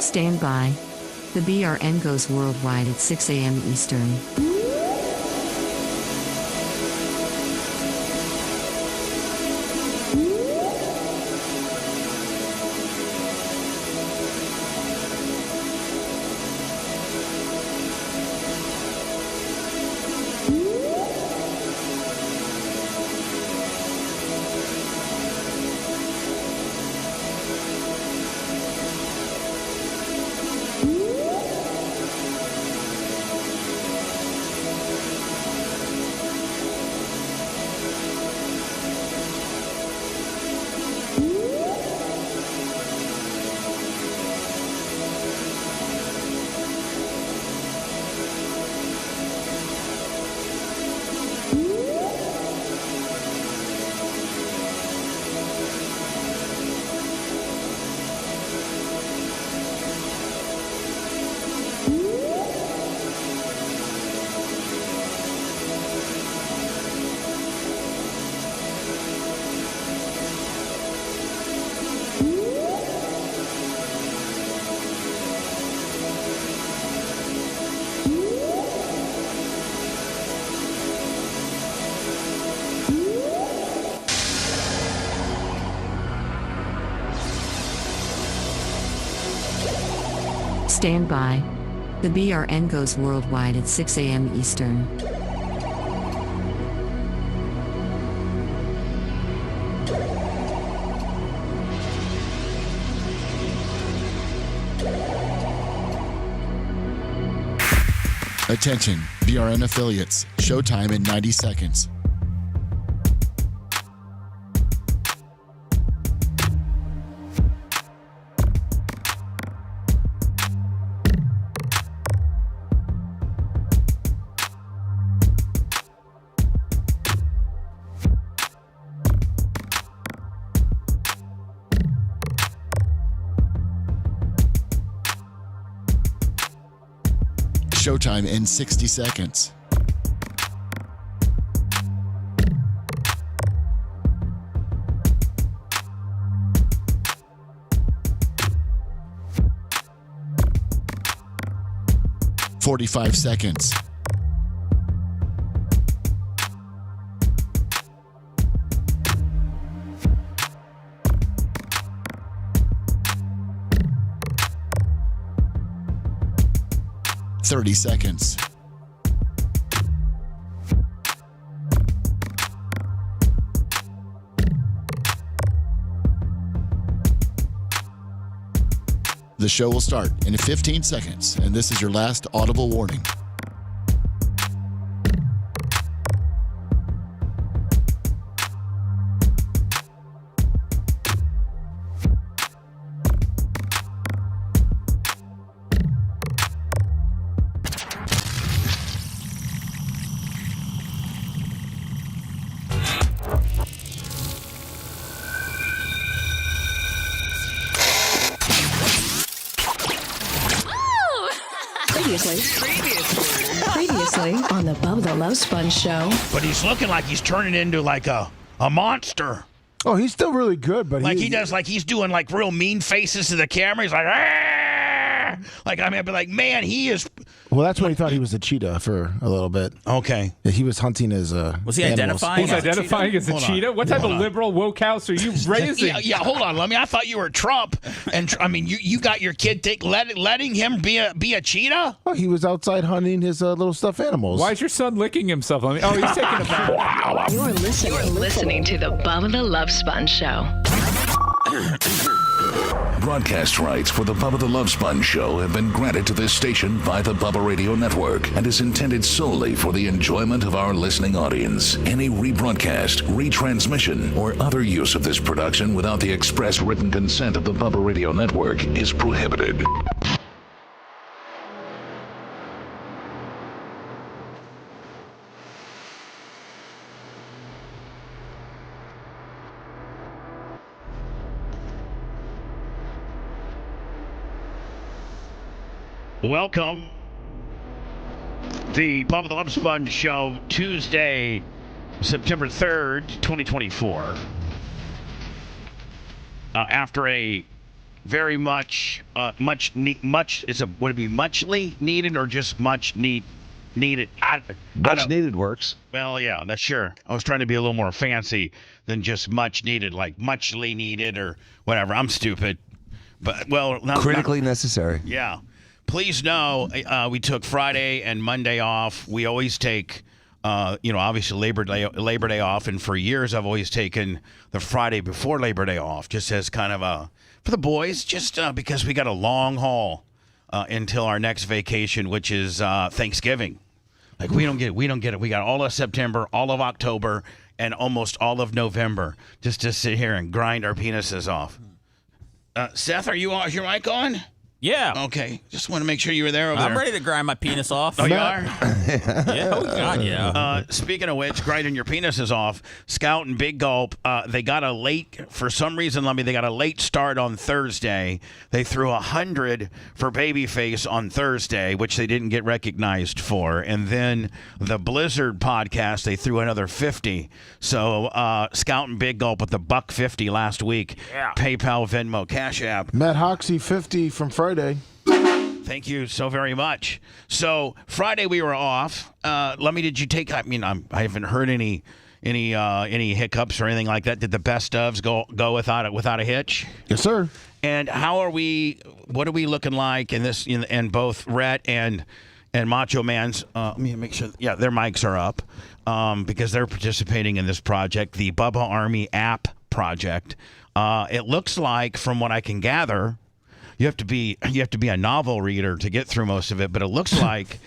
Stand by. The BRN goes worldwide at 6 a.m. Eastern. Stand by. The BRN goes worldwide at 6 a.m. Eastern. Attention, BRN affiliates. Showtime in 90 seconds. Showtime in 60 seconds. "45 seconds. "30 seconds. The show will start in 15 seconds, and this is your last audible warning. Previously on the Bubba the Love Sponge show. But he's looking like he's turning into like a monster. Oh, he's still really good, but he does, like he's doing like real mean faces to the camera. He's like, "Arr!" Like, I mean, I'd be like, man, he is. Well, that's when he thought he was a cheetah for a little bit. Okay. Yeah, he was hunting his Was he animals. identifying? He's identifying as a cheetah? What type of liberal woke house are you raising? Yeah, hold on. I thought you were Trump, and I mean, you got your kid letting him be a cheetah? Oh, he was outside hunting his little stuffed animals. Why is your son licking himself? He's taking a bath. You're listening to the Bubba the Love Sponge show. Broadcast rights for the Bubba the Love Sponge show have been granted to this station by the Bubba Radio Network and is intended solely for the enjoyment of our listening audience. Any rebroadcast, retransmission, or other use of this production without the express written consent of the Bubba Radio Network is prohibited. Welcome. The Bubba the Love Sponge show, Tuesday, September 3rd, 2024. After a very much would it be muchly needed or just needed? Much needed works. Well, yeah, that's sure. I was trying to be a little more fancy than just much needed, like muchly needed or whatever. I'm stupid. But, well, Critically necessary. Yeah. Please know we took Friday and Monday off. We always take, obviously Labor Day off. And for years, I've always taken the Friday before Labor Day off just as kind of for the boys, just because we got a long haul until our next vacation, which is Thanksgiving. Like we don't get it. We got all of September, all of October, and almost all of November just to sit here and grind our penises off. Seth, is your mic on? Yeah. Okay. Just want to make sure you were there over there. I'm ready to grind my penis off. Oh, you are? Yeah. Oh, God, yeah. Speaking of which, grinding your penises off, Scout and Big Gulp, they got a late start on Thursday. They threw 100 for Babyface on Thursday, which they didn't get recognized for. And then the Blizzard podcast, they threw another 50. So Scout and Big Gulp with the $1.50 last week. Yeah. PayPal, Venmo, Cash App. Matt Hoxie 50 from Friday. Thank you so very much. So Friday we were off. Did you take? I mean, I haven't heard any hiccups or anything like that. Did the best ofs go without a hitch? Yes, sir. And how are we? What are we looking like in this? In both Rhett and Macho Man's. Let me make sure. Yeah, their mics are up because they're participating in this project, the Bubba Army app project. It looks like, from what I can gather. You have to be a novel reader to get through most of it, but it looks like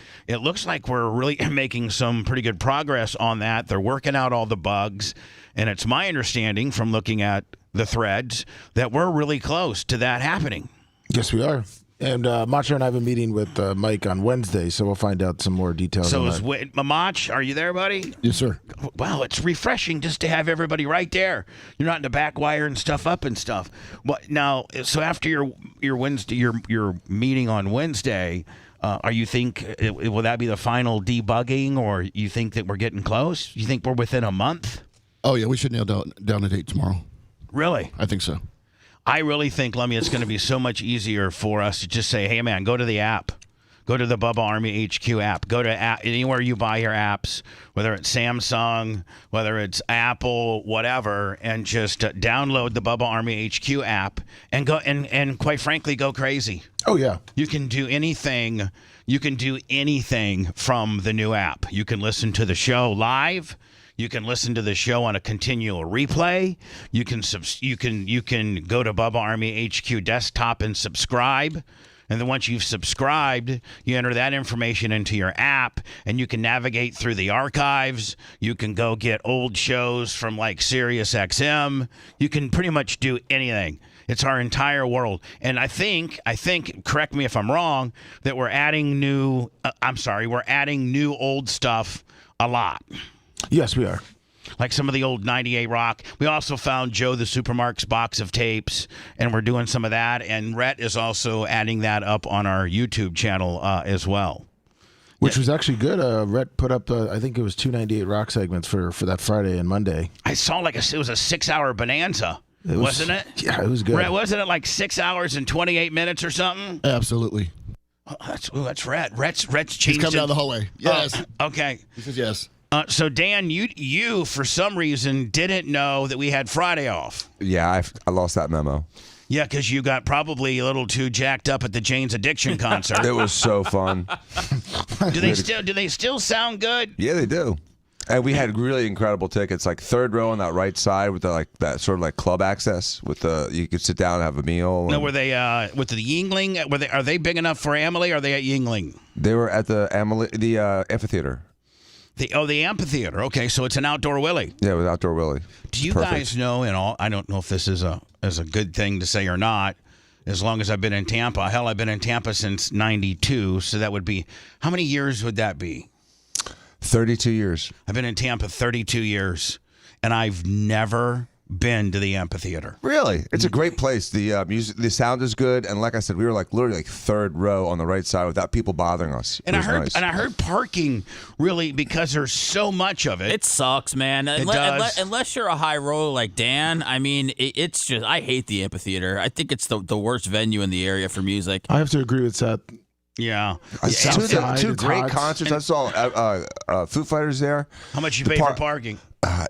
we're really making some pretty good progress on that. They're working out all the bugs, and it's my understanding from looking at the threads that we're really close to that happening. Yes, we are. And Macho and I have a meeting with Mike on Wednesday, so we'll find out some more details. So, Mach, are you there, buddy? Yes, sir. Wow, it's refreshing just to have everybody right there. You're not in the back wiring stuff up and stuff. What now? So after your Wednesday, your meeting on Wednesday, will that be the final debugging, or you think that we're getting close? You think we're within a month? Oh, yeah, we should nail down a date tomorrow. Really? I think so. I really think, Lummy, it's going to be so much easier for us to just say, hey, man, go to the app. Go to the Bubba Army HQ app. Go to anywhere you buy your apps, whether it's Samsung, whether it's Apple, whatever, and just download the Bubba Army HQ app and go and quite frankly, go crazy. Oh, yeah. You can do anything. You can do anything from the new app. You can listen to the show live. You can listen to the show on a continual replay. You can go to Bubba Army HQ desktop and subscribe. And then once you've subscribed, you enter that information into your app, and you can navigate through the archives. You can go get old shows from like Sirius XM. You can pretty much do anything. It's our entire world. And I think, correct me if I'm wrong, that we're adding new old stuff a lot. Yes, we are. Like some of the old 98 Rock. We also found Joe the Supermark's box of tapes, and we're doing some of that. And Rhett is also adding that up on our YouTube channel as well. Which was actually good. Rhett put up, I think it was 2 98 Rock segments for that Friday and Monday. I saw it was a 6-hour bonanza, wasn't it? Yeah, it was good. Rhett, wasn't it like 6 hours and 28 minutes or something? Absolutely. Oh, that's Rhett. Rhett's changed. He's coming down the hallway. Yes. Okay. He says yes. So, Dan, you for some reason didn't know that we had Friday off. Yeah, I lost that memo. Yeah, because you got probably a little too jacked up at the Jane's Addiction concert. It was so fun. Do they still sound good? Yeah, they do. And we had really incredible tickets, like third row on that right side with that sort of like club access with you could sit down and have a meal. No, were they with the Yingling? Are they big enough for Emily? Or are they at Yingling? They were at the amphitheater. The amphitheater. Okay, so it's an outdoor Willie. Yeah, with outdoor Willie. Do you guys know? I don't know if this is a good thing to say or not. As long as I've been in Tampa, hell, I've been in Tampa since '92. So that would be, how many years would that be? 32 years. I've been in Tampa 32 years, and I've never been to the amphitheater. Really, it's a great place. The music, the sound is good, and like I said, we were like literally like third row on the right side without people bothering us. And It was nice. I heard parking really, because there's so much of it. It sucks, man. does. Unless you're a high roller like Dan, I mean, it's just, I hate the amphitheater. I think it's the worst venue in the area for music. I have to agree with Seth. Yeah. Two it's great hot. concerts. I saw Foo Fighters there. How much you pay for parking?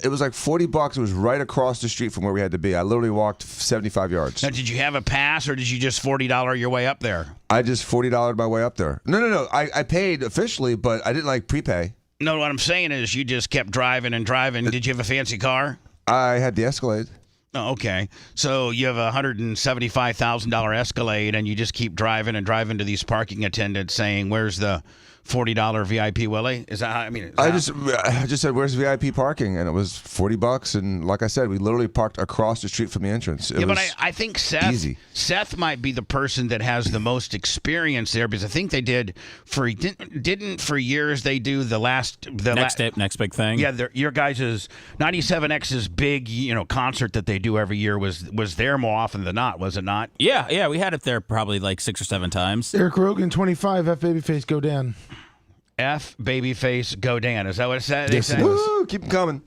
It was like $40. It was right across the street from where we had to be. I literally walked 75 yards. Now, did you have a pass, or did you just $40 your way up there? I just $40 my way up there. No. I paid officially, but I didn't like prepay. No, what I'm saying is you just kept driving and driving. Did you have a fancy car? I had the Escalade. Oh, okay. So you have a $175,000 Escalade, and you just keep driving and driving to these parking attendants saying, "Where's the $40 VIP, Willie?" Is that how, I mean? I just said, "Where's VIP parking?" And it was $40. And like I said, we literally parked across the street from the entrance. It Yeah, was but I think Seth easy. Seth might be the person that has the most experience there, because I think they did didn't for years they do the Next big thing. Yeah, your guys' 97X's big concert that they do every year was there more often than not, was it not? Yeah, we had it there probably like 6 or 7 times. Eric Rogan, 25, F Babyface, go down. F Babyface Go Dan. Is that what it said? Yes, it is. Woo, keep them coming.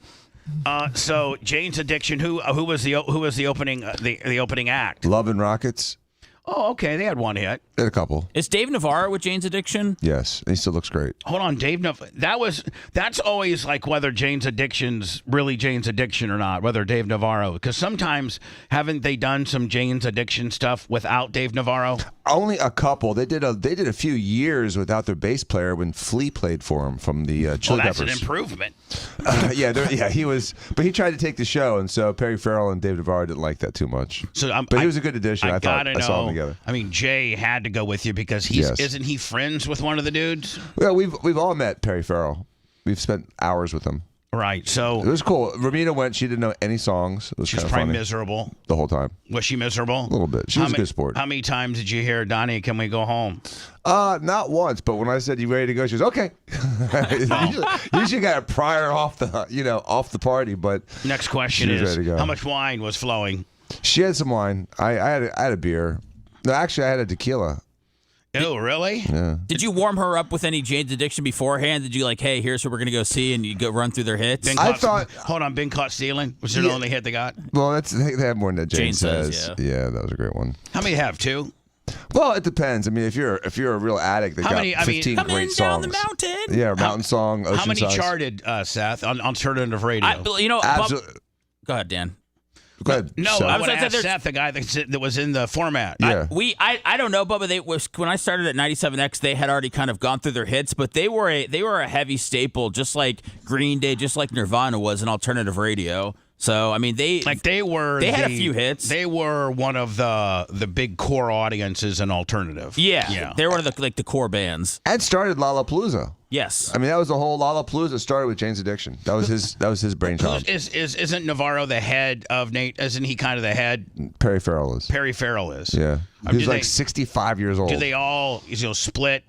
So Jane's Addiction. Who was the opening the opening act? Love and Rockets. Oh, okay. They had one hit. They had a couple. Is Dave Navarro with Jane's Addiction? Yes, he still looks great. Hold on, Dave. That's always like whether Jane's Addiction's really Jane's Addiction or not. Whether Dave Navarro, because sometimes haven't they done some Jane's Addiction stuff without Dave Navarro? Only a couple. They did a few years without their bass player when Flea played for him from the Chili That's Peppers. an improvement. He was, but he tried to take the show, and so Perry Farrell and Dave Navarro didn't like that too much. But he was a good addition. I thought I saw them together. I mean, Jay had to go with you because isn't he friends with one of the dudes? Well, we've all met Perry Farrell. We've spent hours with him. Right. So it was cool. Ramita went. She didn't know any songs. It was she was kind of probably funny. miserable The whole time. Was she miserable? A little bit. She was a good sport. How many times did you hear, "Donnie, can we go home"? Not once, but when I said, "You ready to go?" She was okay. Usually got a prior off the party, but next question she was is, ready to go. how much wine was flowing? She had some wine. I had a beer. No, actually, I had a tequila. Oh, really? Yeah. Did you warm her up with any Jane's Addiction beforehand? Did you like, hey, here's what we're gonna go see, and you go run through their hits? Hold on, been caught stealing. Was it the only hit they got? Well, they have more than that. Jane says. Yeah. Yeah, that was a great one. How many have? 2? Well, it depends. I mean, if you're a real addict, they got 15 come great in songs. down the mountain. Yeah, Mountain Song, Ocean How many Size. charted, Seth, on alternative radio? Absolutely. Go ahead, Dan. Go ahead. No, Seth. I want to ask Seth, the guy that was in the format. Yeah. I don't know, Bubba. When I started at 97X, they had already kind of gone through their hits, but they were a heavy staple, just like Green Day, just like Nirvana was in alternative radio. So I mean, they had a few hits. They were one of the big core audiences in alternative. Yeah. They were one of the core bands. And started Lollapalooza. Yes. I mean, that was the whole Lollapalooza started with Jane's Addiction. That was his brainchild. Isn't Navarro the head of Nate? Isn't he kind of the head? Perry Farrell is. Perry Farrell is. Yeah. He was like 65 years old. Do they all split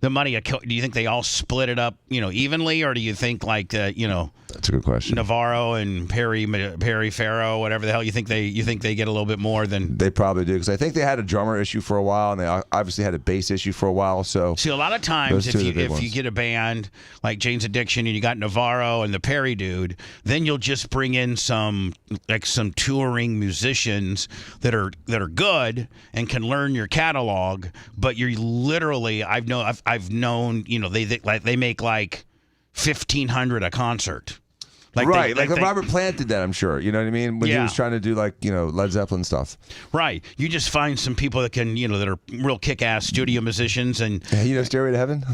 the money? Do you think they all split it up evenly, or do you think That's a good question. Navarro and Perry Farrell, whatever the hell you think they get a little bit more than they probably do, because I think they had a drummer issue for a while, and they obviously had a bass issue for a while. So see, a lot of times if you get a band like Jane's Addiction and you got Navarro and the Perry dude, then you'll just bring in some touring musicians that are good and can learn your catalog, but you're literally I've known they make like 1,500 a concert. Robert Plant did that, I'm sure. You know what I mean? When he was trying to do Led Zeppelin stuff. Right. You just find some people that can, that are real kick-ass studio musicians and Stairway to Heaven?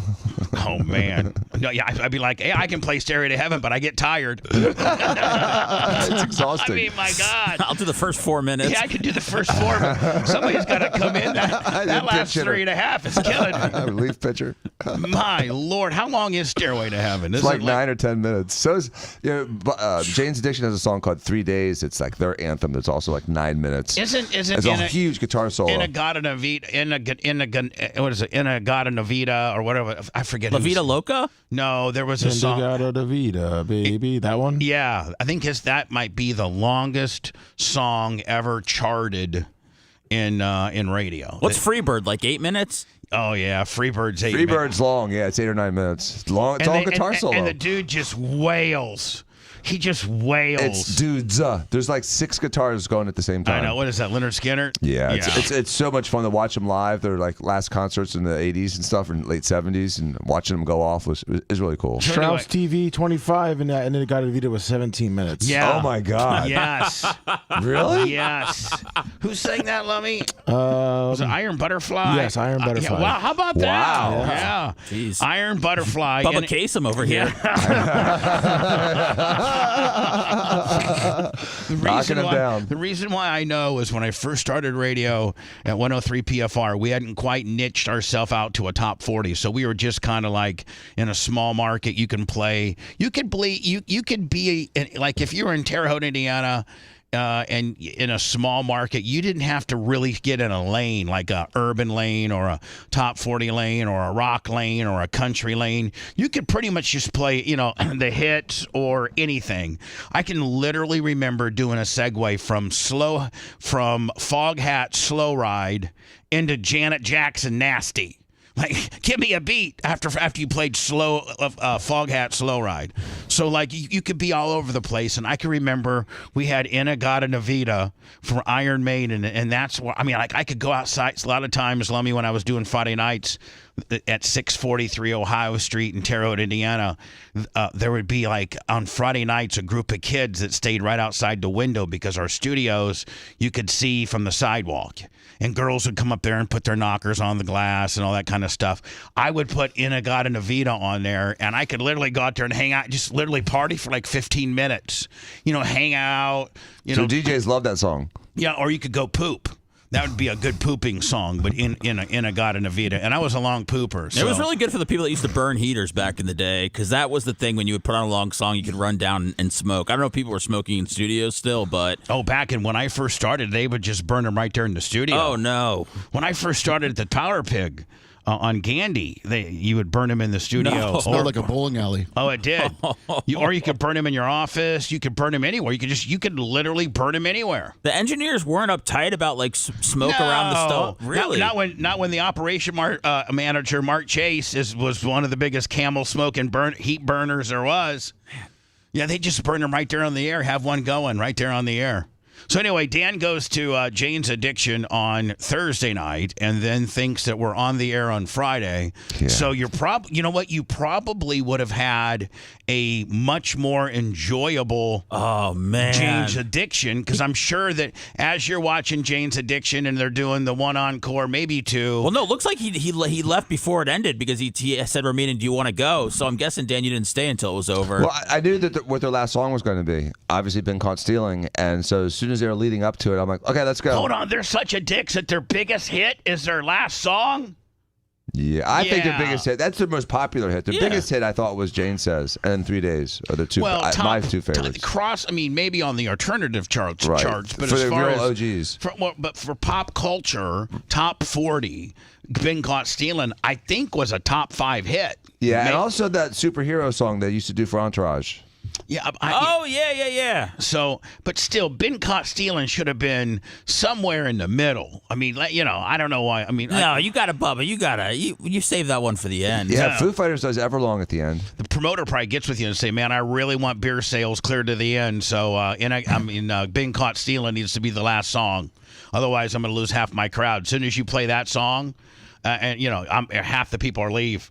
Oh man. No, yeah, I'd be like, hey, I can play Stairway to Heaven, but I get tired. It's exhausting. I mean, my God. I'll do the first 4 minutes. Yeah, I can do the first 4 minutes. Somebody's got to come in. That last 3.5 is killing me. Relief pitcher. My Lord, how long is Stairway to Heaven? It's like 9 or 10 minutes. So is, Jane's Addiction has a song called 3 Days. It's like their anthem. That's also like 9 minutes. Isn't it's a huge guitar solo. In a God and what is it? In a God and a Vida or whatever. I forget. La Vida Loca? No, there was a song. In the Vida, baby. That one? Yeah, I think that might be the longest song ever charted in radio. What's Freebird, like 8 minutes? Oh yeah, Freebird's 8 minutes. Freebird's long, yeah, it's 8 or 9 minutes. It's long. It's all guitar solo. And the dude just wails. He just wails. It's dudes. There's like 6 guitars going at the same time. I know. What is that, Leonard Skinner? Yeah, it's so much fun to watch them live. They're like last concerts in the 80s and stuff, in late 70s, and watching them go off is really cool. Strauss TV 25, and then it got a video with 17 minutes. Yeah. Oh my God. Yes. Really? Yes. Who sang that, Lummy? Was it Iron Butterfly? Yes, Iron Butterfly. Yeah, wow, how about that? Wow. Yeah. Jeez. Iron Butterfly. Bubba Kasem over here. The reason why I know is when I first started radio at 103 PFR, we hadn't quite niched ourselves out to a top 40, so we were just kind of like in a small market. You can play. You could be like if you were in Terre Haute, Indiana. And in a small market, you didn't have to really get in a lane like a urban lane or a top 40 lane or a rock lane or a country lane. You could pretty much just play, the hits or anything. I can literally remember doing a segue from Foghat Slow Ride into Janet Jackson Nasty. Like, give me a beat after you played Foghat Slow Ride. So, like, you could be all over the place. And I can remember we had Inagata Navita from Iron Maiden. And that's what, I could go outside a lot of times, Lummy, when I was doing Friday nights at 643 Ohio Street in Terre Haute, Indiana. There would be, like, on Friday nights, a group of kids that stayed right outside the window because our studios, you could see from the sidewalk. And girls would come up there and put their knockers on the glass and all that kind of stuff. I would put Inagata Navita on there, and I could literally go out there and hang out, just literally party for like 15 minutes. Hang out. So DJs love that song. Yeah, or you could go poop. That would be a good pooping song, but in a God and a Vita. And I was a long pooper. So. It was really good for the people that used to burn heaters back in the day, because that was the thing when you would put on a long song, you could run down and smoke. I don't know if people were smoking in studios still, but... Oh, back when I first started, they would just burn them right there in the studio. Oh, no. When I first started at the Tyler Pig... on Gandy, you would burn them in the studio. No. Smelled like a bowling alley. Oh, it did. Or you could burn them in your office. You could burn them anywhere. You could literally burn them anywhere. The engineers weren't uptight about like smoke around the stove. Really? Not when the operation manager Mark Chase was one of the biggest camel smoke and heat burners there was. Yeah, they just burn them right there on the air. Have one going right there on the air. So anyway, Dan goes to Jane's Addiction on Thursday night, and then thinks that we're on the air on Friday. Yeah. So you probably would have had a much more enjoyable Jane's Addiction, because I'm sure that as you're watching Jane's Addiction and they're doing the one encore, maybe two. Well, no, it looks like he left before it ended because he said, Romina, do you want to go? So I'm guessing, Dan, you didn't stay until it was over. Well, I knew that what their last song was going to be. Obviously, Been Caught Stealing, and so as soon as they were leading up to it, I'm like, okay, let's go. Hold on, they're such a dicks that their biggest hit is their last song? Yeah, I think their biggest hit, that's their most popular hit. Their biggest hit, I thought, was Jane Says and 3 Days are the two, my two favorites. Maybe on the alternative charts, right. But for as the far real as OGs. But for pop culture, top 40, Been Caught Stealing, I think was a top 5 hit. Yeah, and also that superhero song they used to do for Entourage. Yeah. Yeah. So, but still, Been Caught Stealing should have been somewhere in the middle. I mean, I don't know why. I mean, no, you got to, Bubba. You save that one for the end. Yeah, Foo Fighters does Everlong at the end. The promoter probably gets with you and say, "Man, I really want beer sales clear to the end." So, Been Caught Stealing needs to be the last song. Otherwise, I'm going to lose half my crowd. As soon as you play that song, half the people are leave.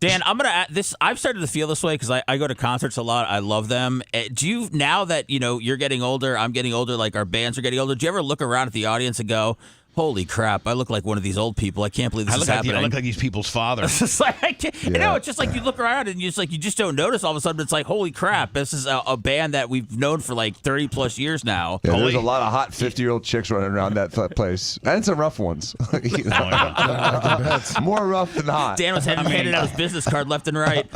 Dan, I'm gonna add this. I've started to feel this way because I go to concerts a lot. I love them. Do you, now that you're getting older, I'm getting older, like our bands are getting older, do you ever look around at the audience and go, holy crap, I look like one of these old people. I can't believe this is happening. I look like these people's father. It's just like, it's just like you look around and you just don't notice. All of a sudden, it's like, holy crap, this is a band that we've known for like 30 plus years now. Yeah, there's a lot of hot 50-year-old chicks running around that place, and some rough ones. Bets. More rough than hot. Dan was handing out his business card left and right.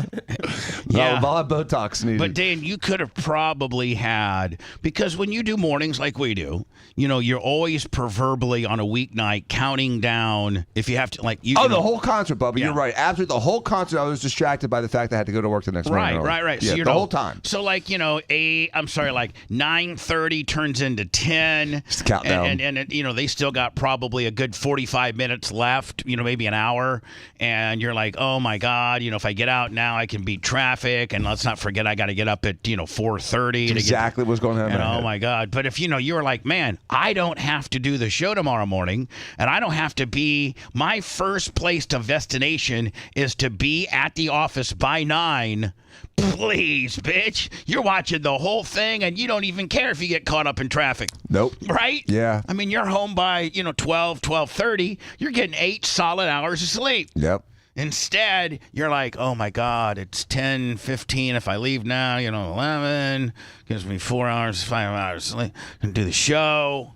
Yeah. A lot of Botox needed. But Dan, you could have probably had, because when you do mornings like we do, you're always proverbially on a weeknight counting down if you have to, like you. The whole concert, Bubba. Yeah. You're right. Absolutely, the whole concert. I was distracted by the fact that I had to go to work the next morning. Right. Yeah, So the whole time. So like 9:30 turns into 10. Just count down. And they still got probably a good 45 minutes left. Maybe an hour, and you're like, oh my God, if I get out now, I can beat traffic, and let's not forget I got to get up at 4:30. Exactly what's going on. Oh my God! But if you were like, man, I don't have to do the show tomorrow morning, and I don't have to be. My first place to destination is to be at the office by 9. Please, bitch, you're watching the whole thing, and you don't even care if you get caught up in traffic. Nope. Right? Yeah. I mean, you're home by 12:30. You're getting 8 solid hours of sleep. Yep. Instead, you're like, oh my God, it's 10:15. If I leave now, 11 gives me 4 hours, 5 hours sleep, and do the show.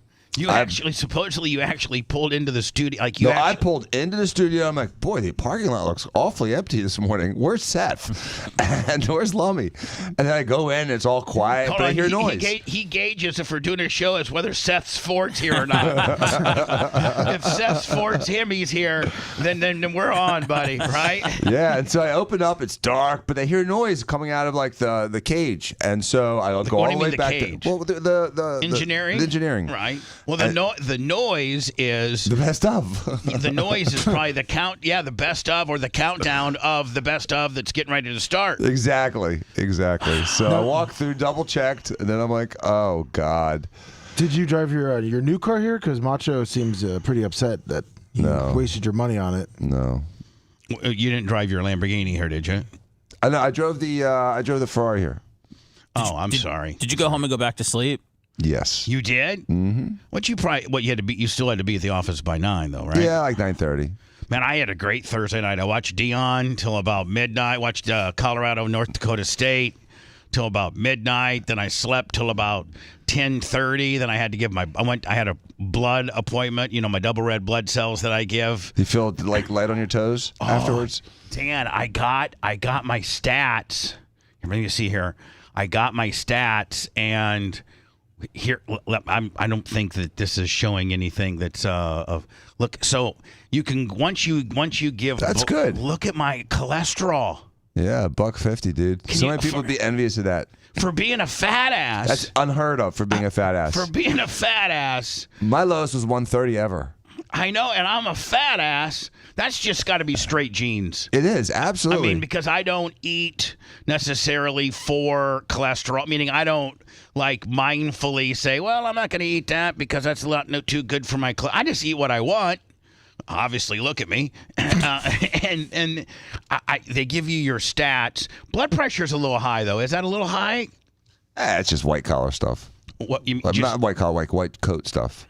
Supposedly you actually pulled into the studio. I pulled into the studio. I'm like, boy, the parking lot looks awfully empty this morning. Where's Seth? And where's Lummy? And then I go in, and it's all quiet, but I hear noise. He gauges if we're doing a show as whether Seth Ford's here or not. If Seth Ford's he's here, then we're on, buddy, right? Yeah, and so I open up. It's dark, but I hear noise coming out of the cage, and so I go all the way back. Cage? The engineering. The engineering, right? Well, the noise is the best of. The noise is probably the count. Yeah, the best of, or the countdown of the best of that's getting ready to start. Exactly. So I walk through, double checked, and then I'm like, oh God. Did you drive your new car here? Because Macho seems pretty upset that you wasted your money on it. No. You didn't drive your Lamborghini here, did you? I drove the Ferrari here. I'm sorry. Did you go home and go back to sleep? Yes. You did? Mm-hmm. You still had to be at the office by 9, though, right? Yeah, like 9:30. Man, I had a great Thursday night. I watched Dion till about midnight. Watched Colorado, North Dakota State till about midnight. Then I slept till about 10:30. Then I had to give I had a blood appointment. My double red blood cells that I give. You feel like light on your toes afterwards? Dan, I got my stats. Let me see here. I got my stats, and here I don't think that this is showing anything that's look. So you can once you give. That's good. Look at my cholesterol. Yeah, $150, dude. So many people would be envious of that. For being a fat ass. That's unheard of for being a fat ass. For being a fat ass. My lowest was 130 ever. I know, and I'm a fat ass. That's just got to be straight genes. It is, absolutely. I mean, because I don't eat necessarily for cholesterol, meaning I don't mindfully say, well, I'm not going to eat that because that's not too good for my cholesterol. I just eat what I want. Obviously, look at me. And they give you your stats. Blood pressure's a little high, though. Is that a little high? It's just white collar stuff. What you not white collar, like white coat stuff.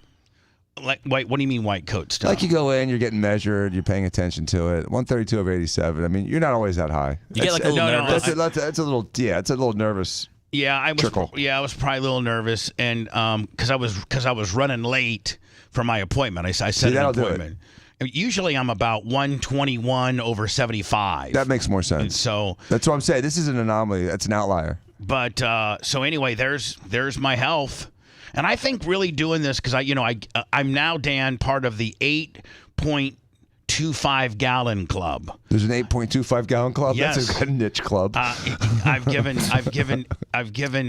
Like what do you mean white coat stuff? Like you go in, you're getting measured, you're paying attention to it. 132 over 87. I mean, you're not always that high. You get like a little nervous. That's a little, it's a little nervous. Yeah, I was. Trickle. Yeah, I was probably a little nervous, and because I was running late for my appointment. I set an appointment. Usually I'm about 121 over 75. That makes more sense. And so that's what I'm saying. This is an anomaly. That's an outlier. But so anyway, there's my health. And I think really doing this because I'm now, Dan, part of the 8.25 gallon club. There's an 8.25 gallon club. Yes. That's a good niche club. I've given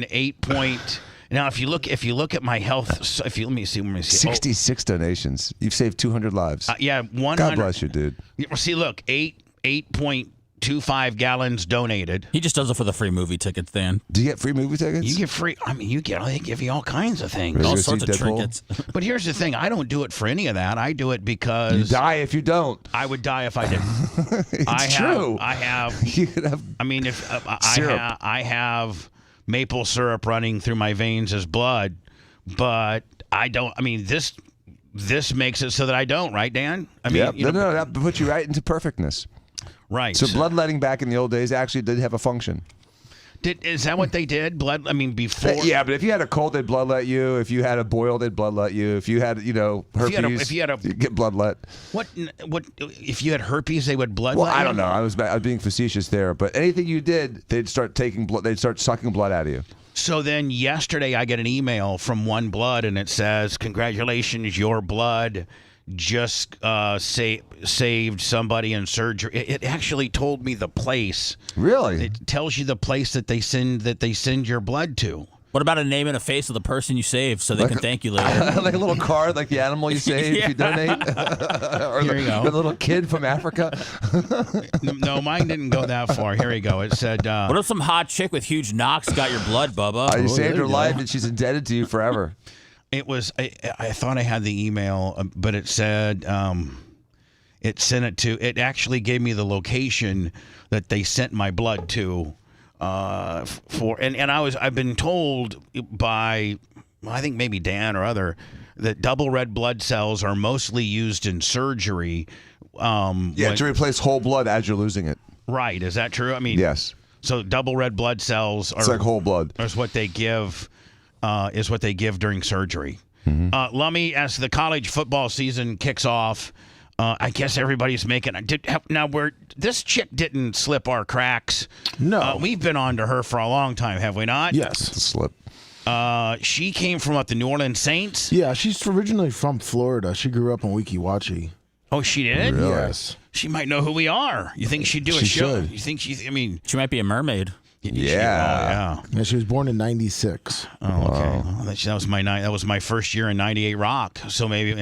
8 point. Now, if you look at my health, let me see. 66 donations. You've saved 200 lives. Yeah, 100. God bless you, dude. See, look, 8.25 gallons donated. He just does it for the free movie tickets, Dan. Do you get free movie tickets? You get free. I mean, they give you all kinds of things. All sorts of trinkets. But here's the thing. I don't do it for any of that. I do it because... You die if you don't. I would die if I didn't. It's true. I have... I mean, if I have maple syrup running through my veins as blood, but I don't... I mean, this makes it so that I don't, right, Dan? I mean, no, that puts you right into perfectness. Right. So bloodletting back in the old days actually did have a function. Is that what they did? Blood? I mean, before. Yeah, but if you had a cold, they'd bloodlet you. If you had a boil, they'd bloodlet you. If you had, herpes, you'd get bloodlet. What? If you had herpes, they would bloodlet? Well, I don't know. I was being facetious there, but anything you did, they'd start taking blood. They'd start sucking blood out of you. So then yesterday, I get an email from One Blood, and it says, "Congratulations, your blood just saved somebody in surgery." It actually told me the place. Really? It tells you the place that they send your blood to. What about a name and a face of the person you saved so they can thank you later? Like a little card, like the animal you saved if you donate. Or Here you go. The little kid from Africa. No, mine didn't go that far. Here you go. It said, what if some hot chick with huge knocks got your blood, Bubba? You saved her life, and she's indebted to you forever. It was. I thought I had the email, but it said it sent it to. It actually gave me the location that they sent my blood to. I've been told by, I think maybe Dan or other, that double red blood cells are mostly used in surgery. To replace whole blood as you're losing it. Right. Is that true? I mean, yes. So double red blood cells are. It's like whole blood. Is what they give. Is what they give during surgery. Lummy, as the college football season kicks off, I guess everybody's making. This chick didn't slip our cracks. No, we've been on to her for a long time, have we not? Yes, it's a slip. She came from the New Orleans Saints. Yeah, she's originally from Florida. She grew up in Weeki Wachee. Oh, she did? Really? Yes. She might know who we are. You think she'd do a show? Should. You think she? I mean, she might be a mermaid. Yeah. Yeah, she was born in '96. Oh, okay. Well, that was my first year in '98 rock. So maybe,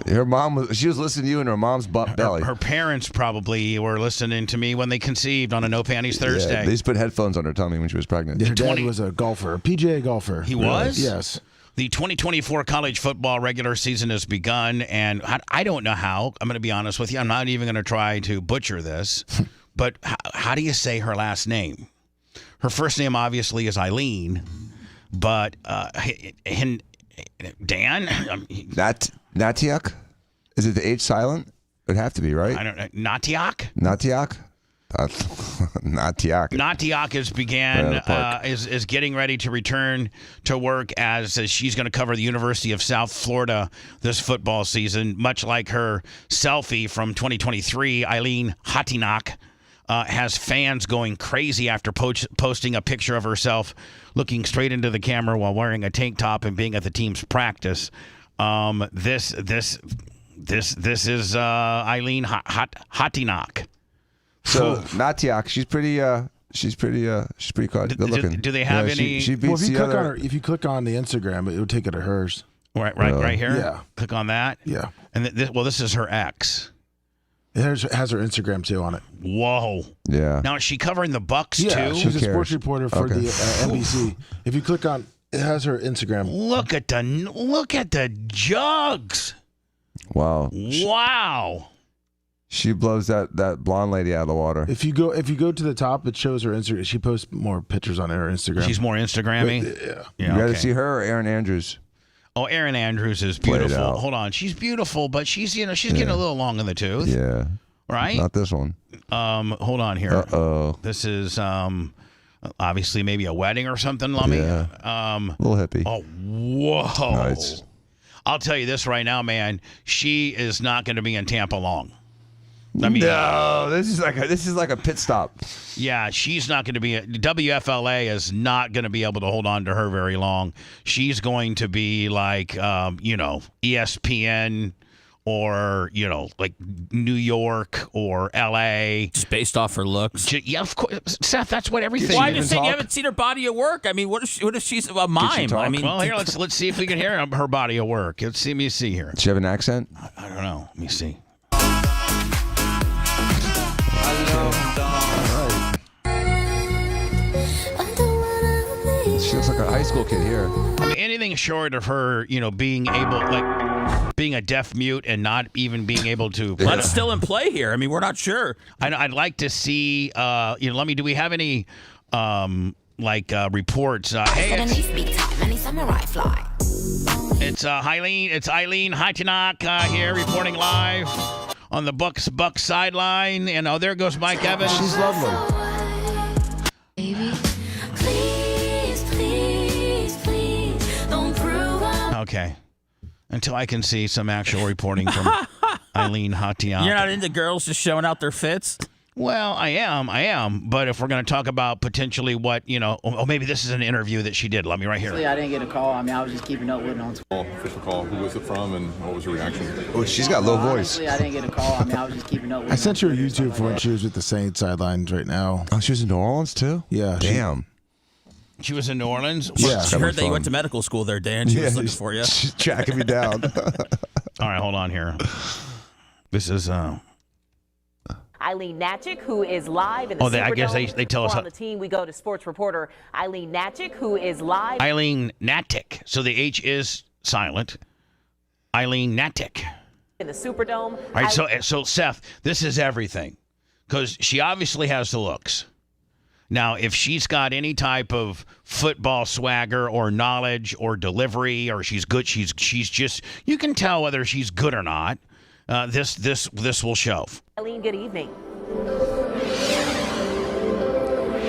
her mom was listening to you in her mom's belly. Her parents probably were listening to me when they conceived on a No Panties Thursday. Yeah, they used to put headphones on her tummy when she was pregnant. Her dad was a golfer, a PGA golfer. He was? Yes. The 2024 college football regular season has begun, and I don't know how. I'm going to be honest with you. I'm not even going to try to butcher this. But how do you say her last name? Her first name obviously is Eileen, but Dan? Natiak? Is it the H silent? It would have to be, right? I don't know. Natiak? Natiak? Natiak. Natiak is getting ready to return to work as she's going to cover the University of South Florida this football season, much like her selfie from 2023, Eileen Hatinak. Has fans going crazy after posting a picture of herself looking straight into the camera while wearing a tank top and being at the team's practice. This is Eileen Hatinak. So Natiak, she's pretty good looking. Do they have any? She beats if you click on the Instagram, it would take it to hers. Right here. Yeah. Click on that. Yeah. And this is her ex. It has her Instagram too on it. Whoa. Yeah. Now is she covering the Bucks too? Yeah, she's a sports reporter for the NBC. If you click on, it has her Instagram. Look at the jugs. Wow. Wow. She blows that blonde lady out of the water. If you go to the top, it shows her Instagram. She posts more pictures on her Instagram. She's more Instagrammy. Yeah. You got to see her or Aaron Andrews. Oh, Erin Andrews is beautiful. Hold on, she's beautiful, but she's getting a little long in the tooth. Yeah. Right. Not this one. Hold on here. Uh-oh. This is obviously maybe a wedding or something, Lummy. Yeah. Little hippie. Oh, whoa. Nice. I'll tell you this right now, man. She is not going to be in Tampa long. I mean, no, this is like a pit stop. Yeah, she's not going to be. WFLA is not going to be able to hold on to her very long. She's going to be like, ESPN or like New York or LA. Just based off her looks. Yeah, of course, Seth. That's what everything. Well, I just saying you haven't seen her body of work. I mean, what if she's a mime? I mean, well, here let's see if we can hear her body of work. Let me see here. Does she have an accent? I don't know. Let me see. She looks like a high school kid here. I mean, anything short of her, being a deaf mute and not even being able to. That's still in play here. I mean, we're not sure. I'd like to see. Do we have any reports? Hey, it's Eileen Hatinak here reporting live on the Bucks sideline, and there goes Mike Evans. She's lovely. Okay. Until I can see some actual reporting from Eileen Hatian. You're not into girls just showing out their fits? Well, I am. But if we're going to talk about potentially what, maybe this is an interview that she did. Let me right here. Actually, I didn't get a call. I mean, I was just keeping up with it on Twitter. Official call. Who was it from, and what was your reaction? Oh, she's got low voice. Honestly, I didn't get a call. I mean, I was just keeping up with it. I sent her a YouTube for when she was with the Saints sidelines right now. Oh, she was in New Orleans too? Yeah. Damn. She was in New Orleans? Yeah. She heard that you went to medical school there, Dan. She was looking for you. She's tracking me down. All right, hold on here. This is... Eileen Natchik, who is live in the Superdome. I guess they tell us on the team. We go to sports reporter Eileen Natchik, who is live. Eileen Natchik. So the H is silent. Eileen Natchik. In the Superdome. All right, so Seth, this is everything. Because she obviously has the looks. Now, if she's got any type of football swagger or knowledge or delivery, or she's good, she's just, you can tell whether she's good or not. This will show. Eileen, good evening.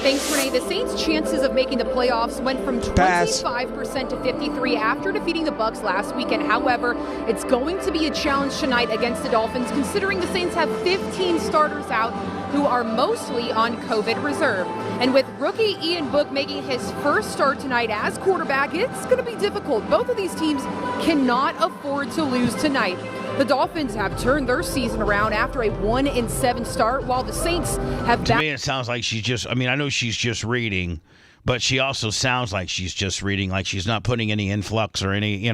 Thanks, Renee. The Saints' chances of making the playoffs went from 25% to 53% after defeating the Bucs last weekend. However, it's going to be a challenge tonight against the Dolphins, considering the Saints have 15 starters out who are mostly on COVID reserve. And with rookie Ian Book making his first start tonight as quarterback, it's going to be difficult. Both of these teams cannot afford to lose tonight. The Dolphins have turned their season around after a 1-7 start, while the Saints have... To me, it sounds like she's just... I mean, I know she's just reading, but she also sounds like she's just reading, like she's not putting any influx or any,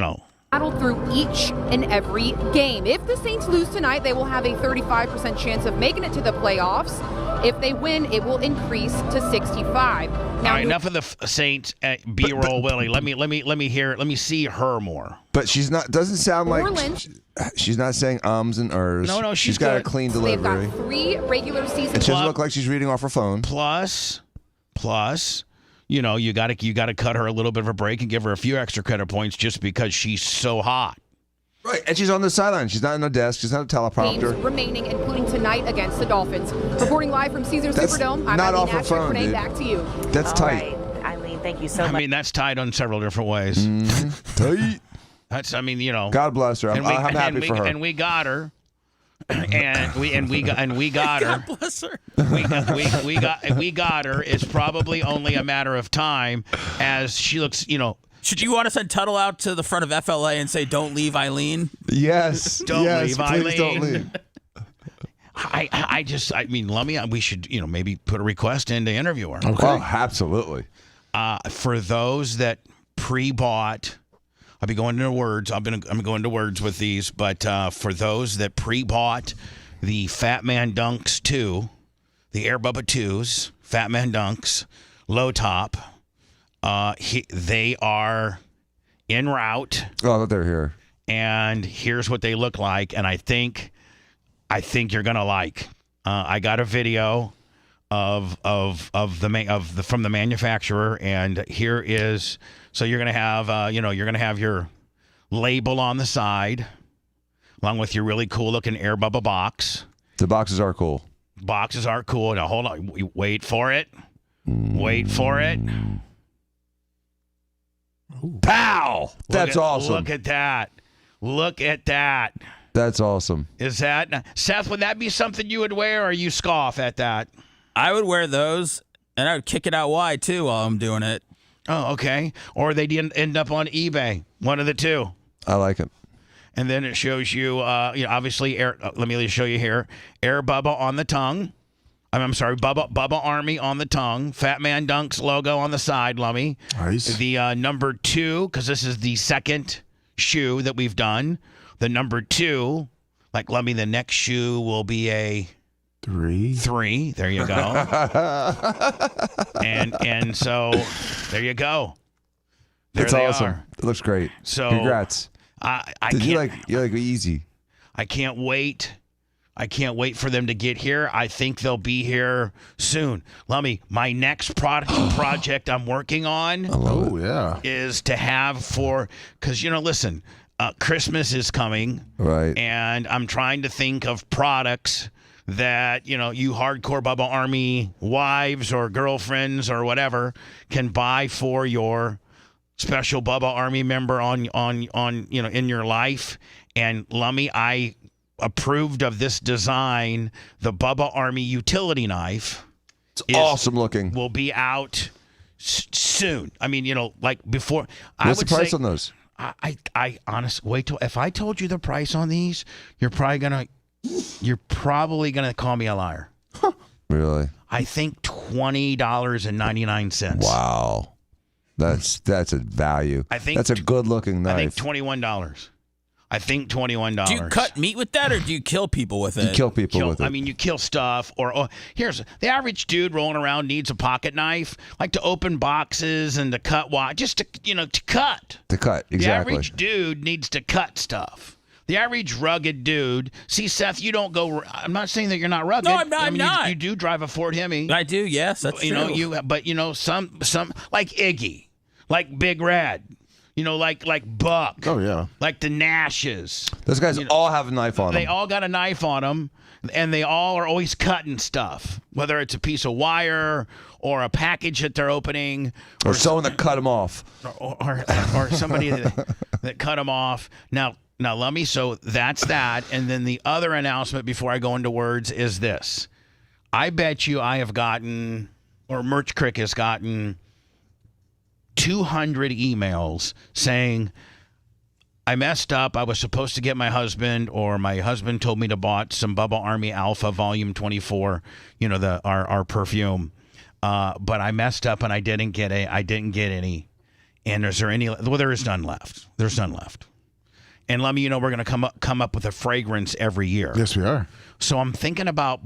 battled through each and every game. If the Saints lose tonight, they will have a 35% chance of making it to the playoffs. If they win, it will increase to 65. Now, all right, enough of the Saints B-roll, Willie. Let me hear it. Let me see her more. But she's not. Doesn't sound like Orland. she's not saying ums and ers. No, she's got a clean They've delivery. got 3 regular season. And she doesn't look like she's reading off her phone. Plus, you got to cut her a little bit of a break and give her a few extra credit points just because she's so hot. Right, and she's on the sideline. She's not in a desk. She's not a teleprompter. Games remaining, including tonight against the Dolphins. Reporting live from Caesars Superdome, I'm not Eileen off her Natchik. phone, Renee, dude. back to you. That's tight. All right, Eileen, thank you so much. I mean, that's tied on several different ways. Tight. That's, God bless her. I'm happy for her. And we got her. And we got her. God bless her. We got her. It's probably only a matter of time as she looks, Should you want to send Tuttle out to the front of FLA and say, "Don't leave Eileen"? Yes. Don't leave please Eileen. don't leave. I mean, Lummy, we should, maybe put a request in to interview her. Okay. Oh, absolutely. For those that pre-bought, I'll be going into words. I'm going into words with these, but for those that pre-bought the Fat Man Dunks 2, the Air Bubba 2s, Fat Man Dunks, low top, they are en route. Oh, they're here. And here's what they look like, and I think you're gonna like. I got a video from the manufacturer, and here is. So you're gonna have you're gonna have your label on the side, along with your really cool looking Air Bubba box. The boxes are cool. Boxes are cool. Now hold on, wait for it. Wait for it. Ooh. Pow! That's awesome. Look at that. Look at that. That's awesome. Is that Seth? Would that be something you would wear, or you scoff at that? I would wear those, and I would kick it out wide too while I'm doing it. Oh, okay. Or they'd end up on eBay. One of the two. I like it. And then it shows you, obviously, let me show you here. Air Bubba on the tongue. I'm sorry, Bubba Army on the tongue. Fat Man Dunks logo on the side, Lummy. Nice. The number 2, because this is the second shoe that we've done. The number 2, like Lummy, the next shoe will be a 3. There you go. and so there you go. That's awesome. It looks great. So congrats. You like easy. I can't wait. I can't wait for them to get here. I think they'll be here soon. Lummy, my next project I'm working on is to have because, listen, Christmas is coming. Right. And I'm trying to think of products that, you hardcore Bubba Army wives or girlfriends or whatever can buy for your special Bubba Army member on in your life. And Lummy, I approved of this design. The Bubba Army utility knife. It's awesome looking. Will be out soon. I mean, like before. What's the price on those? I honestly wait till if I told you the price on these, you're probably gonna call me a liar. Huh. Really? I think $20.99. Wow, that's a value. I think that's a good looking knife. I think $21. Do you cut meat with that, or do you kill people with it? You kill people with it. I mean, you kill stuff. Or here's the average dude rolling around needs a pocket knife, like to open boxes and to cut just to cut. To cut, exactly. The average dude needs to cut stuff. The average rugged dude. See, Seth, you don't go. I'm not saying that you're not rugged. No, I'm not. I'm not. You do drive a Ford Hemi. I do. Yes, that's true. But some like Iggy, like Big Red. Like Buck. Oh, yeah. Like the Nashes. Those guys all have a knife on them. They all got a knife on them, and they all are always cutting stuff, whether it's a piece of wire or a package that they're opening. Or someone that cut them off. Or somebody that cut them off. Now, Lummy, so that's that. And then the other announcement before I go into words is this. I bet you I have gotten, or Merch Crick has gotten, 200 emails saying, I messed up. I was supposed to get my husband, or my husband told me to bought some Bubba Army Alpha Volume 24, our perfume. But I messed up and I didn't get any. And is there any? Well, there is none left. There's none left. And let me, we're going to come up with a fragrance every year. Yes, we are. So I'm thinking about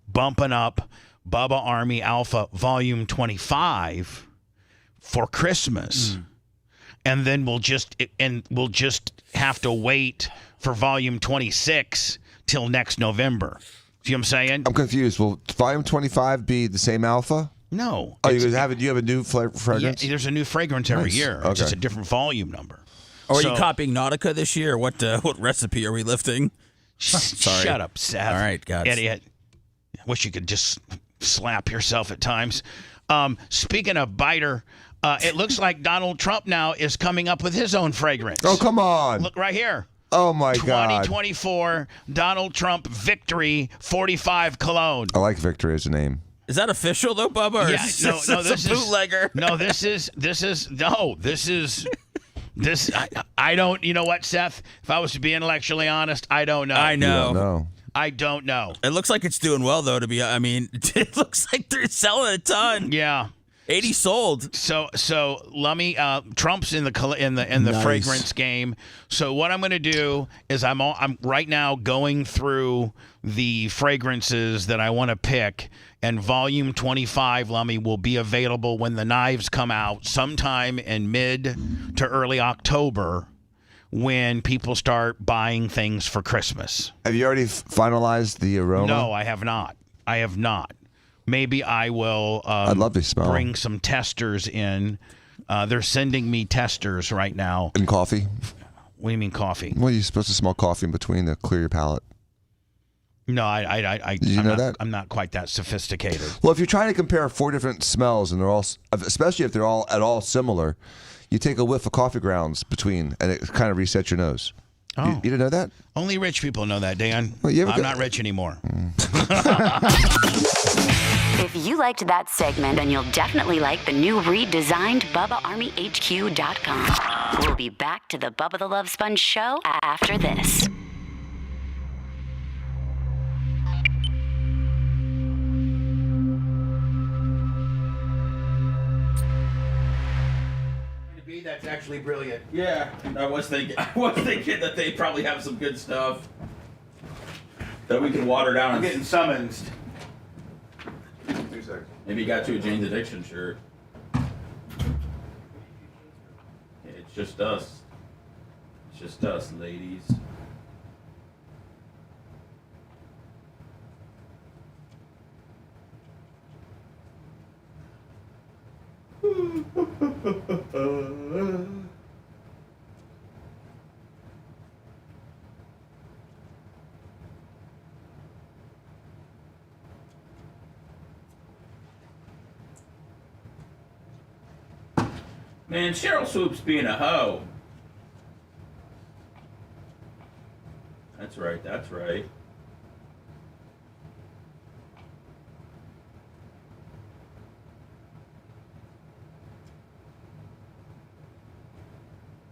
bumping up Bubba Army Alpha Volume 25 for Christmas, and then we'll just have to wait for Volume 26 till next November. See what I'm saying? I'm confused. Will Volume 25 be the same Alpha? No. Oh, you have a new fragrance? Yeah, there's a new fragrance every year. Okay. It's just a different volume number. Are you copying Nautica this year? What recipe are we lifting? Sorry. Shut up, Seth. All right, guys. Idiot. I wish you could just slap yourself at times. Speaking of biter. It looks like Donald Trump now is coming up with his own fragrance. Oh, come on. Look right here. Oh, my God. 2024 Donald Trump Victory 45 Cologne. I like Victory as a name. Is that official, though, Bubba? Or Yeah, is this a bootlegger? I don't, you know what, Seth? If I was to be intellectually honest, I don't know. I know. I don't know. It looks like it's doing well, though, it looks like they're selling a ton. Yeah. 80 sold. So Lummy, Trump's in the Nice. fragrance game. So what I'm going to do is I'm right now going through the fragrances that I want to pick, and Volume 25, Lummy, will be available when the knives come out sometime in mid to early October, when people start buying things for Christmas. Have you already finalized the aroma? No, I have not. Maybe I will I'd love to smell. Bring some testers in. They're sending me testers right now. And coffee? What do you mean coffee? Well, you're supposed to smell coffee in between to clear your palate. No, Did you know that? I'm not quite that sophisticated. Well, if you're trying to compare 4 different smells, and they're all, especially if they're all at all similar, you take a whiff of coffee grounds between, and it kind of resets your nose. Oh. You didn't know that? Only rich people know that, Dan. Well, I'm not rich anymore. If you liked that segment, then you'll definitely like the new redesigned BubbaArmyHQ.com. We'll be back to the Bubba the Love Sponge show after this. That's actually brilliant. Yeah, I was thinking that they probably have some good stuff that we can water down. I'm getting summoned. 2 seconds. Maybe you got you a Jane's Addiction shirt. It's just us. It's just us, ladies. Man, Cheryl Swoop's being a hoe. That's right, that's right.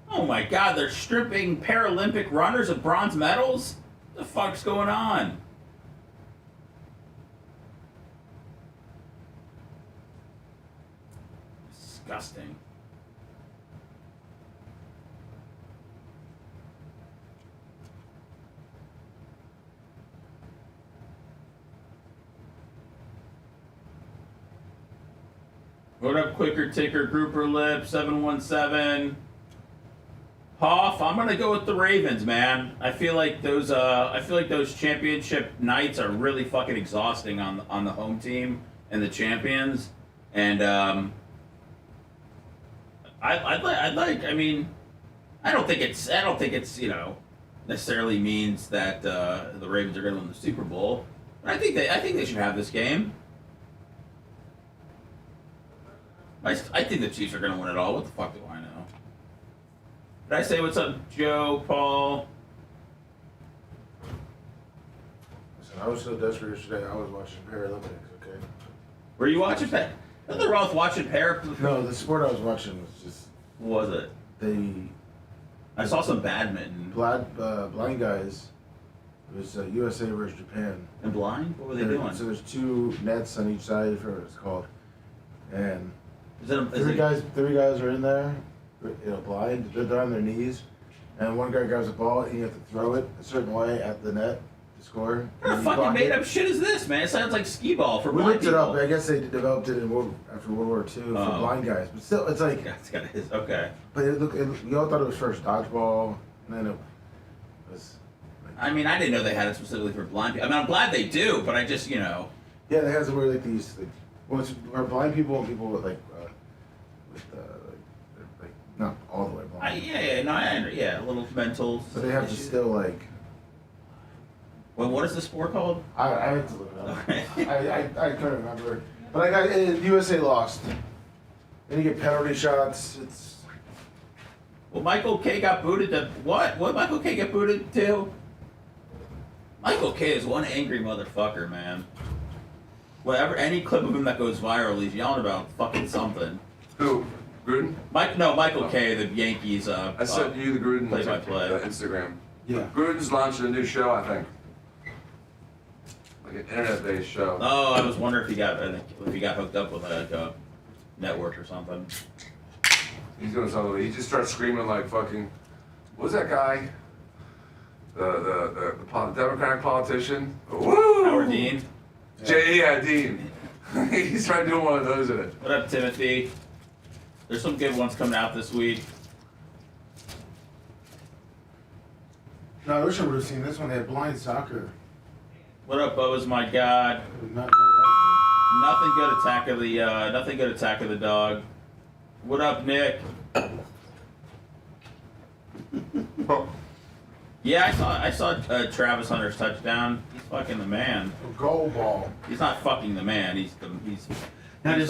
Oh my God, they're stripping Paralympic runners of bronze medals? What the fuck's going on? Disgusting. What up, Quicker Ticker, Grouper Lip, 717. Hoff, I'm gonna go with the Ravens, man. I feel like those championship nights are really fucking exhausting on the home team and the champions. And I mean, I don't think it's necessarily means that the Ravens are gonna win the Super Bowl. But I think they should have this game. I think the Chiefs are gonna win it all. What the fuck do I know? Did I say what's up, Joe, Paul? Listen, I was so desperate yesterday. I was watching Paralympics. Okay. Were you watching Nothing wrong with watching No, the sport I was watching was just. What was it? I saw some badminton. Blind guys. It was USA versus Japan. And blind? What were they doing? So there's two nets on each side. I forget what it's called. And three guys are in there. Blind. They're on their knees, and one guy grabs a ball, and you have to throw it a certain way at the net to score. What fucking made up shit is this, man? It sounds like skee ball for blind people. We looked it up. I guess they developed it after World War II for blind guys, but still, it's like okay. But we all thought it was first dodgeball, and then it was. I mean, I didn't know they had it specifically for blind people. I mean, I'm glad they do, but I just, Yeah, they have some where these, where blind people and people with not all the way blind. A little mental. But they have to still Well, what is the sport called? I had to look it up. I couldn't remember. But USA lost. Then you get penalty shots. It's. Well, Michael K got booted to what? What Michael K get booted to? Michael K is one angry motherfucker, man. Whatever, any clip of him that goes viral, he's yelling about fucking something. Who? Gruden? Michael K, the Yankees. I sent you the Gruden play-by-play. Instagram. Yeah. Gruden's launching a new show, I think. Like an internet-based show. Oh, I was wondering if he got hooked up with a network or something. He's doing something. He just starts screaming like fucking. What was that guy? The Democratic politician. Woo! Howard Dean. Dean. He's trying to do one of those in it. What up, Timothy? There's some good ones coming out this week. No, I wish I would have seen this one. They had blind soccer. What up, Bubba's my God? Nothing good attack of the dog. What up, Nick? Yeah, I saw Travis Hunter's touchdown. He's fucking the man. A goal ball. He's not fucking the man. He's the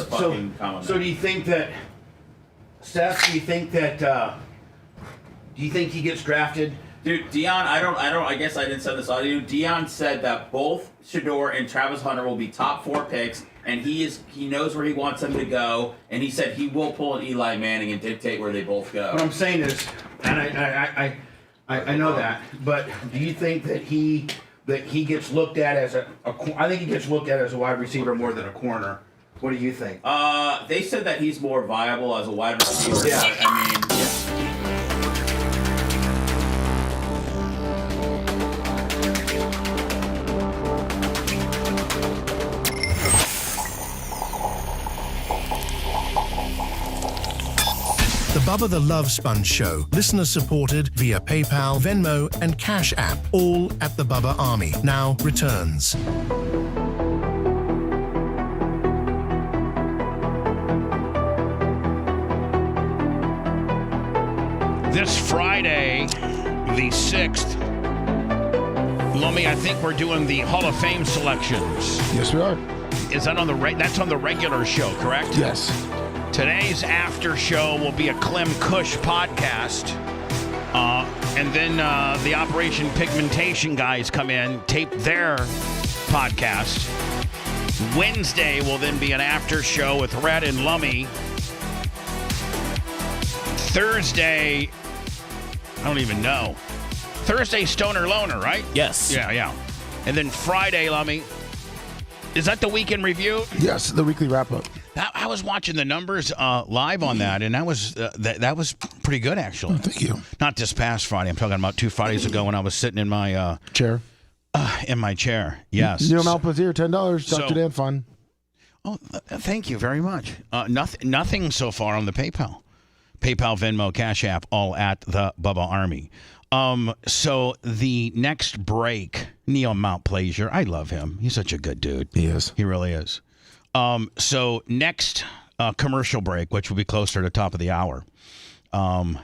fucking common. So do you think that, Steph? Do you think he gets drafted? Dude, Dion, I guess I didn't send this audio. Dion said that both Shador and Travis Hunter will be top 4 picks, and he knows where he wants them to go, and he said he will pull an Eli Manning and dictate where they both go. What I'm saying is, and I know that, but do you think that he gets looked at as I think he gets looked at as a wide receiver more than a corner. What do you think? They said that he's more viable as a wide receiver. Yeah. I mean, yeah. The Bubba the Love Sponge Show, listener supported via PayPal, Venmo, and Cash App, all at the Bubba Army, now returns. This Friday, the 6th, Lummy, I think we're doing the Hall of Fame selections. Yes, we are. Is that on the that's on the regular show, correct? Yes. Today's after show will be a Clem Kush podcast. And then the Operation Pigmentation guys come in, tape their podcast. Wednesday will then be an after show with Red and Lummy. Thursday, I don't even know. Thursday, Stoner Loner, right? Yes. Yeah. And then Friday, Lummy. Is that the weekend review? Yes, the weekly wrap-up. I was watching the numbers live on that, and that was pretty good, actually. Oh, thank you. Not this past Friday. I'm talking about 2 Fridays ago when I was sitting in my chair. In my chair, yes. Neil Malpa's here, $10. Dr. Dan Fun. Oh, thank you very much. Nothing so far on the PayPal, Venmo, Cash App, all at the Bubba Army. So the next break, Neil Mount Plaisir. I love him. He's such a good dude. He is. He really is. So next commercial break, which will be closer to the top of the hour. I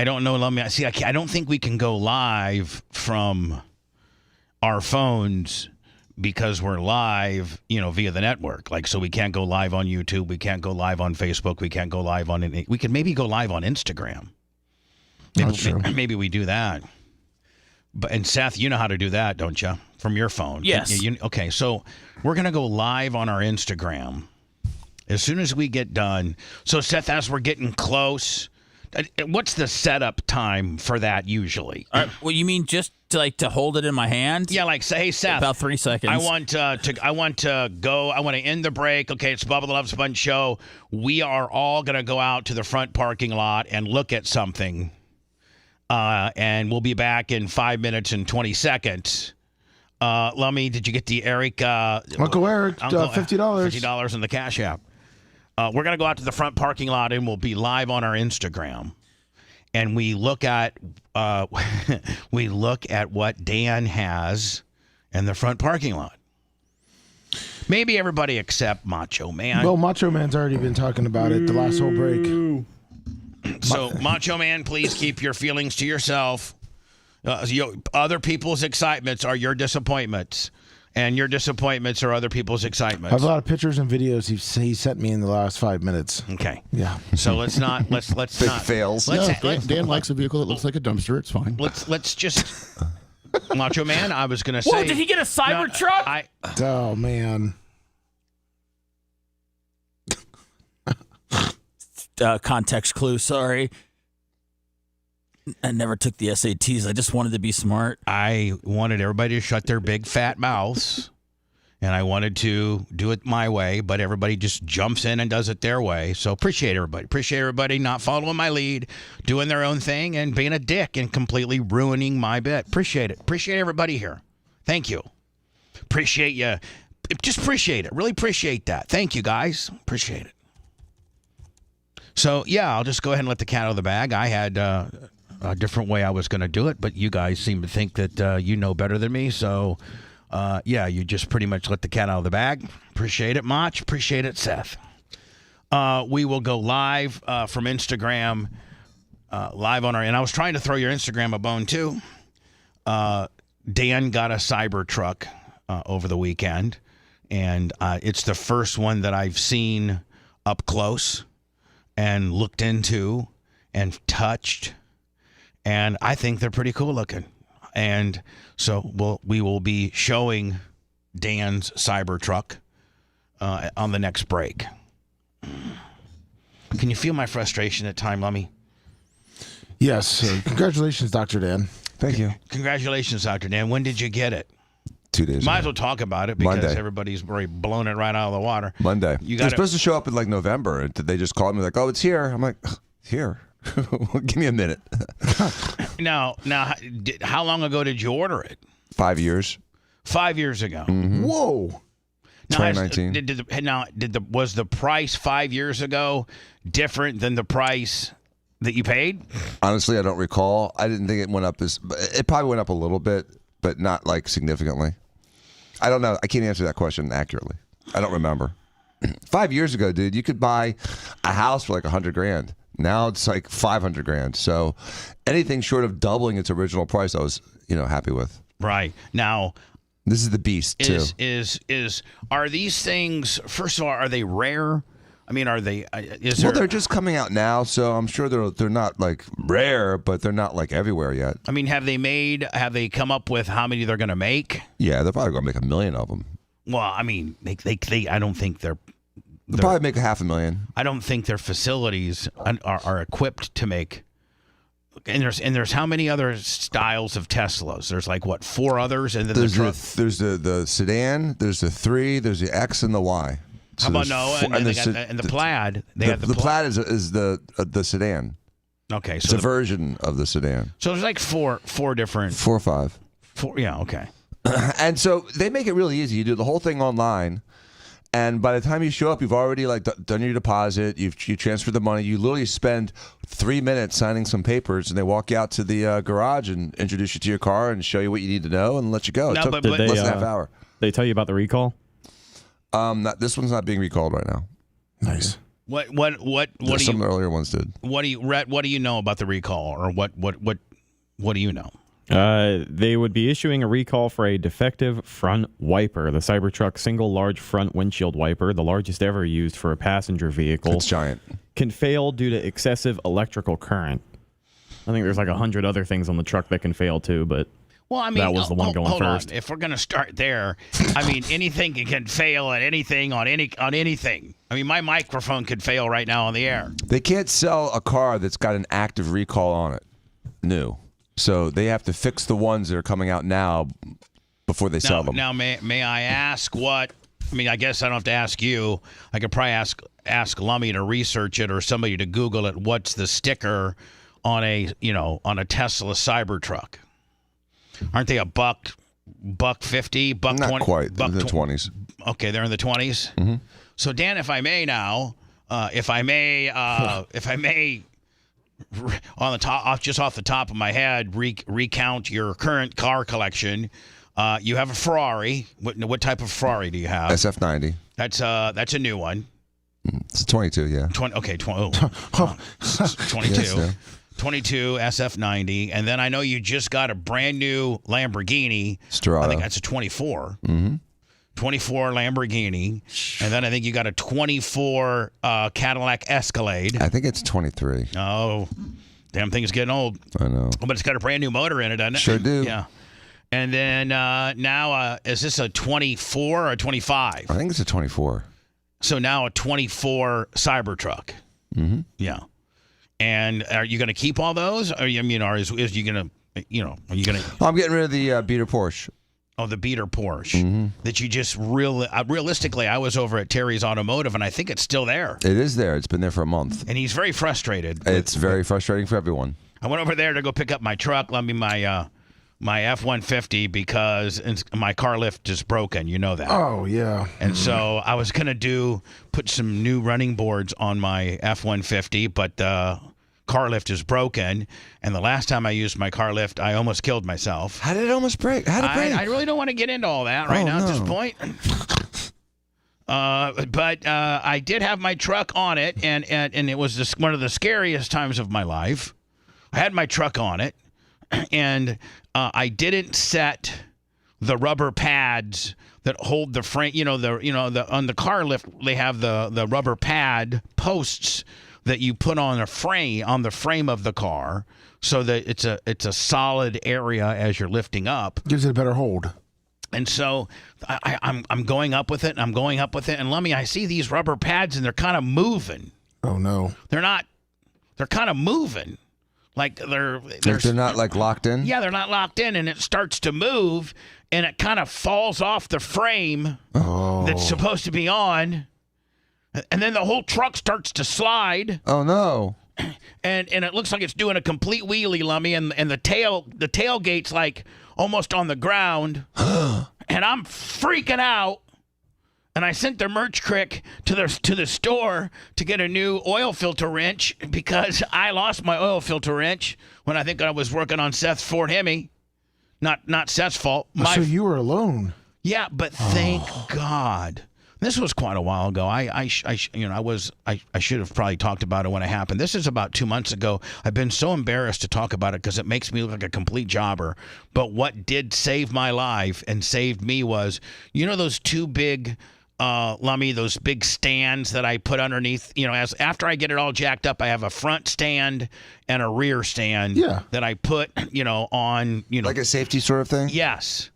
don't know. Let me see. I don't think we can go live from our phones because we're live, via the network. So we can't go live on YouTube. We can't go live on Facebook. We can't go live on any. We can maybe go live on Instagram. Maybe we do that. And Seth, you know how to do that, don't you? From your phone. Yes. Okay, so we're going to go live on our Instagram as soon as we get done. So Seth, as we're getting close, what's the setup time for that usually? Well, you mean just to hold it in my hand? Yeah, say, hey Seth, about 3 seconds. I want to end the break. Okay, it's Bubba the Love Sponge show. We are all going to go out to the front parking lot and look at something. And we'll be back in 5 minutes and 20 seconds. Lummy, did you get the Eric? Uncle Eric, $50. $50 in the Cash App. We're going to go out to the front parking lot and we'll be live on our Instagram. And we look at what Dan has in the front parking lot. Maybe everybody except Macho Man. Well, Macho Man's already been talking about it the last whole break. So, Macho Man, please keep your feelings to yourself. Other people's excitements are your disappointments, and your disappointments are other people's excitements. I have a lot of pictures and videos he sent me in the last 5 minutes. Okay. Yeah. So let's not big fails. Dan likes a vehicle that looks like a dumpster. It's fine. Let's just Macho Man. I was gonna say. Whoa, did he get a Cybertruck? Oh man. Context clue, sorry. I never took the SATs. I just wanted to be smart. I wanted everybody to shut their big fat mouths, and I wanted to do it my way, but everybody just jumps in and does it their way. So appreciate everybody. Appreciate everybody not following my lead, doing their own thing, and being a dick and completely ruining my bit. Appreciate it. Appreciate everybody here. Thank you. Appreciate you. Just appreciate it. Really appreciate that. Thank you, guys. Appreciate it. So, yeah, I'll just go ahead and let the cat out of the bag. I had a different way I was going to do it, but you guys seem to think that you know better than me. So, you just pretty much let the cat out of the bag. Appreciate it, Mach. Appreciate it, Seth. We will go live from Instagram, live on and I was trying to throw your Instagram a bone, too. Dan got a Cybertruck over the weekend, and it's the first one that I've seen up close and looked into and touched, and I think they're pretty cool looking. And so we will be showing Dan's Cybertruck on the next break. Can you feel my frustration at time, Lummy? Yes. Congratulations, Dr. Dan. Thank you. Congratulations, Dr. Dan. When did you get it? 2 days Might ago. as well talk about it because Monday. everybody's already blown it right out of the water. Monday. They're supposed to show up in November. And they just called me like, oh, it's here. I'm like, here? Give me a minute. Now, how long ago did you order it? 5 years. 5 years ago. Mm-hmm. Whoa. Now, 2019. Was the price 5 years ago different than the price that you paid? Honestly, I don't recall. I didn't think it went up it probably went up a little bit, but not significantly. I don't know. I can't answer that question accurately. I don't remember. 5 years ago, dude, you could buy a house for $100,000. Now it's $500,000. So anything short of doubling its original price, I was, happy with. Right. Now, This is the beast too. Are these things? First of all, are they rare? I mean, are they? They're just coming out now, so I'm sure they're not like rare, but they're not like everywhere yet. I mean, have they come up with how many they're going to make? Yeah, they're probably going to make 1 million of them. Well, I mean, they I don't think they'll probably make 500,000. I don't think their facilities are equipped to make. And there's how many other styles of Teslas? There's like what, 4 others, and then there's the sedan, there's the 3, there's the X and the Y. So how about and the Plaid? They have the Plaid is the sedan. Okay, so it's a version of the sedan. So there's like four different. 4 or 5. 4, yeah, okay. And so they make it really easy. You do the whole thing online, and by the time you show up, you've already like done your deposit. You transferred the money. You literally spend 3 minutes signing some papers, and they walk you out to the garage and introduce you to your car and show you what you need to know and let you go. It took less than a half hour. They tell you about the recall? This one's not being recalled right now. Nice. What some earlier ones did. What do you know about the recall, or what do you know? They would be issuing a recall for a defective front wiper. The Cybertruck single large front windshield wiper, the largest ever used for a passenger vehicle. It's giant. Can fail due to excessive electrical current. I think there's like 100 other things on the truck that can fail too, but well, I mean, that was the one going first. If we're going to start there, I mean, anything can fail at anything on anything. I mean, my microphone could fail right now on the air. They can't sell a car that's got an active recall on it, new. So they have to fix the ones that are coming out now before they sell them. Now, may I ask what? I mean, I guess I don't have to ask you. I could probably ask Lummy to research it, or somebody to Google it. What's the sticker on a Tesla Cybertruck? Aren't they $150, $120? Not quite. In the 20s. Okay, they're in the 20s. Mm-hmm. So Dan, if I may now, if I may, on the top, just off the top of my head, recount your current car collection. You have a Ferrari. What type of Ferrari do you have? SF90. That's a new one. It's a 22, yeah. 22. Yes, yeah. 22 SF90, and then I know you just got a brand new Lamborghini. Sterrato. I think that's a 24. Mm-hmm. 24 Lamborghini, and then I think you got a 24 Cadillac Escalade. I think it's 23. Oh, damn thing is getting old. I know. But it's got a brand new motor in it, doesn't it? Sure do. Yeah. And then now, is this a 24 or a 25? I think it's a 24. So now a 24 Cybertruck. Mm-hmm. Yeah. And are you going to keep all those? Or is you going to, are you going to? I'm getting rid of the beater Porsche. Oh, the beater Porsche that you just realistically, I was over at Terry's Automotive, and I think it's still there. It is there. It's been there for a month. And he's very frustrated. It's very frustrating for everyone. I went over there to go pick up my truck, my F-150, because my car lift is broken. You know that. Oh, yeah. And so I was going to put some new running boards on my F-150, but car lift is broken, and the last time I used my car lift, I almost killed myself. How did it almost break? How did it break? I really don't want to get into all that right now at this point. But I did have my truck on it, and it was one of the scariest times of my life. I had my truck on it, and I didn't set the rubber pads that hold the frame. On the car lift, they have the rubber pad posts that you put on the frame of the car, so that it's a solid area as you're lifting up. Gives it a better hold. And so I'm going up with it, and I'm going up with it, and Lummy, I see these rubber pads, and they're kind of moving. Oh no, they're not. They're kind of moving, like they're not like locked in. Yeah, they're not locked in, and it starts to move, and it kind of falls off the frame that's supposed to be on. And then the whole truck starts to slide. Oh no! And it looks like it's doing a complete wheelie, Lummy, and the tailgate's like almost on the ground. And I'm freaking out. And I sent the merch crick to the store to get a new oil filter wrench, because I lost my oil filter wrench when I think I was working on Seth's Ford Hemi. Not Seth's fault. So you were alone. Yeah, but thank God. This was quite a while ago. I should have probably talked about it when it happened. This is about 2 months ago. I've been so embarrassed to talk about it because it makes me look like a complete jobber. But what did save my life and saved me was, those two big, Lummy, those big stands that I put underneath. After I get it all jacked up, I have a front stand and a rear stand that I put, on, like a safety sort of thing. Yes,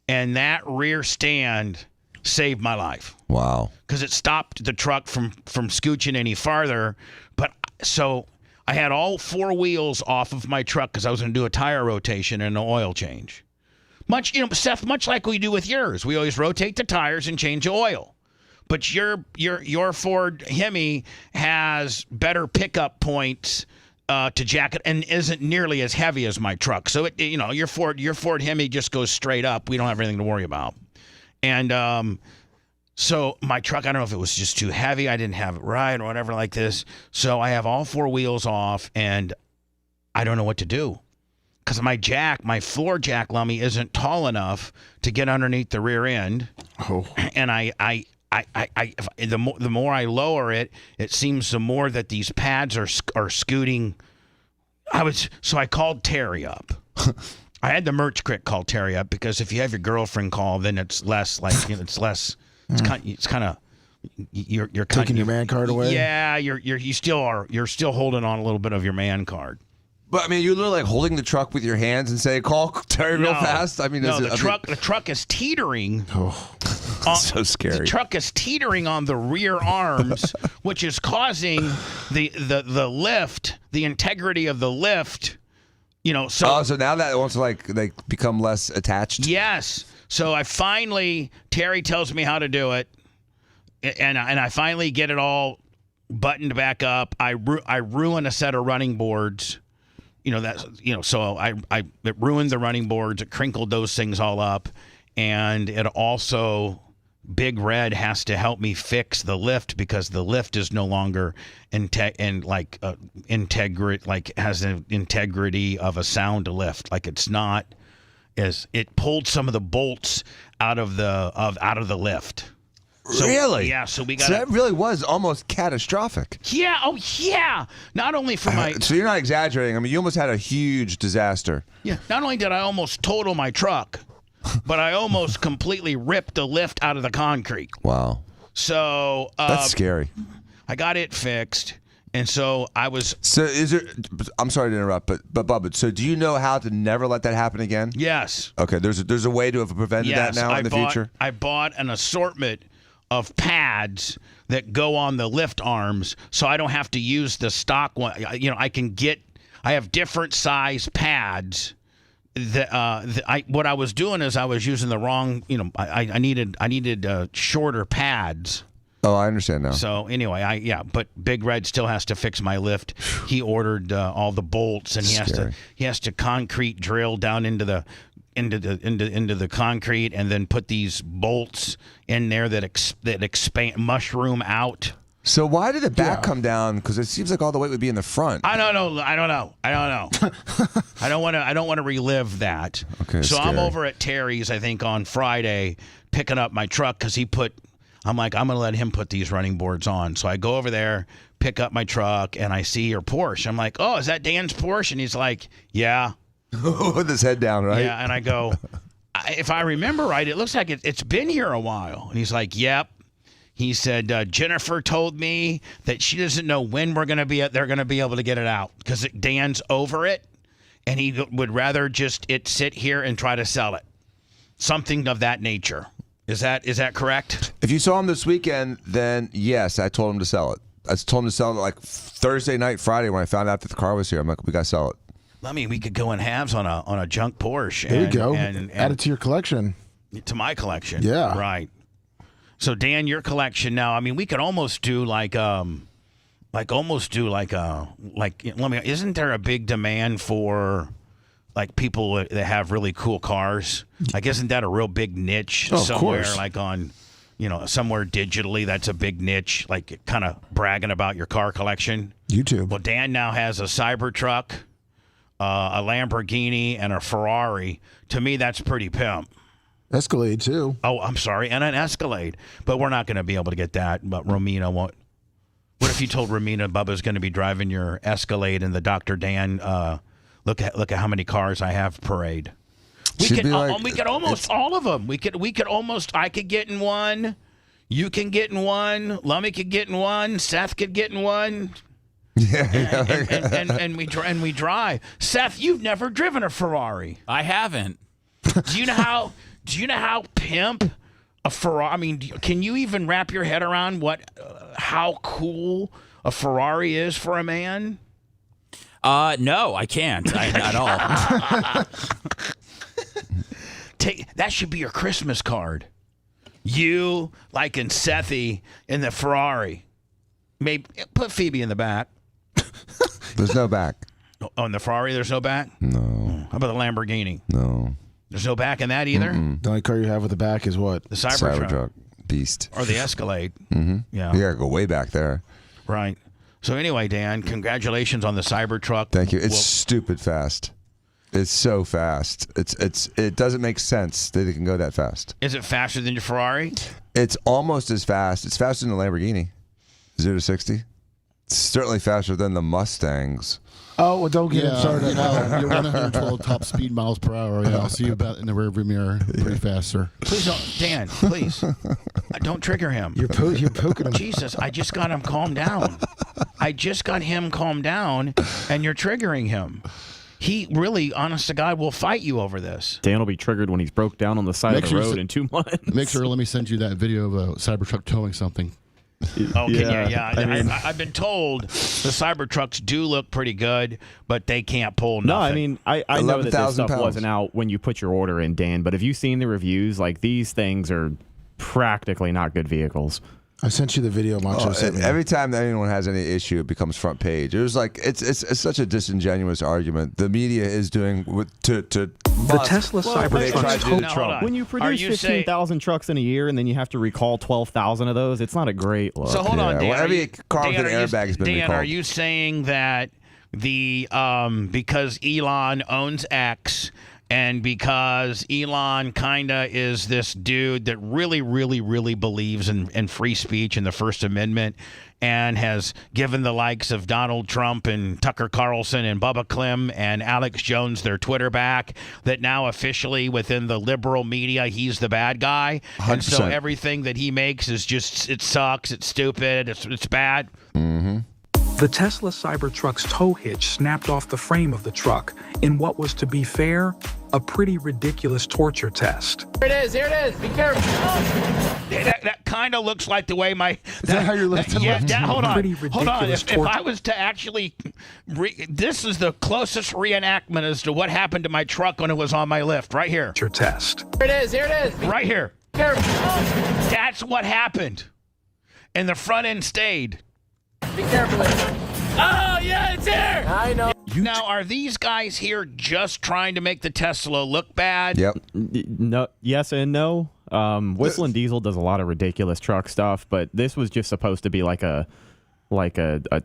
and that rear stand saved my life. Wow. Because it stopped the truck from scooching any farther. But so I had all four wheels off of my truck because I was going to do a tire rotation and an oil change. Much, Seth, much like we do with yours. We always rotate the tires and change the oil. But your Ford Hemi has better pickup points to jack it and isn't nearly as heavy as my truck. So your Ford Hemi just goes straight up. We don't have anything to worry about. And so my truck, I don't know if it was just too heavy. I didn't have it right or whatever like this. So I have all four wheels off, and I don't know what to do. Because my floor jack, Lummy, isn't tall enough to get underneath the rear end. Oh. And the more I lower it, it seems the more that these pads are scooting. So I called Terry up. I had the merch crick call Terry up because if you have your girlfriend call, then it's less like it's less. It's kind of you're taking your man card away. Yeah, you're still holding on a little bit of your man card. But I mean, you're literally like holding the truck with your hands and say, "Call Terry real fast." I mean, the truck is teetering. Oh, so scary. The truck is teetering on the rear arms, which is causing the lift, the integrity of the lift. So now that wants to they become less attached. Yes. So Terry tells me how to do it, and I finally get it all buttoned back up. I ruin a set of running boards. So it ruined the running boards. It crinkled those things all up, and it also Big Red has to help me fix the lift because the lift is no longer has an integrity of a sound lift. Like it's not as it pulled some of the bolts out of the lift. So, really? Yeah. So we got. So that really was almost catastrophic. Yeah. Oh yeah. Not only for my. So you're not exaggerating. I mean, you almost had a huge disaster. Yeah. Not only did I almost total my truck, but I almost completely ripped the lift out of the concrete. Wow. So that's scary. I got it fixed, and so I was. So is there? I'm sorry to interrupt, but Bubba. So do you know how to never let that happen again? Yes. Okay. There's a way to have prevented that now in the future. I bought an assortment of pads that go on the lift arms, so I don't have to use the stock one. I have different size pads. What I was doing is I was using the wrong. I needed shorter pads. Oh, I understand now. So anyway, but Big Red still has to fix my lift. He ordered all the bolts, and he has to concrete drill down into the concrete, and then put these bolts in there that expand, mushroom out. So why did the back come down? Because it seems like all the weight would be in the front. I don't know. I don't want to relive that. Okay. So scary. I'm over at Terry's, I think, on Friday, picking up my truck because I'm like, I'm gonna let him put these running boards on. So I go over there, pick up my truck, and I see your Porsche. I'm like, oh, is that Dan's Porsche? And he's like, yeah. With his head down, right? Yeah, and I go, if I remember right, it looks like it's been here a while. And he's like, yep. He said, Jennifer told me that she doesn't know when they're going to be able to get it out because Dan's over it, and he would rather just it sit here and try to sell it. Something of that nature. Is that correct? If you saw him this weekend, then yes, I told him to sell it. I told him to sell it like Thursday night, Friday when I found out that the car was here. I'm like, we got to sell it. I mean, we could go in halves on a junk Porsche. There you go. And add it to your collection. To my collection. Yeah. Right. So Dan, your collection now. I mean, we could almost do isn't there a big demand for like people that have really cool cars? Like, isn't that a real big niche somewhere? Like on, somewhere digitally, that's a big niche. Like kind of bragging about your car collection. YouTube. Well, Dan now has a Cybertruck, a Lamborghini, and a Ferrari. To me, that's pretty pimp. Escalade too. Oh, I'm sorry, and an Escalade. But we're not going to be able to get that. But Romina won't. What if you told Romina Bubba's going to be driving your Escalade in the Dr. Dan? Look at how many cars I have parade. We could almost all of them. We could almost. I could get in one. You can get in one. Lummy could get in one. Seth could get in one. And we drive. Seth, you've never driven a Ferrari. I haven't. Do you know how pimp a Ferrari? I mean, can you even wrap your head around how cool a Ferrari is for a man? No, I can't at all. That should be your Christmas card. You, like in Sethy, in the Ferrari. Maybe put Phoebe in the back. There's no back. Oh, in the Ferrari, there's no back? No. How about the Lamborghini? No. There's no back in that either? The only car you have with the back is what? The Cybertruck. Beast. Or the Escalade. Mm-hmm. Yeah. You got to go way back there. Right. So anyway, Dan, congratulations on the Cybertruck. Thank you. It's stupid fast. It's so fast. It doesn't make sense that it can go that fast. Is it faster than your Ferrari? It's almost as fast. It's faster than the Lamborghini. 0 to 60. It's certainly faster than the Mustangs. Oh, well, don't get him started. You're 112 top speed miles per hour. Yeah, I'll see you about in the rearview mirror pretty fast, sir. Please don't, Dan, please. Don't trigger him. You're poking him. Jesus, I just got him calmed down. I just got him calmed down, and you're triggering him. He really, honest to God, will fight you over this. Dan will be triggered when he's broke down on the side of the road in 2 months. Make sure, let me send you that video of a Cybertruck towing something. Oh, yeah. I've been told the Cybertrucks do look pretty good, but they can't pull nothing. No, I mean, I know that this stuff pounds. wasn't out when you put your order in, Dan, but have you seen the reviews? Like, these things are practically not good vehicles. I sent you the video, Macho. Every time that anyone has any issue, it becomes front page. It was like it's such a disingenuous argument. The media is doing to the Tesla Cybertruck. When you produce 15,000 trucks in a year and then you have to recall 12,000 of those, it's not a great look. So hold on, Dan. Well, every car with an airbag has been Dan, recalled. are you saying that the because Elon owns X? And because Elon kind of is this dude that really, really, really believes in free speech and the First Amendment and has given the likes of Donald Trump and Tucker Carlson and Bubba Clem and Alex Jones their Twitter back, that now officially within the liberal media, he's the bad guy. 100%. And so everything that he makes is just, it sucks, it's stupid, it's bad. Mm-hmm. The Tesla Cybertruck's tow hitch snapped off the frame of the truck in what was, to be fair, a pretty ridiculous torture test. Here it is. Be careful. That kind of looks like the way my... Is that how your left and left? Hold on. Pretty Hold on. ridiculous If I was to actually... this is the closest reenactment as to what happened to my truck when it was on my lift. Right here. Your test. Here it is. Right here. Careful. That's what happened. And the front end stayed. Be careful. Oh, yeah, it's here. I know. Now, are these guys here just trying to make the Tesla look bad? Yep. No, yes and no. Whistling Diesel does a lot of ridiculous truck stuff, but this was just supposed to be like a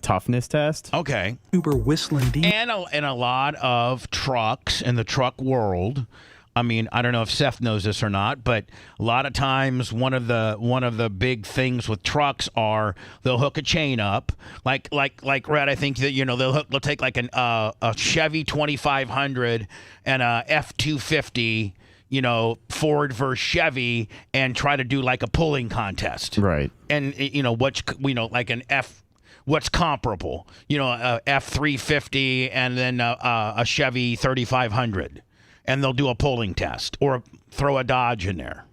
toughness test. Okay. Uber Whistling Diesel. And a lot of trucks in the truck world. I mean, I don't know if Seth knows this or not, but a lot of times one of the big things with trucks are they'll hook a chain up, like Red. I think that they'll take like a Chevy 2500 and a F250, Ford versus Chevy, and try to do like a pulling contest, right? And like an F. What's comparable, a F350 and then a Chevy 3500. And they'll do a polling test or throw a Dodge in there.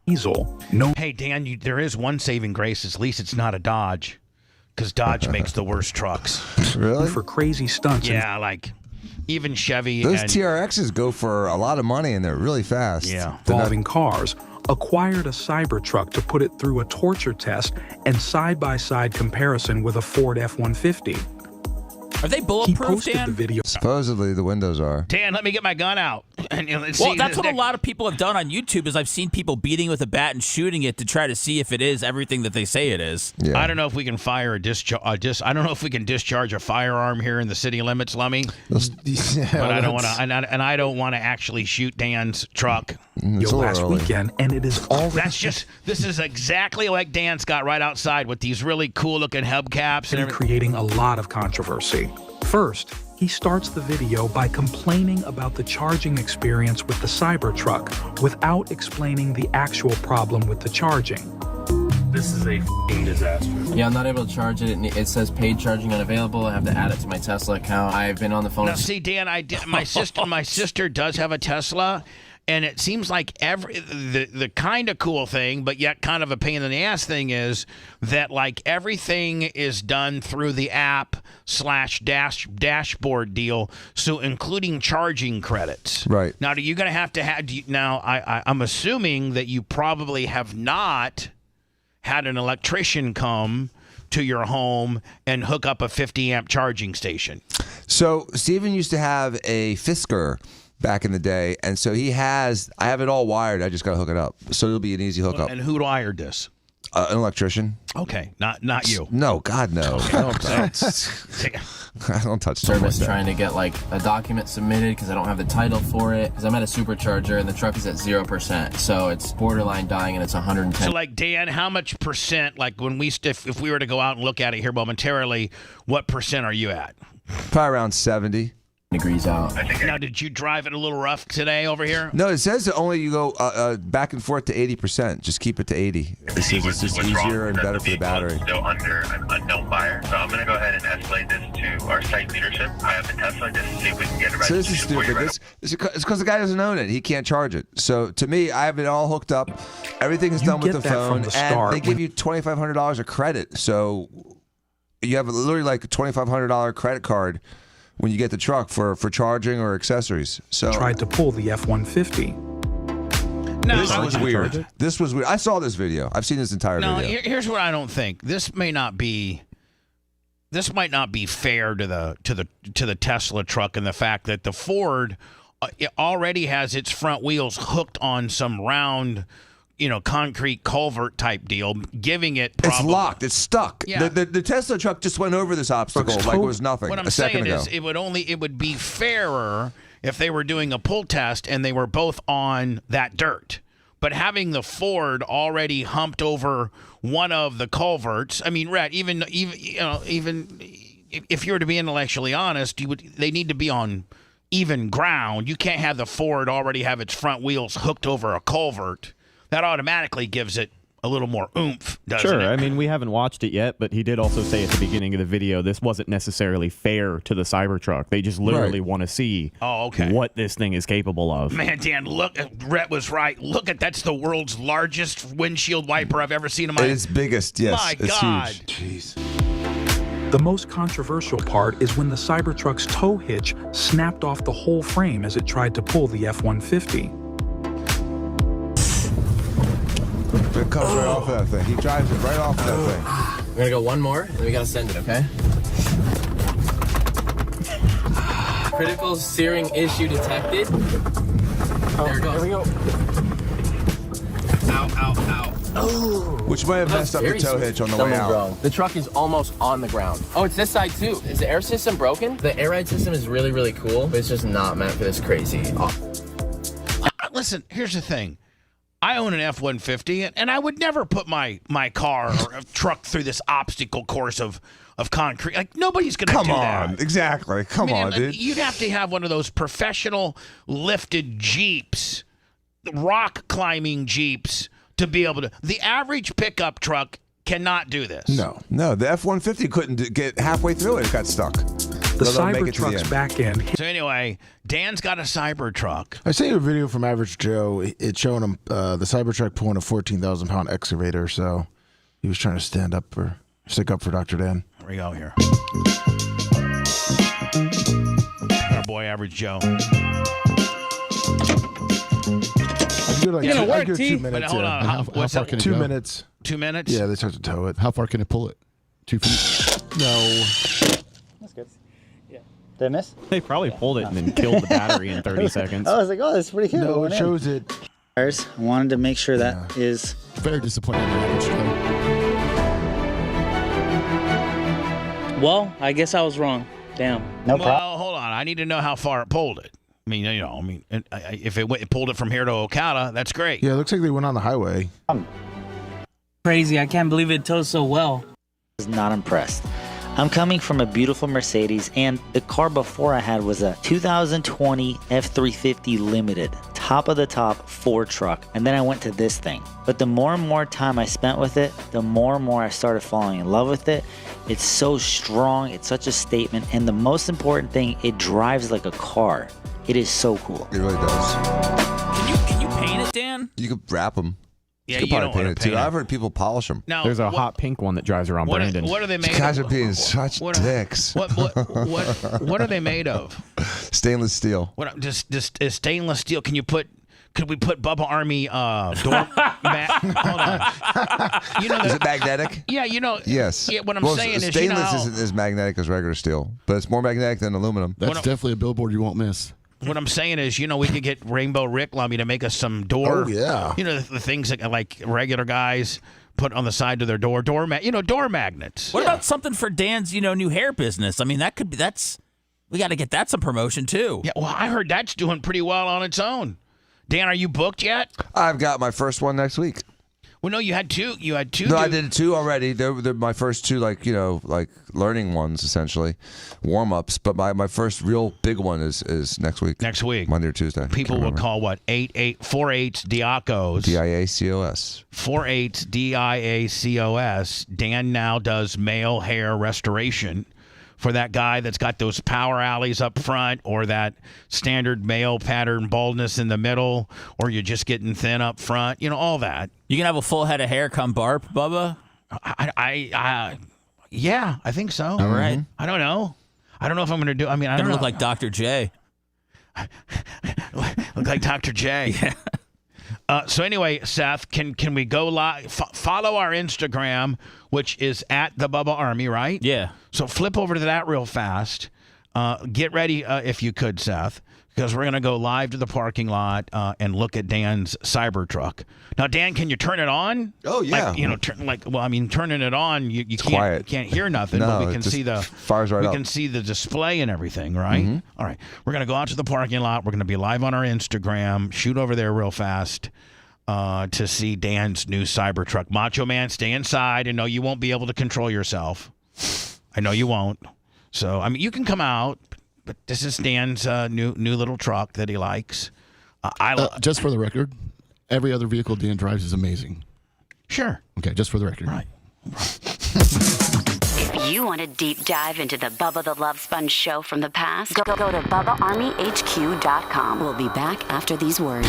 Diesel. No. Hey, Dan, there is one saving grace. At least it's not a Dodge, because Dodge makes the worst trucks. Really? For crazy stunts. Yeah, like even Chevy. Those TRXs go for a lot of money and they're really fast. Yeah. Involving cars, acquired a Cybertruck to put it through a torture test and side-by-side comparison with a Ford F-150. Are they bulletproof, Dan? The video. Supposedly the windows are. Dan, let me get my gun out. And, well, that's what a lot of people have done on YouTube. Is I've seen people beating with a bat and shooting it to try to see if it is everything that they say it is. Yeah. I don't know if we can fire a discharge. I don't know if we can discharge a firearm here in the city limits, Lummy. But I don't want to, and I don't want to actually shoot Dan's truck. Last weekend, and it is all. This is exactly like Dan's got right outside with these really cool looking hubcaps and creating a lot of controversy. First, he starts the video by complaining about the charging experience with the Cybertruck without explaining the actual problem with the charging. This is a f***ing disaster. Yeah, I'm not able to charge it. It says paid charging unavailable. I have to add it to my Tesla account. I've been on the phone. Now, see, Dan, my sister does have a Tesla. And it seems like the kind of cool thing, but yet kind of a pain in the ass thing is that like everything is done through the app / dashboard deal, so including charging credits. Right. Now, you're going to have now, I'm assuming that you probably have not had an electrician come to your home and hook up a 50-amp charging station. So Steven used to have a Fisker back in the day, and so I have it all wired. I just got to hook it up, so it'll be an easy hookup. And who wired this? An electrician. Okay, not you. No, God, no. I don't touch service trying to get like a document submitted because I don't have the title for it because I'm at a supercharger and the truck is at 0%, so it's borderline dying and it's 110. So, like, Dan, how much percent? Like, when if we were to go out and look at it here momentarily, what percent are you at? Probably around 70 degrees out. Now, did you drive it a little rough today over here? No, it says that only you go back and forth to 80%. Just keep it to 80. It's just easier and better for the battery. Still under an unknown buyer, so I'm going to go ahead and escalate this to our site leadership. I have the Tesla just to see if we can get it right. So this is stupid. It's because the guy doesn't own it. He can't charge it. So to me, I have it all hooked up. Everything is done with the phone, and they give you $2,500 of credit. So you have literally like a $2,500 credit card when you get the truck for charging or accessories. So tried to pull the F-150. No, this was weird. This was weird. I saw this video. I've seen this entire video. Here's what I don't think. This might not be fair to the Tesla truck, and the fact that the Ford it already has its front wheels hooked on some round, concrete culvert type deal, giving it it's locked. It's stuck. Yeah. The Tesla truck just went over this obstacle like it was nothing. What I'm a second saying ago. is it would be fairer if they were doing a pull test and they were both on that dirt. But having the Ford already humped over one of the culverts, I mean, Rhett, even if you were to be intellectually honest, they need to be on even ground. You can't have the Ford already have its front wheels hooked over a culvert. That automatically gives it a little more oomph, doesn't it? Sure. I mean, we haven't watched it yet, but he did also say at the beginning of the video this wasn't necessarily fair to the Cybertruck. They just literally want to see what this thing is capable of. Man, Dan, look, Rhett was right. Look that's the world's largest windshield wiper I've ever seen in my life. It's biggest, yes. My it's God. Huge. Jeez. The most controversial part is when the Cybertruck's tow hitch snapped off the whole frame as it tried to pull the F-150. It comes right off of that thing. He drives it right off of that thing. We're going to go one more, and then we got to send it, okay? Critical steering issue detected. There it goes. Here we go. Ow, ow, ow. Oh. Which might have messed up the tow hitch on the way out. Wrong. The truck is almost on the ground. Oh, it's this side too. Is the air system broken? The air ride system is really, really cool, but it's just not meant for this crazy. Listen, here's the thing. I own an F-150, and I would never put my car or a truck through this obstacle course of concrete. Like, nobody's going to do that. Come on. Exactly. Come on, dude. You'd have to have one of those professional lifted Jeeps, rock climbing Jeeps, to be able to. The average pickup truck cannot do this. No. The F-150 couldn't get halfway through it. It got stuck. The Cybertruck's back end. So anyway, Dan's got a Cybertruck. I sent you a video from Average Joe. It's showing him the Cybertruck pulling a 14,000-pound excavator. So he was trying to stick up for Dr. Dan. Here we go here. Our boy Average Joe. I'd go 2 minutes. But hold on. How far can it 2 go? minutes. 2 minutes? Yeah, they start to tow it. How far can it pull it? 2 feet? No. That's good. Yeah. Did I miss? They probably pulled it and then killed the battery in 30 seconds. I was like, oh, that's pretty good. No, it shows it. I wanted to make sure that is very disappointing. Well, I guess I was wrong. Damn. No problem. Well, hold on. I need to know how far it pulled it. I mean, if it pulled it from here to Okata, that's great. Yeah, it looks like they went on the highway. Crazy. I can't believe it tows so well. I was not impressed. I'm coming from a beautiful Mercedes, and the car before I had was a 2020 F350 Limited, top of the top Ford truck, and then I went to this thing. But the more and more time I spent with it, the more and more I started falling in love with it. It's so strong, it's such a statement, and the most important thing, it drives like a car. It is so cool. It really does. Can you paint it, Dan? You could wrap them. Yeah, you could probably paint it too. I've heard people polish them. Now, there's a hot pink one that drives around Brandon. What are they made These guys of? are being such dicks. What are they made of? Stainless steel. What just is stainless steel? Could we put Bubba Army door hold on. Is it magnetic? Yeah, Yes. Yeah, what I'm saying is, stainless isn't as magnetic as regular steel, but it's more magnetic than aluminum. That's definitely a billboard you won't miss. What I'm saying is, we could get Rainbow Rick Lummy to make us some door. Oh, yeah. The things that like regular guys put on the side of their door magnets. What about something for Dan's, new hair business? I mean, we got to get that some promotion too. Yeah, well, I heard that's doing pretty well on its own. Dan, are you booked yet? I've got my first one next week. Well, no, you had two. No, I did two already. They're my first two, like learning ones, essentially, warm ups. But my first real big one is next week. Next week, Monday or Tuesday. People will call what 4/8 Diacos. DIACOS. 4/8 DIACOS. Dan now does male hair restoration for that guy that's got those power alleys up front, or that standard male pattern baldness in the middle, or you're just getting thin up front. All that. You can have a full head of hair come barb, Bubba? Yeah, I think so. All right. I don't know. I don't know if I'm going to do. I mean, I don't look know. like Dr. J. Look like Dr. J. Yeah. So anyway, Seth, can we go live? Follow our Instagram, which is at the Bubba Army, right? Yeah. So flip over to that real fast. Get ready, if you could, Seth, because we're going to go live to the parking lot and look at Dan's Cybertruck. Now, Dan, can you turn it on? Oh, yeah. Turning it on, you can't hear nothing, No, but we it can just see fires right we up. can see the display and everything, right? Mhm. All right. We're going to go out to the parking lot. We're going to be live on our Instagram. Shoot over there real fast to see Dan's new Cybertruck. Macho Man, stay inside. I know you won't be able to control yourself. I know you won't. So, you can come out, but this is Dan's new little truck that he likes. Just for the record, every other vehicle Dan drives is amazing. Sure. Okay, just for the record. Right. If you want a deep dive into the Bubba the Love Sponge show from the past, go to BubbaArmyHQ.com. We'll be back after these words.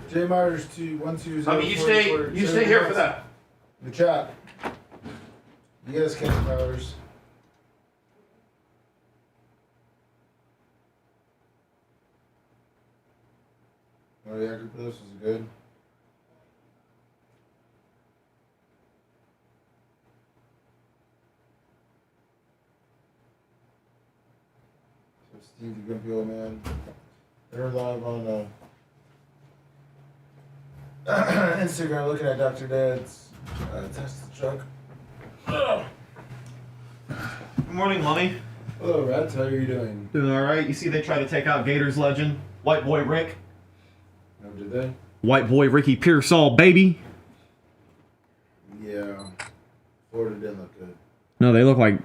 J Myers 212. You stay here for that. The chat. You guys catch Myers. Oh yeah, this is good. So Steve the Grumpy Old Man. They're live on Instagram looking at Dr. Dad's test truck. Good morning, Lummy. Hello, Rats. How are you doing? Doing all right. You see they tried to take out Gators legend, White Boy Rick. Oh, did they? White Boy Ricky Pearsall, baby. Yeah. Florida didn't look good. No, they look like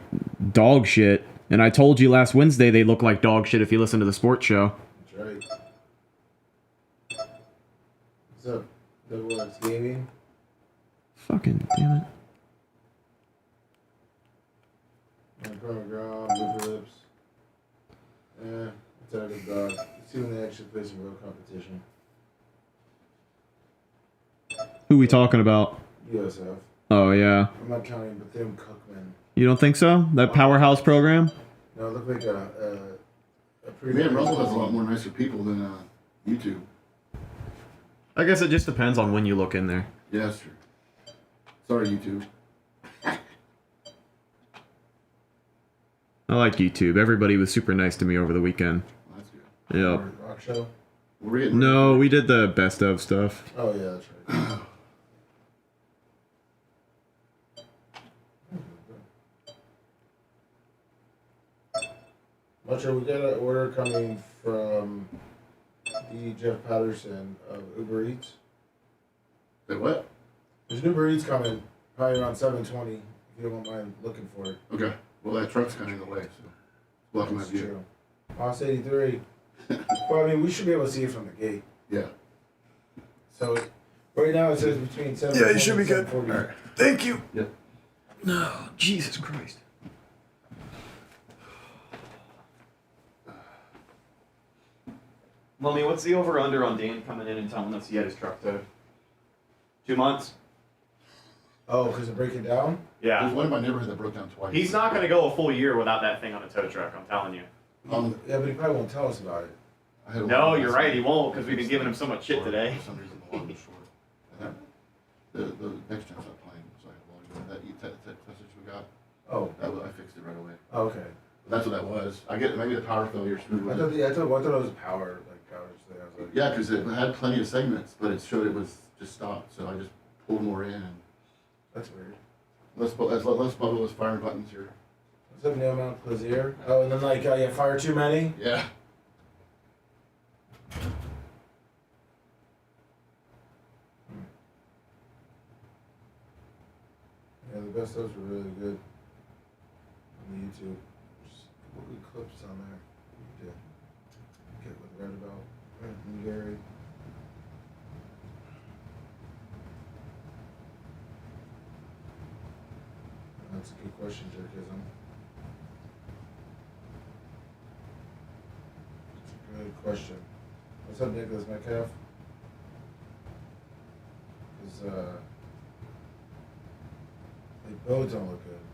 dog shit. And I told you last Wednesday they look like dog shit if you listen to the sports show. That's right. What's up? Double X Gaming? Fucking damn it. Program, Liver Lips. Yeah, it's out of dog. Let's see when they actually play some real competition. Who we talking about? USF. Oh, yeah. I'm not counting Bethune Cookman. You don't think so? That powerhouse program? No, it looked like a pretty. Man, Russell has a lot more nicer people than YouTube. I guess it just depends on when you look in there. Yeah, that's true. Sorry, YouTube. I like YouTube. Everybody was super nice to me over the weekend. That's good. Yep. Rock show. No, we did the best of stuff. Oh yeah, that's right. Mucho, we got an order coming from the Jeff Patterson of Uber Eats. Say what? There's an Uber Eats coming, probably around 7:20. If you don't mind looking for it. Okay. Well, that truck's kind of in the way, so blocking my That's view. true. Boss 83. Well, I mean, we should be able to see it from the gate. Yeah. So, right now it says between 7. Yeah, you should be good. 7:40. All right. Thank you. Yep. No, Jesus Christ. Mummy, what's the over-under on Dan coming in and telling us he had his truck towed? 2 months? Oh, because of breaking down? Yeah. There's one in my neighborhood that broke down twice. He's not going to go a full year without that thing on a tow truck, I'm telling you. Yeah, but he probably won't tell us about it. No, you're right, he won't, because we've been giving him so much shit today. For some reason, the log was short. And the next gen stopped playing, so I had a log. That text message we got. Oh. I fixed it right away. Oh, okay. That's what that was. I get maybe the power failure screwed with it. I thought it was power, like power thing. I was like, Yeah, because it had plenty of segments, but it showed it was just stopped. So I just pulled more in. And that's weird. let's bubble those firing buttons here. What's up, Neil Mount Plaisir? Oh, and then like, yeah, fire too many? Yeah. Yeah, the best ofs were really good on the YouTube. There's a couple good clips on there. You need to get what read about and Gary. That's a good question, Jerkism. That's a good question. What's up, Nicholas Metcalf? Both don't look good.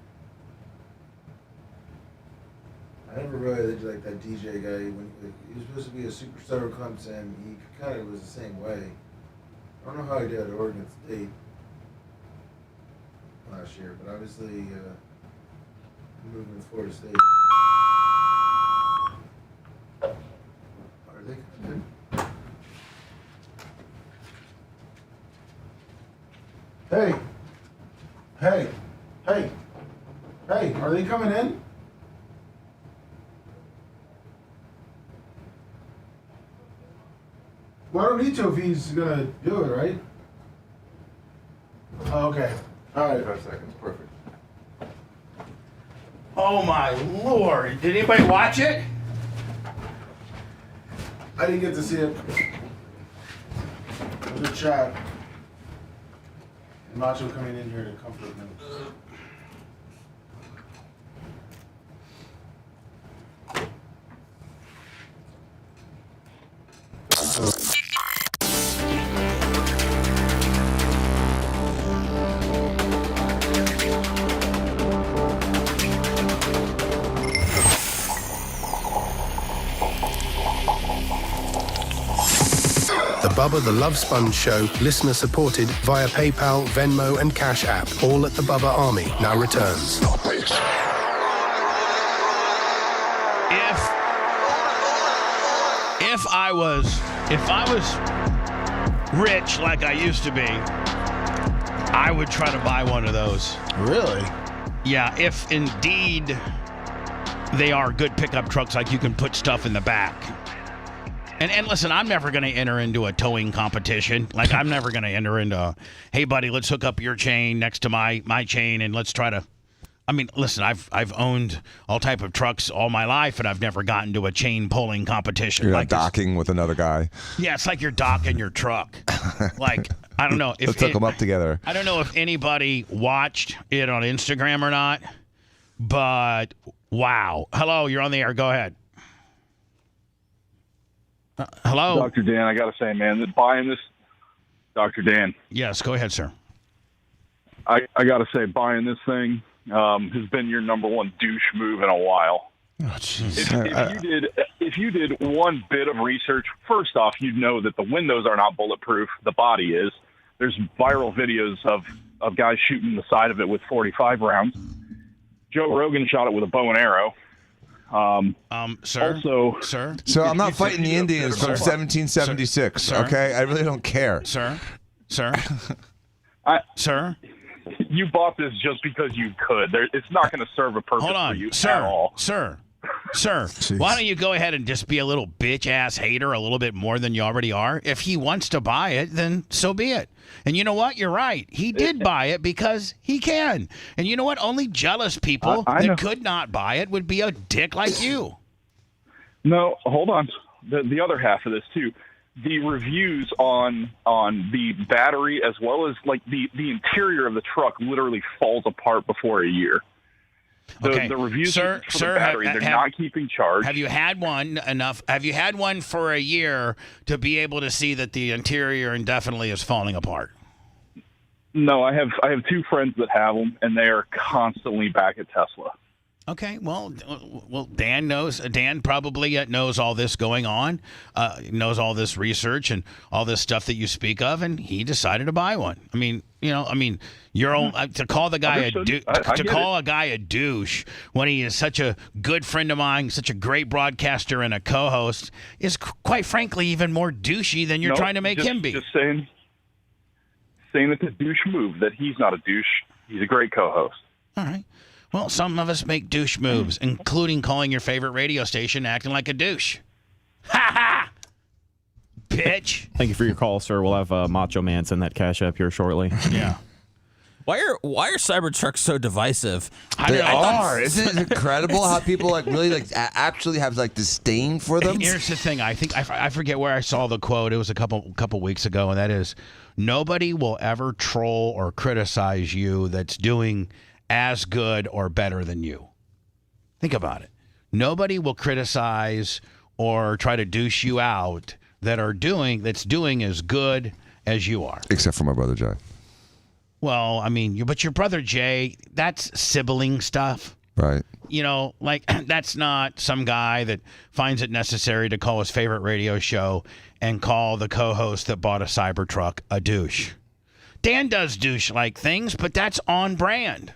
I never really did like that DJ guy when he was supposed to be a superstar of Clemson. He kind of was the same way. I don't know how he did at Oregon State last year, but obviously moving to Florida State. Are they coming in? Hey! Hey! Hey! Hey! Are they coming in? Well, I don't need to if he's gonna do it, right? Oh, okay. All right. 5 seconds. Perfect. Oh my Lord! Did anybody watch it? I didn't get to see it. It was a chat. And Macho coming in here to comfort me. The Bubba the Love Sponge Show, listener supported via PayPal, Venmo, and Cash App. All at the Bubba Army now returns. If I was rich like I used to be, I would try to buy one of those. Really? Yeah, if indeed they are good pickup trucks, like you can put stuff in the back. And listen, I'm never going to enter into a towing competition. Like, I'm never going to enter into, hey, buddy, let's hook up your chain next to my chain and let's try to. I mean, listen, I've owned all type of trucks all my life, and I've never gotten to a chain pulling competition. You're like not docking with another guy. Yeah, it's like you're docking your truck. Like, I don't know. Let's hook them up together. I don't know if anybody watched it on Instagram or not, but wow. Hello, you're on the air. Go ahead. Hello? Dr. Dan, I got to say, man, buying this, Dr. Dan. Yes, go ahead, sir. I got to say, buying this thing has been your number one douche move in a while. Oh, jeez. If you did one bit of research, first off, you'd know that the windows are not bulletproof. The body is. There's viral videos of guys shooting the side of it with 45 rounds. Joe Rogan shot it with a bow and arrow. Sir. Also, sir. So I'm not fighting the Indians from 1776. Sir. Okay, I really don't care. Sir. Sir. Sir. You bought this just because you could. It's not going to serve a purpose for you at all. Sir, why don't you go ahead and just be a little bitch-ass hater a little bit more than you already are? If he wants to buy it, then so be it. And you know what? You're right. He did buy it because he can. And you know what? Only jealous people that could not buy it would be a dick like you. No, hold on. The other half of this, too. The reviews on the battery as well as like the interior of the truck literally falls apart before a year. The reviews for the battery, they're not keeping charge. Have you had one for a year to be able to see that the interior indefinitely is falling apart? No, I have two friends that have them, and they are constantly back at Tesla. Okay, well, Dan probably knows all this going on, knows all this research and all this stuff that you speak of, and he decided to buy one. I mean, your own to call the guy a guy a douche when he is such a good friend of mine, such a great broadcaster and a co-host is quite frankly even more douchey than you're trying to make him be. Just saying it's a douche move. That he's not a douche. He's a great co-host. All right. Well, some of us make douche moves, including calling your favorite radio station acting like a douche. Ha ha! Bitch. Thank you for your call, sir. We'll have Macho Man send that cash up here shortly. Yeah. Why are Cybertrucks so divisive? They are. Isn't it incredible how people actually have disdain for them? Here's the thing. I think I forget where I saw the quote. It was a couple weeks ago, and that is, nobody will ever troll or criticize you that's doing as good or better than you. Think about it. Nobody will criticize or try to douche you out that's doing as good as you are. Except for my brother Jay. Well, I mean, but your brother Jay, that's sibling stuff. Right. That's not some guy that finds it necessary to call his favorite radio show and call the co-host that bought a Cybertruck a douche. Dan does douche-like things, but that's on brand.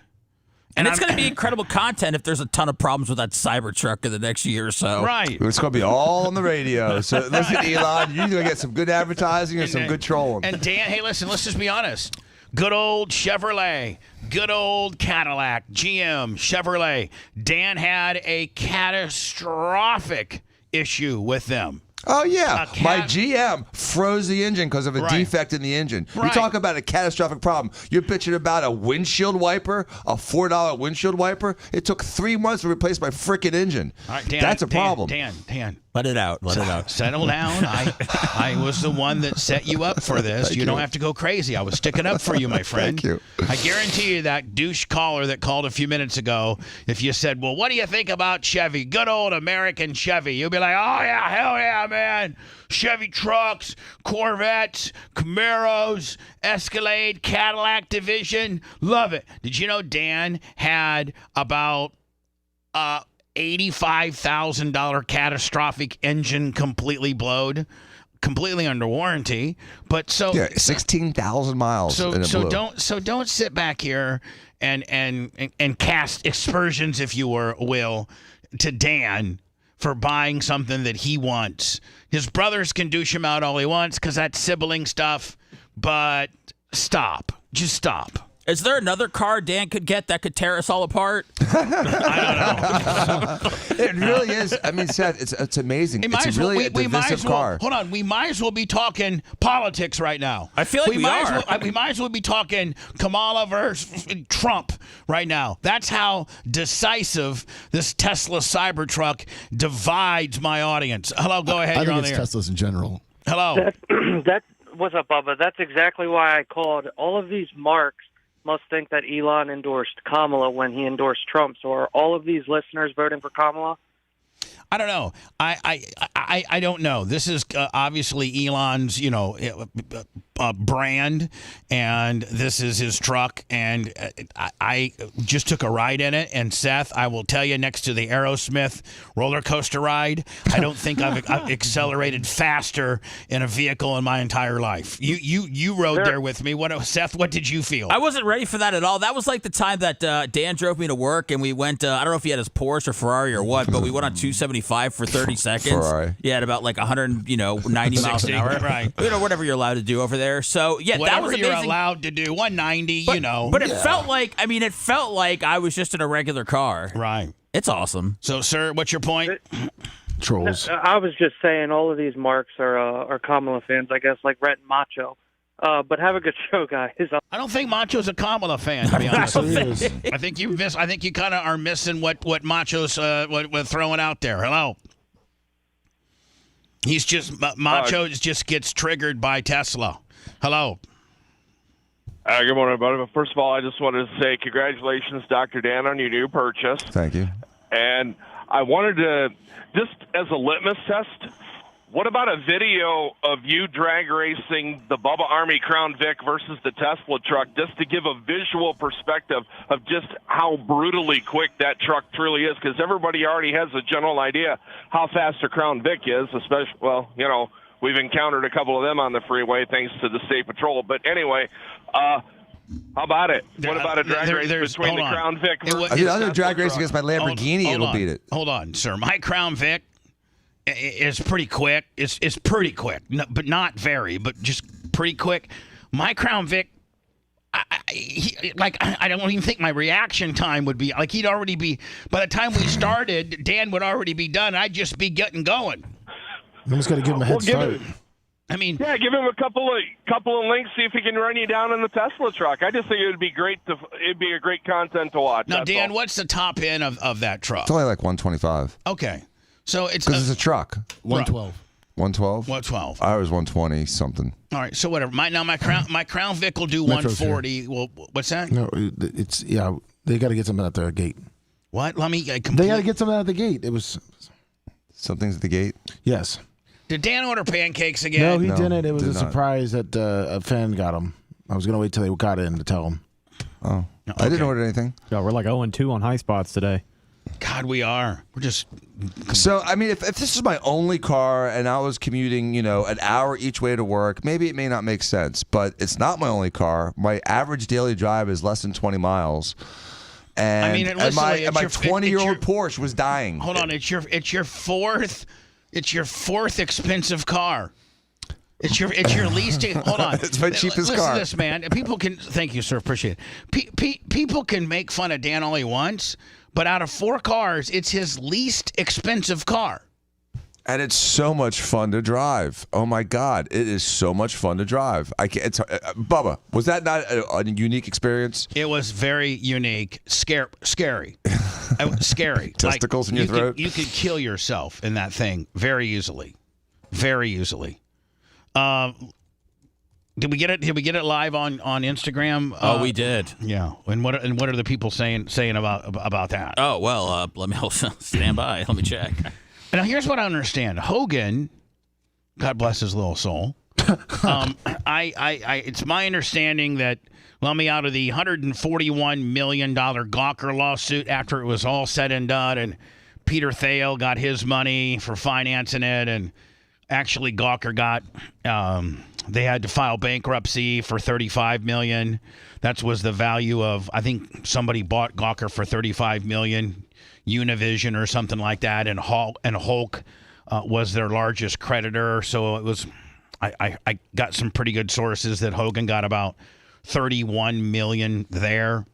And it's going to be incredible content if there's a ton of problems with that Cybertruck in the next year or so. Right. It's going to be all on the radio. So listen, Elon, you're going to get some good advertising and some good trolling. And Dan, hey, listen, let's just be honest. Good old Chevrolet, good old Cadillac, GM, Chevrolet. Dan had a catastrophic issue with them. Oh, yeah. My GM froze the engine because of a defect in the engine. Right. You talk about a catastrophic problem. You're bitching about a windshield wiper, a $4 windshield wiper. It took 3 months to replace my freaking engine. All right, Dan, that's a problem. Dan. Let it out. Let it out. Settle down. I was the one that set you up for this. You don't have to go crazy. I was sticking up for you, my friend. Thank you. I guarantee you that douche caller that called a few minutes ago, if you said, well, what do you think about Chevy? Good old American Chevy. You'll be like, oh, yeah, hell yeah, man. Chevy trucks, Corvettes, Camaros, Escalade, Cadillac division. Love it. Did you know Dan had about $85,000 catastrophic engine completely blowed, completely under warranty, but 16,000 miles. Don't sit back here and cast aspersions, if you will, to Dan for buying something that he wants. His brothers can douche him out all he wants because that's sibling stuff, but just stop. Is there another car Dan could get that could tear us all apart? I don't know. It really is. I mean, Seth, it's amazing. It's really a divisive car. Hold on. We might as well be talking politics right now. I feel like we might as well be talking Kamala versus Trump right now. That's how decisive this Tesla Cybertruck divides my audience. Hello, go ahead. I You're think on it's the air. Teslas in general. Hello. What's up, Bubba? That's exactly why I called. All of these marks must think that Elon endorsed Kamala when he endorsed Trump. So are all of these listeners voting for Kamala? I don't know. I don't know. This is obviously Elon's, brand, and this is his truck. And I just took a ride in it. And Seth, I will tell you, next to the Aerosmith roller coaster ride, I don't think I've accelerated faster in a vehicle in my entire life. You rode there with me. Seth? What did you feel? I wasn't ready for that at all. That was like the time that Dan drove me to work, and we went. I don't know if he had his Porsche or Ferrari or what, but we went on 275 for 30 seconds. Ferrari. Yeah, at about like 190 miles an hour. Right. Whatever you're allowed to do over there. So yeah, whatever that was amazing. You're allowed to do 190. But it felt like I was just in a regular car. Right. It's awesome. So, sir, what's your point? Trolls. I was just saying all of these marks are Kamala fans, I guess, like Rhett and Macho. But have a good show, guys. I don't think Macho's a Kamala fan, to be honest. I think you kind of are missing what Macho's what throwing out there. Hello. He's just Macho just gets triggered by Tesla. Hello. Good morning, buddy. But first of all, I just wanted to say congratulations, Dr. Dan, on your new purchase. Thank you. And I wanted to, just as a litmus test, what about a video of you drag racing the Bubba Army Crown Vic versus the Tesla truck, just to give a visual perspective of just how brutally quick that truck truly is? Because everybody already has a general idea how fast a Crown Vic is, especially, we've encountered a couple of them on the freeway thanks to the State Patrol. But anyway, how about it? What about a drag race between the Crown Vic versus the Tesla drag race against my Lamborghini, it'll beat it. Hold on, sir. My Crown Vic is pretty quick. It's pretty quick, but not very, but just pretty quick. My Crown Vic, I don't even think my reaction time would be, he'd already be, by the time we started, Dan would already be done. I'd just be getting going. You just got to give him a head start. Give him a couple of links, see if he can run you down in the Tesla truck. I just think it'd be a great content to watch. Now, Dan, what's the top end of that truck? It's only like 125. Okay. So it's because it's a truck. 112. 112? 112. I was 120 something. All right, so whatever. My Crown Vic will do 140. Well, what's that? No, they got to get something out there at the gate. What? Let me. They got to get something out of the gate. It was something's at the gate. Yes. Did Dan order pancakes again? No, he didn't. It was a surprise that a fan got him. I was gonna wait till they got in to tell him. Oh, okay. I didn't order anything. Yeah, we're like 0-2 on high spots today. God, we are. We're just. So, I mean, if this is my only car and I was commuting, an hour each way to work, maybe it may not make sense. But it's not my only car. My average daily drive is less than 20 miles. And, my 20-year-old Porsche was dying. Hold on, it's your fourth expensive car. It's your least. Hold on, it's my cheapest car. Listen to this, man. People can. Thank you, sir. Appreciate it. People can make fun of Dan all he wants, but out of 4 cars, it's his least expensive car. And it's so much fun to drive. Oh my God, it is so much fun to drive. Bubba, was that not a unique experience? It was very unique. Scary. Scary. Testicles in your throat. You could kill yourself in that thing very easily. Very easily. Did we get it? Did we get it live on Instagram? Oh, we did. Yeah. And what are the people saying about that? Oh well, let me stand by. Let me check. Now here's what I understand. Hogan, God bless his little soul. It's my understanding that let me out of the $141 million Gawker lawsuit after it was all said and done, and Peter Thiel got his money for financing it, and actually Gawker got they had to file bankruptcy for $35 million. That was the value of, I think somebody bought Gawker for $35 million, Univision or something like that, and Hulk was their largest creditor. So it was, I got some pretty good sources that Hogan got about $31 million there.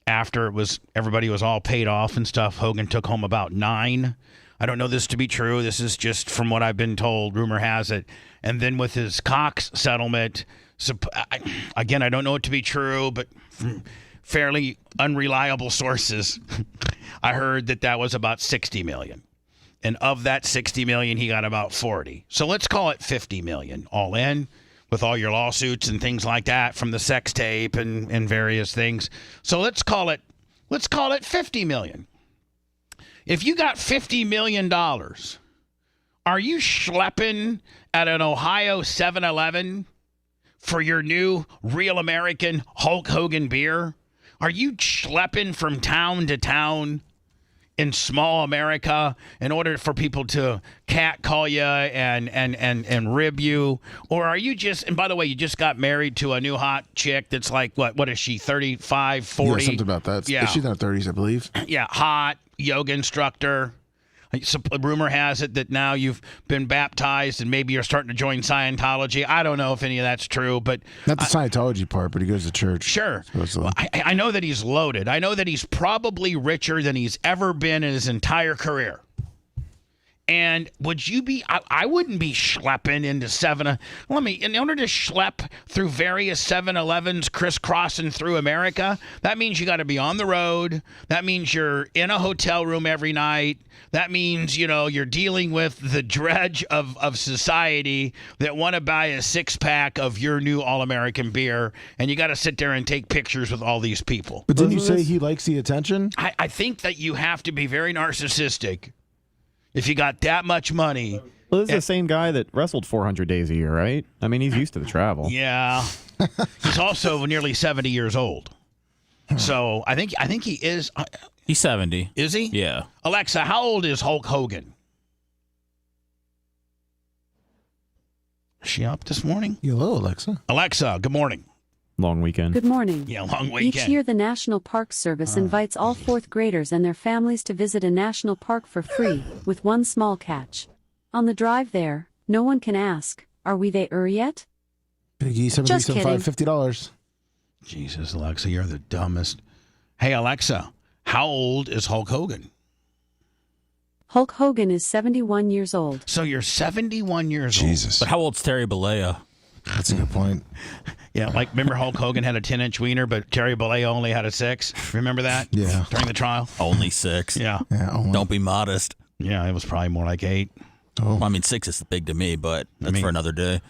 After everybody was all paid off and stuff, Hogan took home about $9 million. I don't know this to be true. This is just from what I've been told. Rumor has it. And then with his Cox settlement, again, I don't know it to be true, but from fairly unreliable sources, I heard that was about $60 million. And of that $60 million, he got about $40. So let's call it $50 million all in, with all your lawsuits and things like that from the sex tape and various things. So let's call it $50 million. If you got $50 million, are you schlepping at an Ohio 7-Eleven for your new Real American Hulk Hogan beer? Are you schlepping from town to town in small America in order for people to catcall you and rib you? Or are you just, and by the way, you just got married to a new hot chick that's like, what is she, 35, 40? Yeah, something about that. Yeah. She's in her 30s, I believe. Yeah, hot, yoga instructor. Rumor has it that now you've been baptized and maybe you're starting to join Scientology. I don't know if any of that's true, but not the Scientology part, but he goes to church. Sure. Well, I know that he's loaded. I know that he's probably richer than he's ever been in his entire career. And would you be? I wouldn't be schlepping into in order to schlep through various 7-Elevens crisscrossing through America, that means you got to be on the road. That means you're in a hotel room every night. That means, you're dealing with the dredge of society that want to buy a 6-pack of your new All-American beer, and you got to sit there and take pictures with all these people. But didn't you say he likes the attention? I think that you have to be very narcissistic if you got that much money. Well, this is the same guy that wrestled 400 days a year, right? I mean, he's used to the travel. Yeah. He's also nearly 70 years old. So I think he is. He's 70. Is he? Yeah. Alexa, how old is Hulk Hogan? Is she up this morning? Hello, Alexa. Alexa, good morning. Long weekend. Good morning. Yeah, long weekend. Each year, the National Park Service invites all fourth graders and their families to visit a national park for free, with one small catch. On the drive there, no one can ask, "Are we there yet?" Piggy, Just kidding. $50. Jesus, Alexa, you're the dumbest. Hey, Alexa, how old is Hulk Hogan? Hulk Hogan is 71 years old. So you're 71 years old. Jesus. But how old's Terry Bollea? That's a good point. Yeah, like remember Hulk Hogan had a 10-inch wiener, but Terry Bollea only had a 6. Remember that? Yeah. During the trial? Only 6. Yeah. Don't be modest. Yeah, it was probably more like 8. Oh. Well, I mean, 6 is big to me, but that's for another day.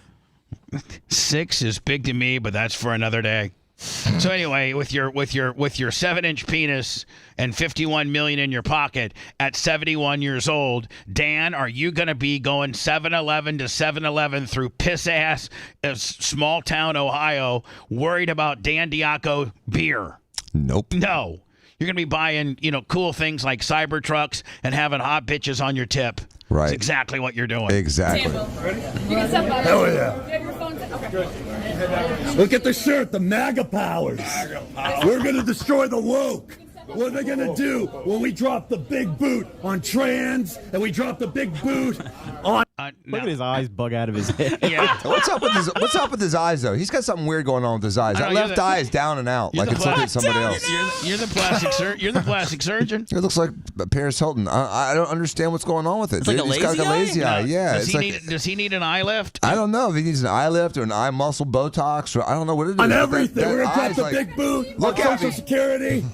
6 is big to me, but that's for another day. So anyway, with your 7-inch penis and $51 million in your pocket at 71 years old, Dan, are you going to be going 7-Eleven to 7-Eleven through piss-ass small town Ohio, worried about Dan Diaco beer? Nope. No. You're going to be buying, cool things like Cybertrucks and having hot bitches on your tip. Right. That's exactly what you're doing. Exactly. You can step up. Hell yeah. You have your phone set. Okay. Look at the shirt, the MAGA powers. We're going to destroy the woke. What are they going to do when we drop the big boot on trans and we drop the big boot on... Look at his eyes bug out of his head. Yeah. What's up with his eyes though? He's got something weird going on with his eyes. That left eye is down and out, like it's looking at somebody else. You're the plastic surgeon. You're the plastic surgeon. It looks like Paris Hilton. I don't understand what's going on with it. It's like a He's got lazy a lazy eye. No. Yeah. Does he need an eye lift? I don't know if he needs an eye lift or an eye muscle Botox or I don't know what it is. On but everything. We're going to drop the like, big boot look on at Social me. Security.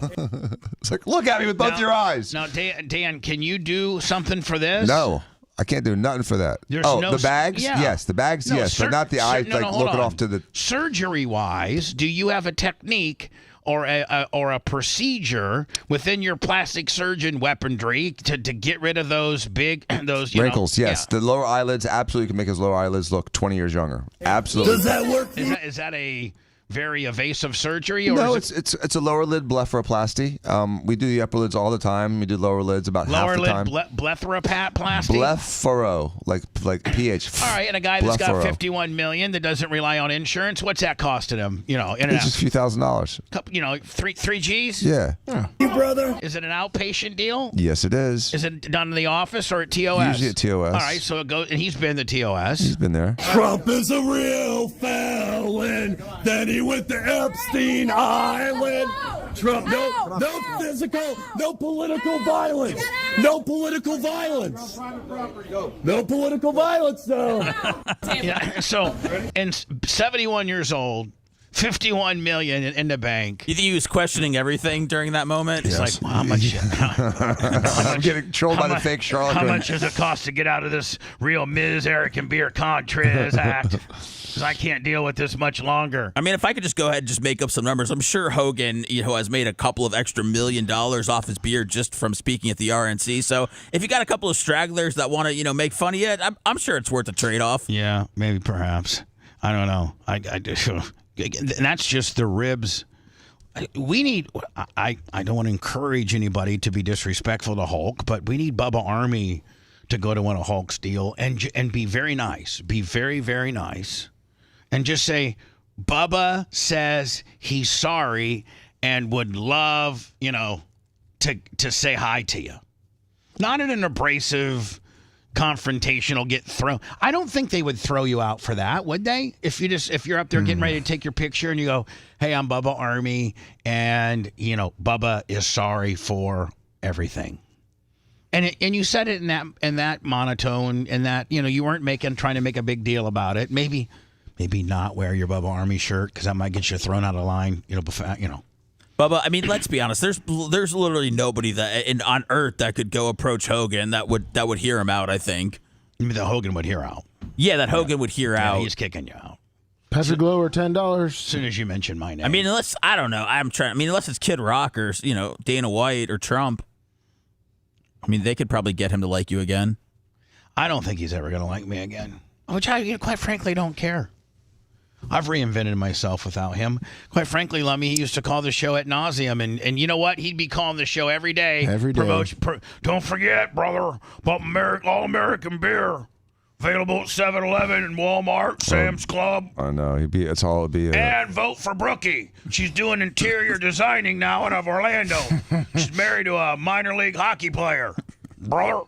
It's like, look at me with both your eyes. Now, Dan, can you do something for this? No. I can't do nothing for that. There's the bags? Yeah. Yes, the bags, No, yes, but not the eyes looking off to the... Surgery-wise, do you have a technique or a procedure within your plastic surgeon weaponry to get rid of those wrinkles? Yes, the lower eyelids absolutely can make his lower eyelids look 20 years younger. Absolutely. Does that work? Is that a very evasive surgery? Or No, is it's a lower lid blepharoplasty. We do the upper lids all the time. We do lower lids about half the time. Lower lid blepharoplasty? Blepharo, like pH. All right, and a guy that's got $51 million that doesn't rely on insurance, what's that costing him? In and It's out. just a few $1,000s. Three G's? Yeah. You brother? Is it an outpatient deal? Yes, it is. Is it done in the office or at TOS? Usually at TOS. All right, so it goes, and he's been to TOS. He's been there. Trump is a real felon. Then he went to Epstein Island. Trump, no physical, no political violence. No political violence. No political violence, though. Yeah, so, and 71 years old, $51 million in the bank. You think he was questioning everything during that moment? He's like, well, how much? I'm getting trolled by the fake Charlotte. How much does it cost to get out of this real Ms. Eric and Beer Contras act? Because I can't deal with this much longer. I mean, if I could just go ahead and just make up some numbers, I'm sure Hogan, has made a couple of extra $1 million off his beer just from speaking at the RNC. So if you got a couple of stragglers that want to, make fun of you, I'm sure it's worth a trade-off. Yeah, maybe, perhaps. I don't know. I and that's just the ribs. We need. I don't want to encourage anybody to be disrespectful to Hulk, but we need Bubba Army to go to one of Hulk's deal and be very nice. Be very, very nice, and just say Bubba says he's sorry and would love to say hi to you. Not in an abrasive, confrontational, get thrown. I don't think they would throw you out for that, would they? If you're up there getting ready to take your picture and you go, "Hey, I'm Bubba Army, and Bubba is sorry for everything," and you said it in that monotone, and that you weren't trying to make a big deal about it. Maybe not wear your Bubba Army shirt because that might get you thrown out of line. Bubba, I mean, let's be honest. There's literally nobody on earth that could go approach Hogan that would hear him out. I think. I mean, that Hogan would hear out. Yeah, that Hogan would hear out. He's kicking you out. Patrick Glover, $10. As soon as you mention my name. I mean, unless it's Kid Rock or Dana White or Trump. I mean, they could probably get him to like you again. I don't think he's ever going to like me again. Which I, quite frankly, don't care. I've reinvented myself without him. Quite frankly, Lummy, he used to call the show ad nauseum, and you know what? He'd be calling the show every day. Every day. Don't forget, brother, about all-American beer. Available at 7-Eleven and Walmart, Sam's Club. I know. It's all it'd be. And vote for Brookie. She's doing interior designing now out of Orlando. She's married to a minor league hockey player. Brother.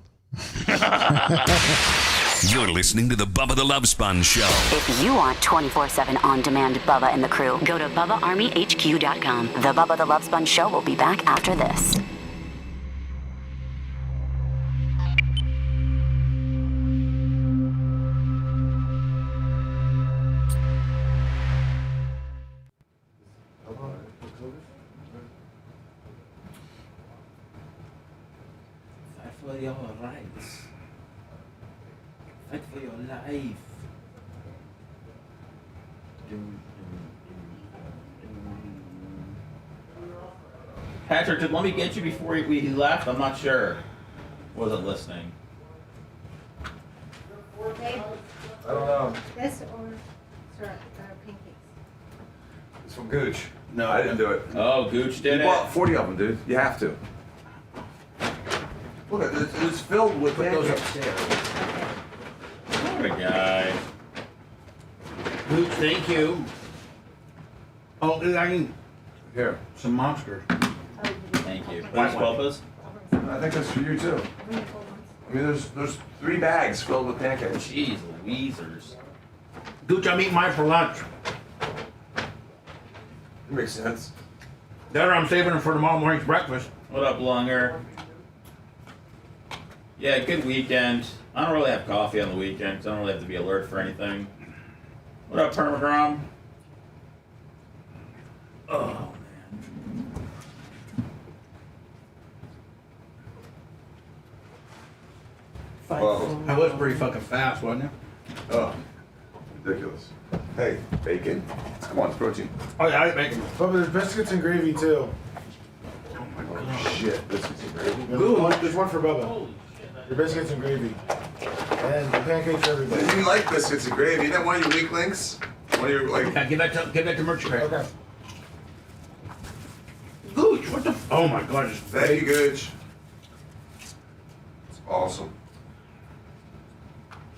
You're listening to the Bubba the Love Sponge Show. If you want 24/7 on-demand Bubba and the crew, go to BubbaArmyHQ.com. The Bubba the Love Sponge Show will be back after this. Fight for your rights. Fight for your life. Patrick, let me get you before he left. I'm not sure. Wasn't listening. I don't know. This or pancakes? It's from Gooch. No, I didn't do it. Oh, Gooch did You bought 40 of them, dude. You have to. Look at it. It's filled with those upstairs. What a guy. Gooch, thank you. Oh, I mean, here, some monsters. Thank you. White Pulpas? I think that's for you too. I mean, there's 3 bags filled with pancakes. Jeez Louisers. Gooch, I'm eating mine for lunch. That makes sense. That or I'm saving them for tomorrow morning's breakfast. What up, Lunger? Yeah, good weekend. I don't really have coffee on the weekends. I don't really have to be alert for anything. What up, Permagrom? Oh, man. That was pretty fucking fast, wasn't it? Oh, ridiculous. Hey, bacon. Come on, it's protein. Oh, yeah, I make them. But there's biscuits and gravy too. Oh, shit. Biscuits and gravy. There's one for Bubba. Your biscuits and gravy. And the pancakes for everybody. You like biscuits and gravy. Isn't that one of your weak links? One of your, like... Yeah, give that to Merchant. Okay. Gooch, what the... Oh, my God. Thank you, Gooch. It's awesome.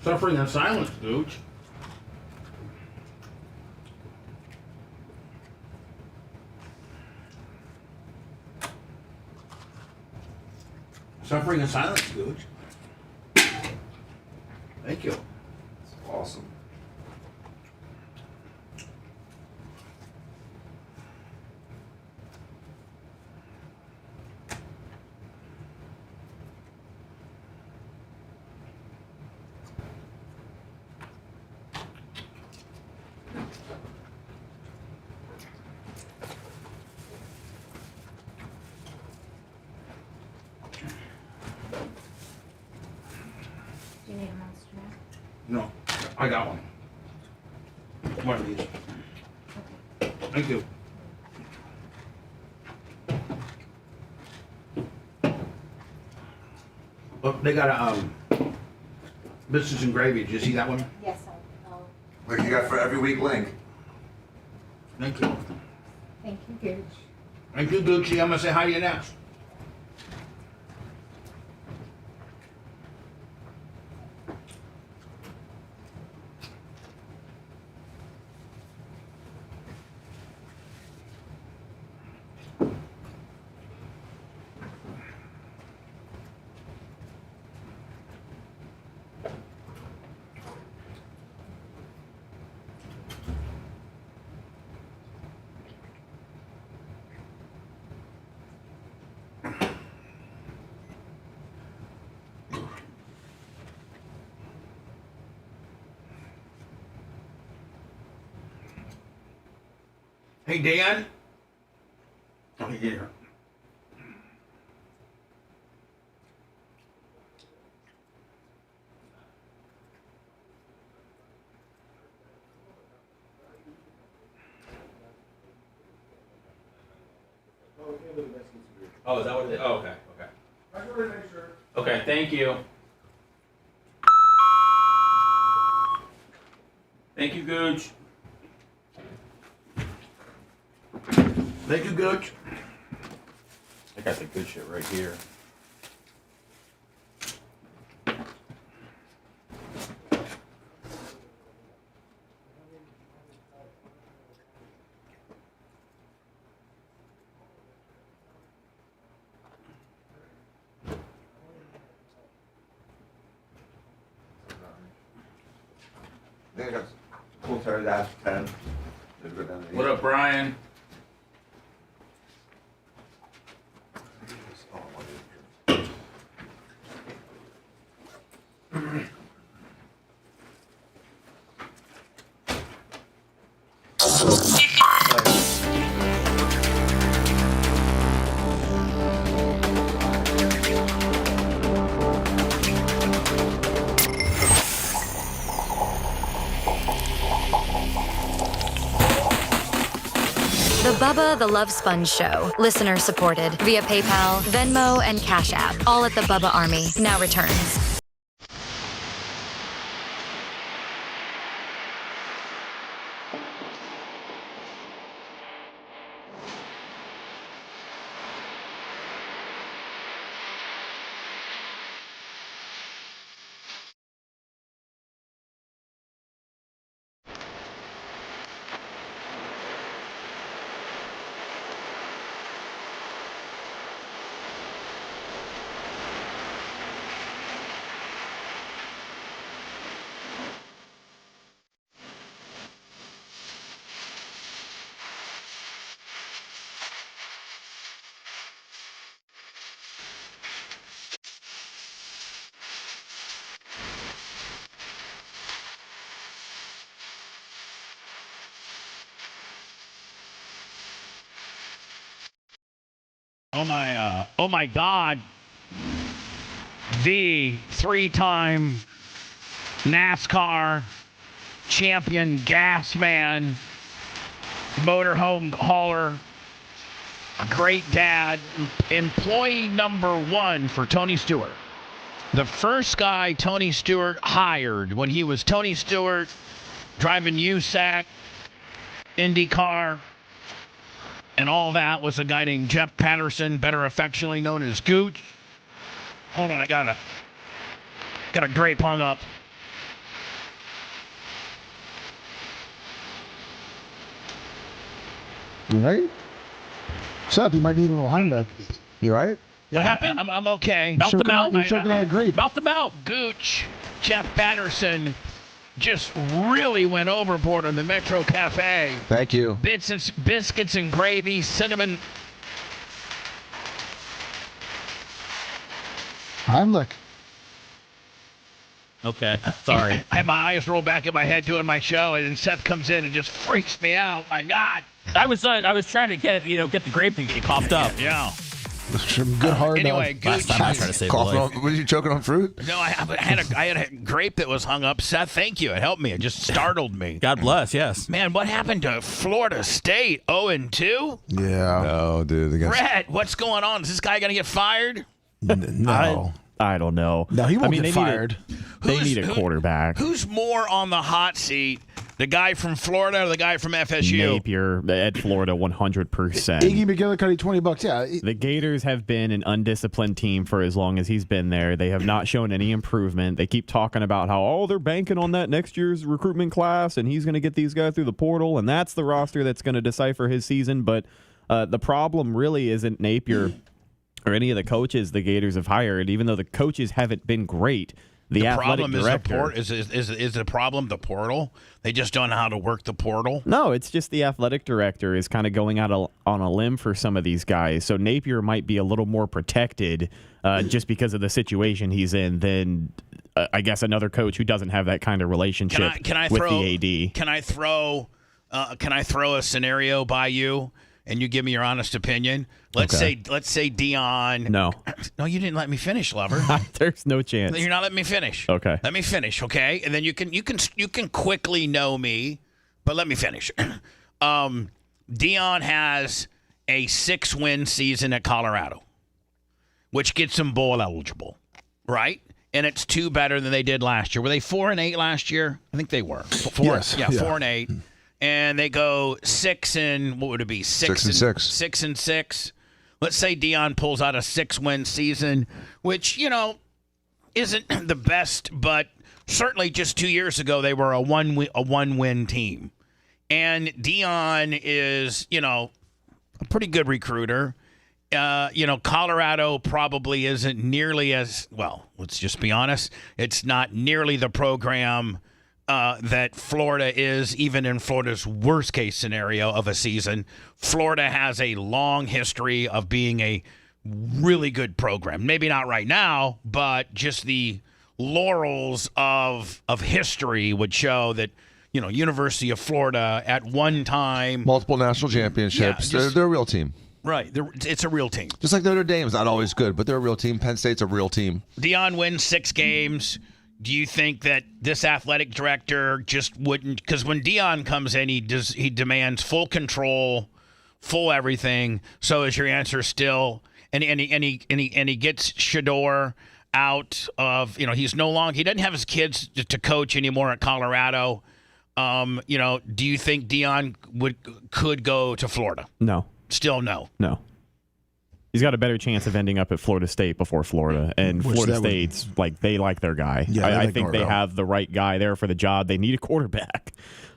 Suffering in silence, Gooch. Suffering in silence, Gooch. Thank you. It's awesome. I got one. One of these. Thank you. Look, they got a biscuits and gravy. Did you see that one? Yes, Like you got for every week link. Thank you. thank you, Gooch. Thank you, Gucci. I'm gonna say hi to you next. Hey, Dan. Oh, yeah. Oh, is that what it is? Oh, okay, okay. Okay, thank you. Thank you, Gooch. Thank you, Gooch. I got the good shit right here. I think I got full Terry dash 10. What up, Brian? The Bubba the Love Sponge Show. Listener supported via PayPal, Venmo, and Cash App. All at the Bubba Army. Now returns. Oh my God. The 3-time NASCAR champion gas man, motorhome hauler, great dad, employee number 1 for Tony Stewart. The first guy Tony Stewart hired when he was Tony Stewart driving USAC, IndyCar, and all that was a guy named Jeff Patterson, better affectionately known as Gooch. Hold on, I gotta drape hung up. You right? What's up? You might need a little Honda. You right? What happened? I'm okay. Mouth to mouth. You're shaking that great. Mouth to mouth. Gooch, Jeff Patterson just really went overboard on the Metro Cafe. Thank you. Biscuits and gravy, cinnamon. Heimlich. Okay, sorry. I had my eyes roll back in my head doing my show, and then Seth comes in and just freaks me out. My God. I was trying to get the grape and get coughed up. Yeah. Some good hard. Anyway, last time I tried to save a life. Were you choking on fruit? No, I had a grape that was hung up. Seth, thank you. It helped me. It just startled me. God bless. Yes. Man, what happened to Florida State? 0-2? Yeah. No, dude. Brett, what's going on? Is this guy going to get fired? No. I don't know. No, he won't get fired. They need a quarterback. Who's more on the hot seat? The guy from Florida or the guy from FSU? Napier at Florida, 100%. Iggy McGillicuddy, $20. Yeah. The Gators have been an undisciplined team for as long as he's been there. They have not shown any improvement. They keep talking about how, they're banking on that next year's recruitment class, and he's going to get these guys through the portal, and that's the roster that's going to decipher his season. But the problem really isn't Napier or any of the coaches the Gators have hired, even though the coaches haven't been great. The athletic director is the problem the portal? They just don't know how to work the portal? No, it's just the athletic director is kind of going out on a limb for some of these guys. So Napier might be a little more protected just because of the situation he's in than I guess another coach who doesn't have that kind of relationship with the AD. Can I throw a scenario by you? And you give me your honest opinion. Let's say Deion. No, you didn't let me finish, lover. There's no chance. You're not letting me finish. Okay, let me finish. Okay, and then you can quickly know me, but let me finish. Deion has a 6-win season at Colorado, which gets him bowl eligible, right? And it's 2 better than they did last year. Were they 4-8 last year? I think they were. 4-8. And they go 6 and what would it be? 6 and 6. 6 and 6. Let's say Deion pulls out a 6-win season, which isn't the best, but certainly just 2 years ago they were a one-win team. And Deion is a pretty good recruiter. Colorado probably isn't nearly as well. Let's just be honest; it's not nearly the program that Florida is, even in Florida's worst case scenario of a season. Florida has a long history of being a really good program. Maybe not right now, but just the laurels of history would show that, University of Florida at one time. Multiple national championships. Yeah, they're a real team. Right. It's a real team. Just like Notre Dame's not always good, but they're a real team. Penn State's a real team. Deion wins 6 games. Do you think that this athletic director just wouldn't? Because when Deion comes in, he demands full control, full everything. So is your answer still? And he gets Shador out of he doesn't have his kids to coach anymore at Colorado. Do you think Deion could go to Florida? No. Still no. No. He's got a better chance of ending up at Florida State before Florida. And Florida State's they like their guy. Yeah, I think they have the right guy there for the job. They need a quarterback.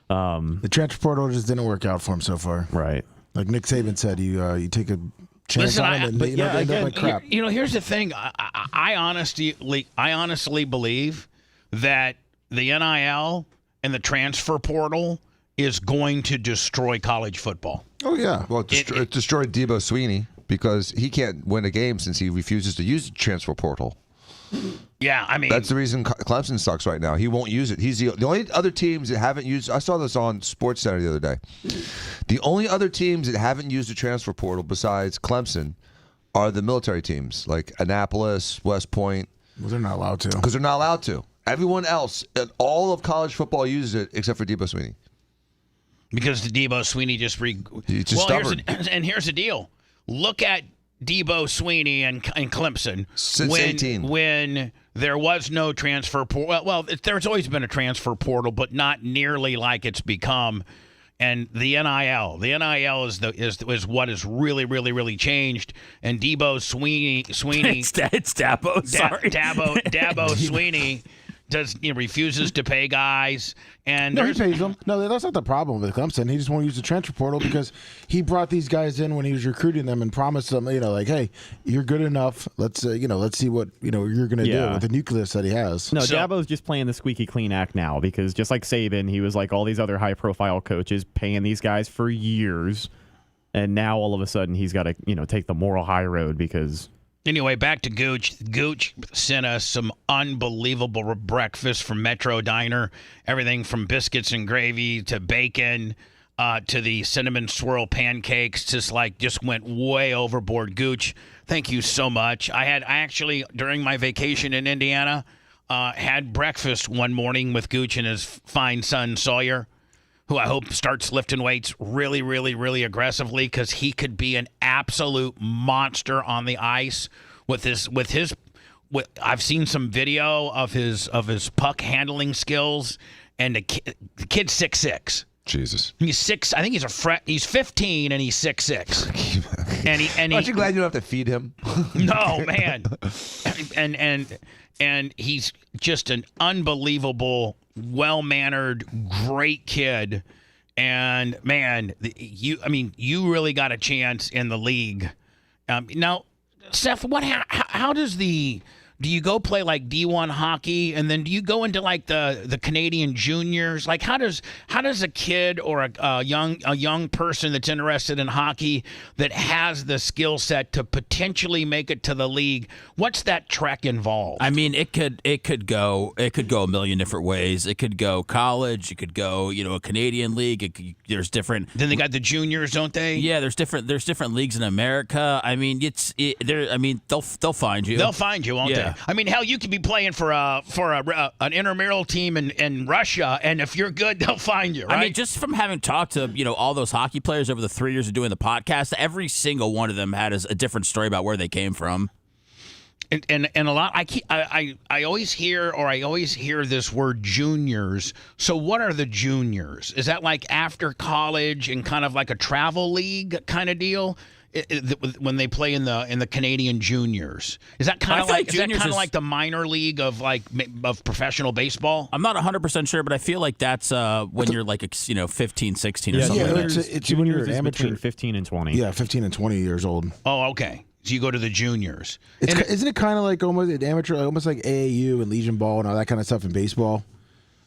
The transfer portal just didn't work out for him so far. Right. Like Nick Saban said, you take a chance on him and they end up like crap. Here's the thing. I honestly believe that the NIL and the transfer portal is going to destroy college football. Oh, yeah. Well, it destroyed Debo Sweeney, because he can't win a game since he refuses to use the transfer portal. Yeah, I mean, that's the reason Clemson sucks right now. He won't use it. He's the only other teams that haven't used. I saw this on SportsCenter the other day. The only other teams that haven't used the transfer portal besides Clemson are the military teams like Annapolis, West Point. Well, they're not allowed to. Because they're not allowed to. Everyone else, all of college football uses it except for Debo Sweeney. Because the Debo Sweeney he's just stubborn. Here's the deal. Look at Debo Sweeney and Clemson. Since 18. When there was no transfer portal. Well, there's always been a transfer portal, but not nearly like it's become. And the NIL is what has really, really, really changed. And Debo Sweeney it's Dabo. Sorry, Dabo Sweeney refuses to pay guys. And he pays them. No, that's not the problem with Clemson. He just won't use the transfer portal because he brought these guys in when he was recruiting them and promised them, hey, you're good enough. Let's see what you're going to do with the nucleus that he has. No, Dabo's just playing the squeaky clean act now because just like Saban, he was like all these other high-profile coaches paying these guys for years, and now all of a sudden he's got to take the moral high road because. Anyway, back to Gooch. Gooch sent us some unbelievable breakfast from Metro Diner. Everything from biscuits and gravy to bacon. to the cinnamon swirl pancakes. Just went way overboard. Gooch, thank you so much. I actually, during my vacation in Indiana, had breakfast one morning with Gooch and his fine son Sawyer, who I hope starts lifting weights really, really, really aggressively, because he could be an absolute monster on the ice I've seen some video of his puck handling skills, and the kid's 6'6". Jesus. He's 6. I think he's 15 and he's 6'6". Aren't you glad you don't have to feed him? No, man. And he's just an unbelievable, well-mannered, great kid. And man, you really got a chance in the league. Now, Seth, how does do you go play like D1 hockey, and then do you go into like the Canadian juniors? Like how does a kid or a young person that's interested in hockey that has the skill set to potentially make it to the league, what's that trek involved? I mean, it could go a million different ways. It could go college. It could go a Canadian league. There's different. Then they got the juniors, don't they? Yeah, there's different leagues in America. I mean, they'll find you. They'll find you, won't they? I mean, hell, you could be playing for an intramural team in Russia, and if you're good, they'll find you, right? I mean, just from having talked to all those hockey players over the 3 years of doing the podcast, every single one of them had a different story about where they came from. And a lot. I always hear this word juniors. So what are the juniors? Is that like after college and kind of like a travel league kind of deal? When they play in the Canadian juniors, is that kind of like the minor league of professional baseball? I'm not 100% sure, but I feel like that's when you're 15, 16 or something. Yeah, it's when you're an amateur, between 15 and 20. Yeah, 15 and 20 years old. Oh, okay. So you go to the juniors. Isn't it kind of like almost an amateur, almost like AAU and Legion Ball and all that kind of stuff in baseball?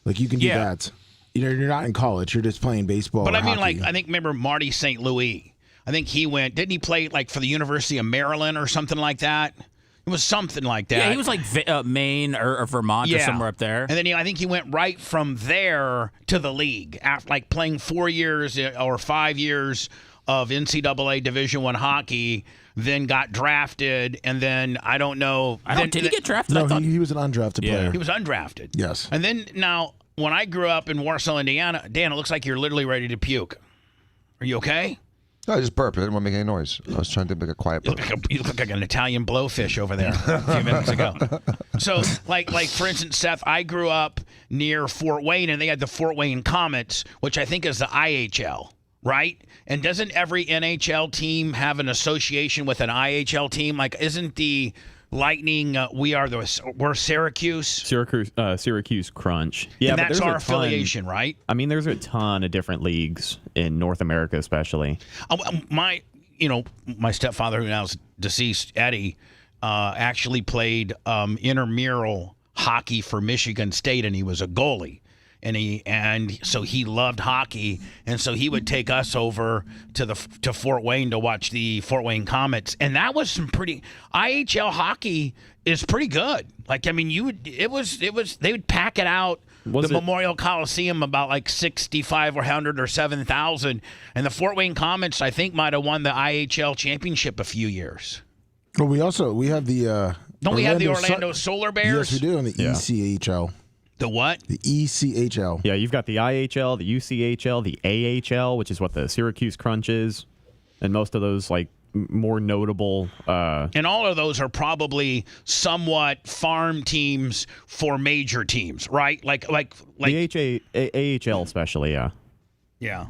Like you can do that. You're not in college. You're just playing baseball. But or I mean, hockey. I think remember Marty St. Louis. I think he didn't he play for the University of Maryland or something like that? It was something like that. Yeah, he was like Maine or Vermont or somewhere up there. And then I think he went right from there to the league after playing 4 years or 5 years of NCAA Division I hockey, then got drafted, and then I don't know. Did he get drafted? No, he was an undrafted player. He was undrafted. Yes. And then now, when I grew up in Warsaw, Indiana, Dan, it looks like you're literally ready to puke. Are you okay? No, I just burped. I didn't want to make any noise. I was trying to make a quiet burp. You look like an Italian blowfish over there a few minutes ago. So, like for instance, Seth, I grew up near Fort Wayne, and they had the Fort Wayne Comets, which I think is the IHL, right? And doesn't every NHL team have an association with an IHL team? Isn't the Lightning, we're Syracuse? Syracuse Crunch. Yeah, and that's our affiliation, right? I mean, there's a ton of different leagues in North America, especially. My stepfather, who now is deceased, Eddie, actually played intramural hockey for Michigan State, and he was a goalie. And so he loved hockey, and so he would take us over to Fort Wayne to watch the Fort Wayne Comets, and that was some pretty IHL hockey is pretty good. They would pack it out Memorial Coliseum about 6,500 or 7,000, and the Fort Wayne Comets I think might have won the IHL championship a few years. Well, we have the don't we have the Orlando Solar Bears? Yes, we do, in the ECHL. The what? The ECHL. Yeah, you've got the IHL, the UCHL, the AHL, which is what the Syracuse Crunch is, and most of those more notable. And all of those are probably somewhat farm teams for major teams, right? The AHL especially, yeah. Yeah.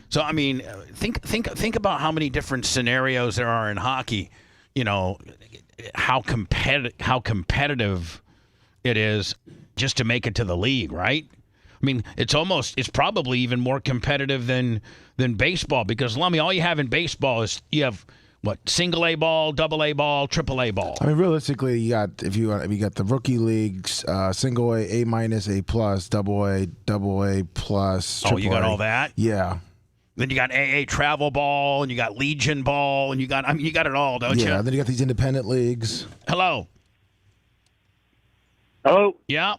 So I mean, think about how many different scenarios there are in hockey. How competitive it is just to make it to the league, right? I mean, it's probably even more competitive than baseball, because Lummy, all you have in baseball is you have single A ball, double A ball, triple A ball. I mean, realistically, you got the rookie leagues, single A, A minus, A plus, double A plus. Oh, you got all that? Yeah. Then you got AA travel ball, and you got Legion ball, and you got it all, don't you? Yeah. And then you got these independent leagues. Hello. Hello. Yeah.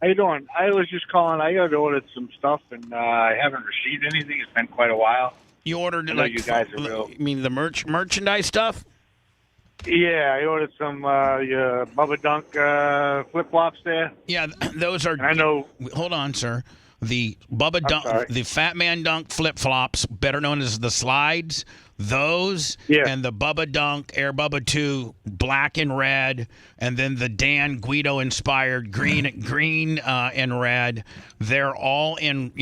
How you doing? I was just calling. I got ordered some stuff, and I haven't received anything. It's been quite a while. You ordered I know you guys are real. You mean the merchandise stuff? Yeah, I ordered some your Bubba Dunk flip flops there. Yeah, those are. And I know. Hold on, sir. The Bubba Dunk, the Fat Man Dunk flip flops, better known as the slides. Those and the Bubba Dunk Air Bubba 2 black and red, and then the Dan Guido inspired green and red. They're all in.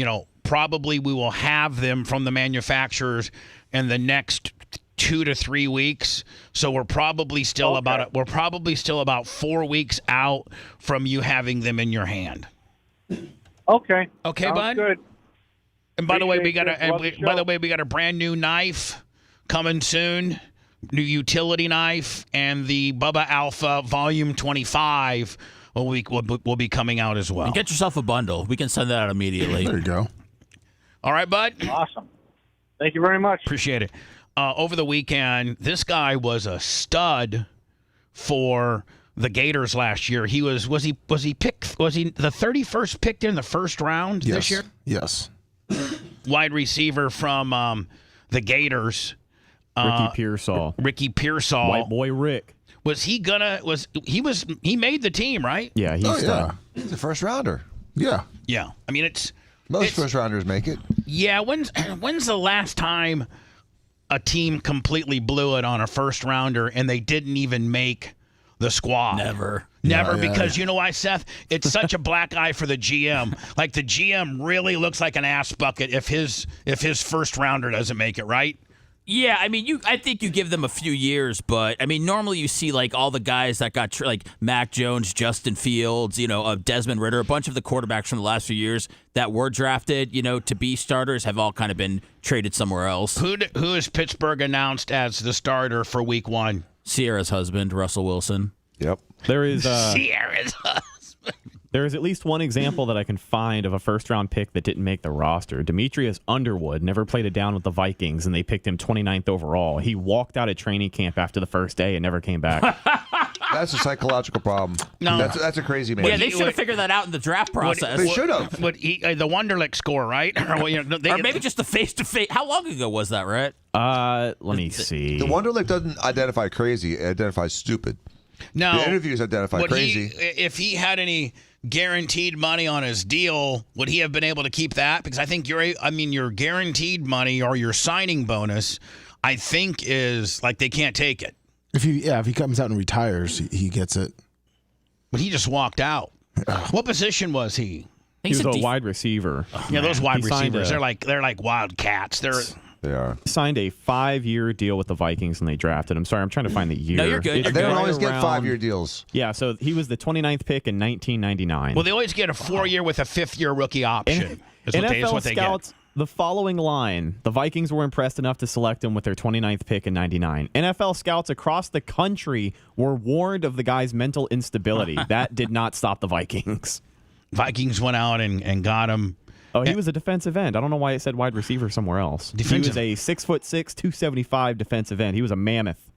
Probably we will have them from the manufacturers in the next 2 to 3 weeks. So we're probably still about 4 weeks out from you having them in your hand. Okay. Okay, Sounds bud. Good. And by the way, we got a brand new knife coming soon. New utility knife, and the Bubba Alpha Volume 25 will be coming out as well. And get yourself a bundle. We can send that out immediately. There you go. All right, bud. Awesome. Thank you very much. Appreciate it. Over the weekend, this guy was a stud for the Gators last year. He was he the 31st picked in the first round this year? Yes. Wide receiver from the Gators. Ricky Pearsall. White boy Rick. He made the team, right? Yeah, he's a first rounder. Yeah. Yeah. I mean, most first rounders make it. Yeah, when's the last time a team completely blew it on a first rounder and they didn't even make the squad? Never, because you know why, Seth? It's such a black eye for the GM. Like, the GM really looks like an ass bucket if his first rounder doesn't make it, right? Yeah, I mean, I think you give them a few years, but I mean, normally you see like all the guys that got like Mac Jones, Justin Fields, Desmond Ridder, a bunch of the quarterbacks from the last few years that were drafted, to be starters have all kind of been traded somewhere else. Who is Pittsburgh announced as the starter for Week 1? Sierra's husband, Russell Wilson. Yep. There is Sierra's husband. There is at least one example that I can find of a first-round pick that didn't make the roster. Demetrius Underwood never played a down with the Vikings, and they picked him 29th overall. He walked out of training camp after the first day and never came back. That's a psychological problem. No. That's a crazy man. Yeah, they should have figured that out in the draft process. They should have. The Wonderlic score, right? Or maybe just the face-to-face. How long ago was that, right? Let me see. The Wonderlic doesn't identify crazy. It identifies stupid. No. The interviews identify crazy. If he had any guaranteed money on his deal, would he have been able to keep that? Because I think your guaranteed money or your signing bonus, I think is like they can't take it. If he comes out and retires, he gets it. But he just walked out. What position was he? He was a wide receiver. Yeah, those wide receivers, they're like wildcats. They are. Signed a 5-year deal with the Vikings when they drafted him. Sorry, I'm trying to find the year. No, you're good. They don't always get 5-year deals. Yeah, so he was the 29th pick in 1999. Well, they always get a 4-year with a 5th-year rookie option. NFL scouts, the following line. The Vikings were impressed enough to select him with their 29th pick in 99. NFL scouts across the country were warned of the guy's mental instability. That did not stop the Vikings. Vikings went out and got him. Oh, he was a defensive end. I don't know why it said wide receiver somewhere else. He was a 6'6", 275 defensive end. He was a mammoth.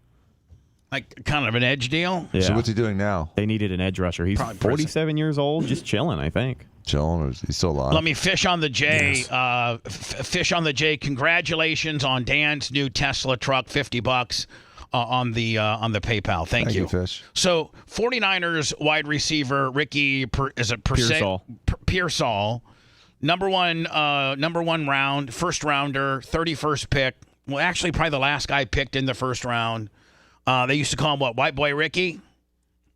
Like kind of an edge deal? Yeah. So what's he doing now? They needed an edge rusher. He's probably 47 years old, just chilling, I think. Chilling, or he's still alive? Let me fish on the J. Yes. Fish on the J. Congratulations on Dan's new Tesla truck, $50 on the PayPal. Thank you. Fish. So 49ers wide receiver Ricky Pearsall. Number one round, first rounder, 31st pick. Well, actually, probably the last guy picked in the first round. They used to call him what? White Boy Ricky?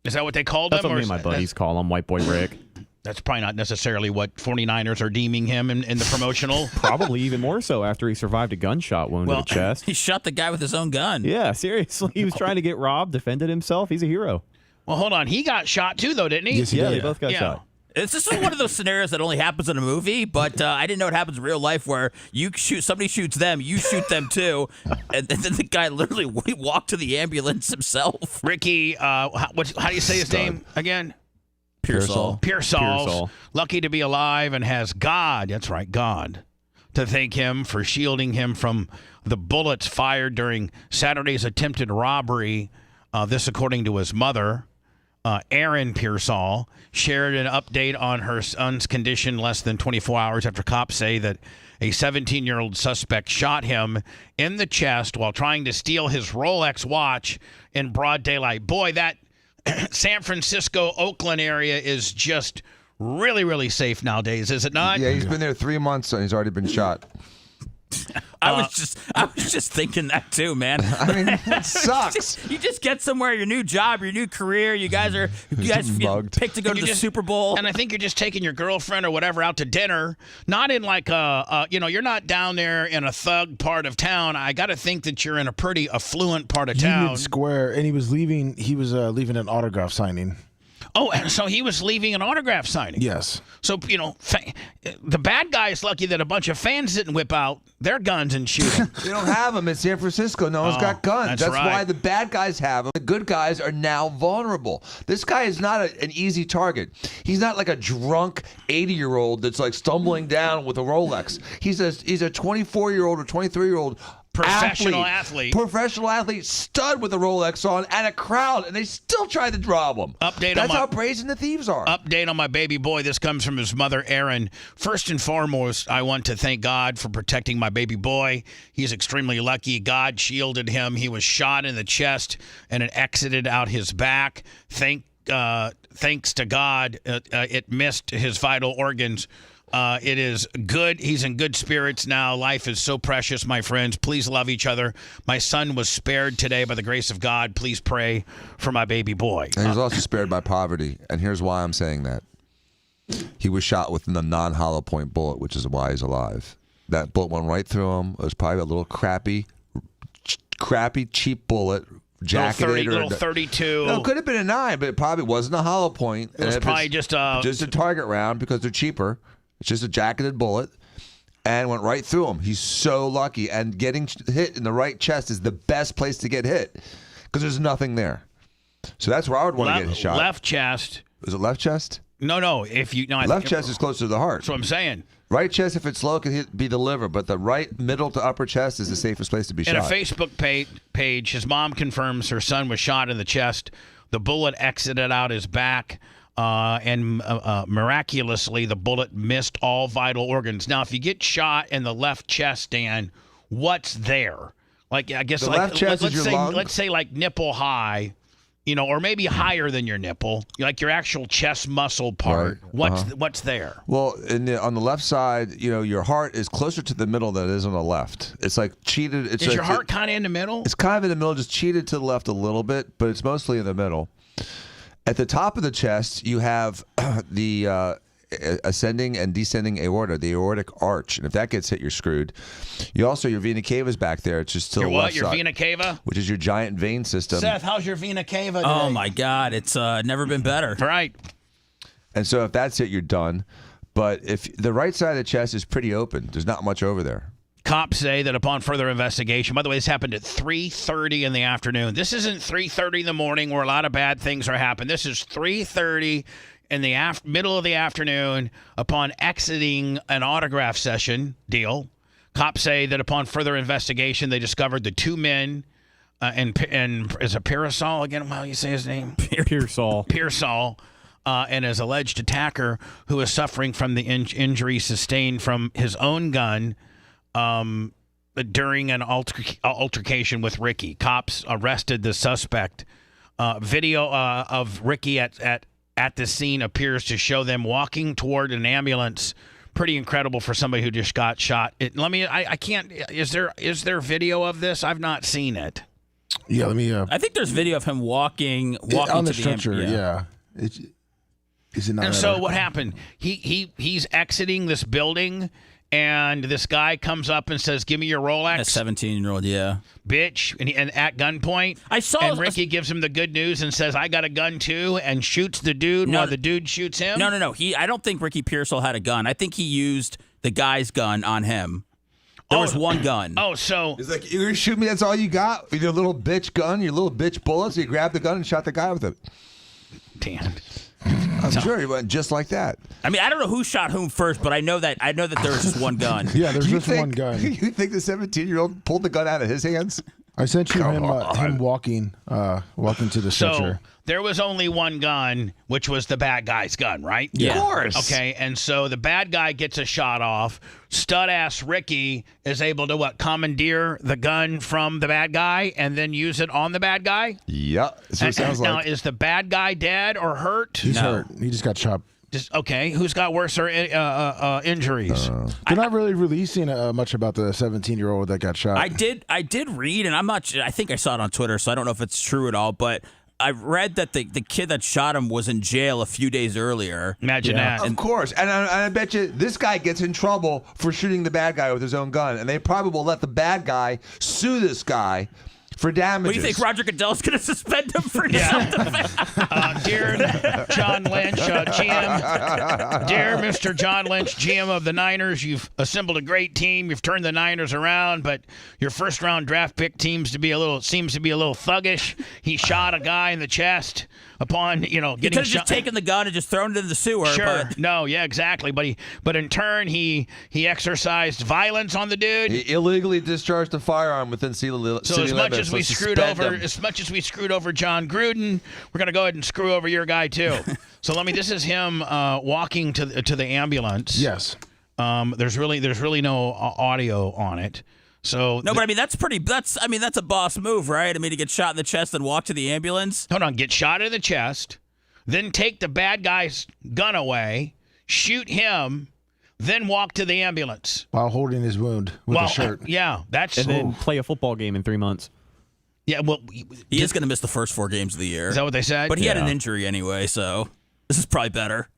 Is that what they called him? That's what me and my buddies call him, White Boy Rick. That's probably not necessarily what 49ers are deeming him in the promotional. Probably even more so after he survived a gunshot wound to the chest. He shot the guy with his own gun. Yeah, seriously. He was trying to get robbed, defended himself. He's a hero. Well, hold on. He got shot too, though, didn't he? Yes, he did. They both got shot. This is one of those scenarios that only happens in a movie, but I didn't know it happens in real life where somebody shoots them, you shoot them too, and then the guy literally walked to the ambulance himself. Ricky, how do you say his name again? Pearsall. Lucky to be alive and has God, that's right, God, to thank him for shielding him from the bullets fired during Saturday's attempted robbery. This according to his mother. Erin Pearsall, shared an update on her son's condition less than 24 hours after cops say that a 17-year-old suspect shot him in the chest while trying to steal his Rolex watch in broad daylight. Boy, that San Francisco, Oakland area is just really, really safe nowadays, is it not? Yeah, he's been there 3 months and he's already been shot. I was just thinking that too, man. I mean, it sucks. You just get somewhere, your new job, your new career. You guys picked to go to the Super Bowl, and I think you're just taking your girlfriend or whatever out to dinner. Not in like you're not down there in a thug part of town. I got to think that you're in a pretty affluent part of town. Union Square, and he was leaving. He was leaving an autograph signing. Oh, and so he was leaving an autograph signing. Yes. So, the bad guy is lucky that a bunch of fans didn't whip out their guns and shoot him. They don't have them in San Francisco. No one's got guns. That's right. why the bad guys have them. The good guys are now vulnerable. This guy is not an easy target. He's not like a drunk 80-year-old that's like stumbling down with a Rolex. He's a 24-year-old or 23-year-old professional athlete, stud with a Rolex on, and a crowd, and they still tried to rob him. That's how brazen the thieves are. Update on my baby boy. This comes from his mother, Erin. First and foremost, I want to thank God for protecting my baby boy. He's extremely lucky. God shielded him. He was shot in the chest, and it exited out his back. Thanks to God, it missed his vital organs. It is good. He's in good spirits now. Life is so precious, my friends. Please love each other. My son was spared today by the grace of God. Please pray for my baby boy. And he was also spared by poverty. And here's why I'm saying that. He was shot with a non-hollow point bullet, which is why he's alive. That bullet went right through him. It was probably a little crappy, cheap bullet. Jacketed little 32. No, it could have been a 9, but it probably wasn't a hollow point. It was probably just a target round because they're cheaper. It's just a jacketed bullet and went right through him. He's so lucky. And getting hit in the right chest is the best place to get hit because there's nothing there. So that's where I would want to get shot. Left chest. Is it left chest? No. Left chest is closer to the heart. That's what I'm saying. Right chest, if it's low, can be the liver. But the right middle to upper chest is the safest place to be shot. In a Facebook page, his mom confirms her son was shot in the chest. The bullet exited out his back. And miraculously, the bullet missed all vital organs. Now, if you get shot in the left chest, Dan, what's there? Like, I guess, the left chest is your lung. Let's say like nipple high, or maybe higher than your nipple, like your actual chest muscle part. Right. What's there? Well, on the left side, your heart is closer to the middle than it is on the left. It's like cheated. Is your heart kind of in the middle? It's kind of in the middle, just cheated to the left a little bit, but it's mostly in the middle. At the top of the chest, you have the ascending and descending aorta, the aortic arch, and if that gets hit, you're screwed. Your vena cava is back there. It's just to the left Your side, vena cava? which is your giant vein system. Seth, how's your vena cava today? Oh, my God. It's never been better. Right. And so if that's it, you're done. But if the right side of the chest is pretty open, there's not much over there. Cops say that upon further investigation, by the way, this happened at 3:30 in the afternoon. This isn't 3:30 in the morning where a lot of bad things are happening. This is 3:30 in the middle of the afternoon upon exiting an autograph session deal. Cops say that upon further investigation, they discovered the two men and is it Pearsall again? How do you say his name? Pearsall. And his alleged attacker who is suffering from the injury sustained from his own gun during an altercation with Ricky. Cops arrested the suspect. Video of Ricky at the scene appears to show them walking toward an ambulance. Pretty incredible for somebody who just got shot. I can't. Is there video of this? I've not seen it. Yeah, let me. I think there's video of him walking on the to stretcher. yeah. And so what happened? He's exiting this building. And this guy comes up and says, "Give me your Rolex." A 17-year-old, yeah. Bitch. And at gunpoint. And Ricky gives him the good news and says, "I got a gun too," and shoots the dude while the dude shoots him. No. I don't think Ricky Pearsall had a gun. I think he used the guy's gun on him. There was one gun. Oh, so. He's like, "You're going to shoot me? That's all you got? With your little bitch gun, your little bitch bullet?" So you grabbed the gun and shot the guy with it. Damn. I'm sure he went just like that. I mean, I don't know who shot whom first, but I know that there was just one gun. Yeah, there's just one gun. You think the 17-year-old pulled the gun out of his hands? I sent you him walking to the stretcher. So there was only one gun, which was the bad guy's gun, right? Yeah. Of course. Okay, and so the bad guy gets a shot off. Stud-ass Ricky is able to, commandeer the gun from the bad guy and then use it on the bad guy? Yep. That's what it sounds like. Now, is the bad guy dead or hurt? He's hurt. He just got shot. Okay, who's got worse injuries? They're not really releasing much about the 17-year-old that got shot. I did read, and I think I saw it on Twitter, so I don't know if it's true at all, but I read that the kid that shot him was in jail a few days earlier. Imagine that. Of course. And I bet you this guy gets in trouble for shooting the bad guy with his own gun, and they probably will let the bad guy sue this guy for damages. What do you think, Roger Goodell's going to suspend him for self-defense? Dear John Lynch, GM, dear Mr. John Lynch, GM of the Niners, you've assembled a great team. You've turned the Niners around, but your first-round draft pick seems to be a little thuggish. He shot a guy in the chest upon, getting shot. He could have just taken the gun and just thrown it in the sewer. Sure. But... No, yeah, exactly. But in turn, he exercised violence on the dude. He illegally discharged a firearm within city limits. So as much as we screwed over John Gruden, we're gonna go ahead and screw over your guy too. So this is him walking to the ambulance. Yes. There's really no audio on it. So no, but I mean that's a boss move, right? I mean to get shot in the chest and walk to the ambulance. Hold on, get shot in the chest, then take the bad guy's gun away, shoot him, then walk to the ambulance while holding his wound with a shirt. Yeah, and then play a football game in 3 months. Yeah, well, he is going to miss the first 4 games of the year. Is that what they said? But he had an injury anyway, so this is probably better.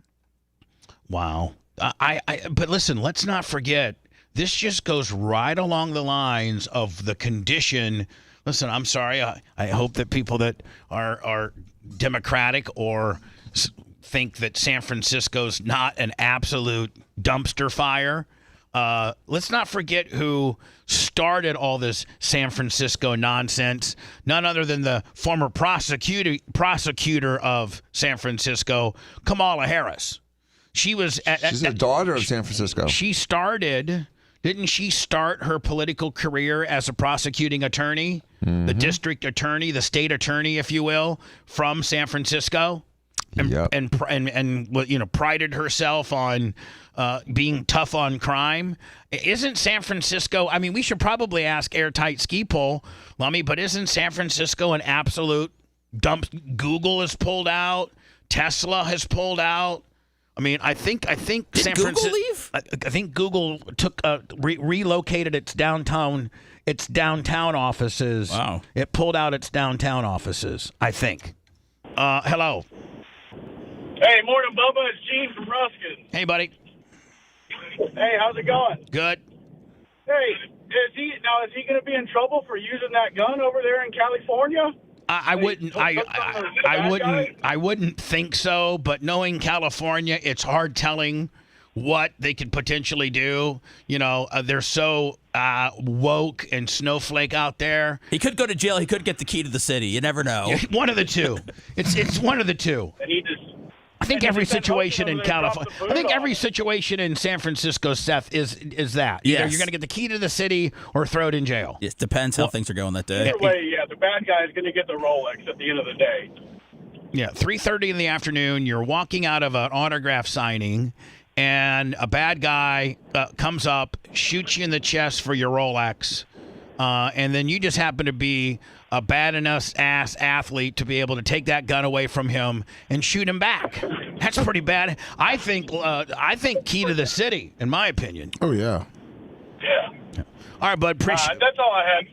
Wow. But listen, let's not forget, this just goes right along the lines of the condition. Listen, I'm sorry. I hope that people that are Democratic or think that San Francisco's not an absolute dumpster fire. Let's not forget who started all this San Francisco nonsense. None other than the former prosecutor of San Francisco, Kamala Harris. She's the daughter of San Francisco. Didn't she start her political career as a prosecuting attorney, the district attorney, the state attorney, if you will, from San Francisco? And prided herself on being tough on crime. Isn't San Francisco? I mean, we should probably ask Airtight Ski Pole, Lummy, but isn't San Francisco an absolute dump? Google has pulled out. Tesla has pulled out. I mean, I think San Francisco. Leave? I think Google took relocated its downtown offices. Wow! It pulled out its downtown offices. I think. Hello. Hey, morning, Bubba. It's Gene from Ruskin. Hey, buddy. Hey, how's it going? Good. Hey, is he going to be in trouble for using that gun over there in California? I wouldn't think so, but knowing California, it's hard telling what they could potentially do. They're so woke and snowflake out there. He could go to jail. He could get the key to the city. You never know. One of the two. It's one of the two. And he just. I think every situation in California, I think every situation in San Francisco, Seth, is that. Either you're going to get the key to the city or throw it in jail. It depends how things are going that day. Either way, the bad guy is going to get the Rolex at the end of the day. Yeah, 3:30 in the afternoon, you're walking out of an autograph signing, and a bad guy comes up, shoots you in the chest for your Rolex, and then you just happen to be a bad enough ass athlete to be able to take that gun away from him and shoot him back. That's pretty bad. I think key to the city, in my opinion. Oh yeah. Yeah. All right, bud. Appreciate. That's all I had.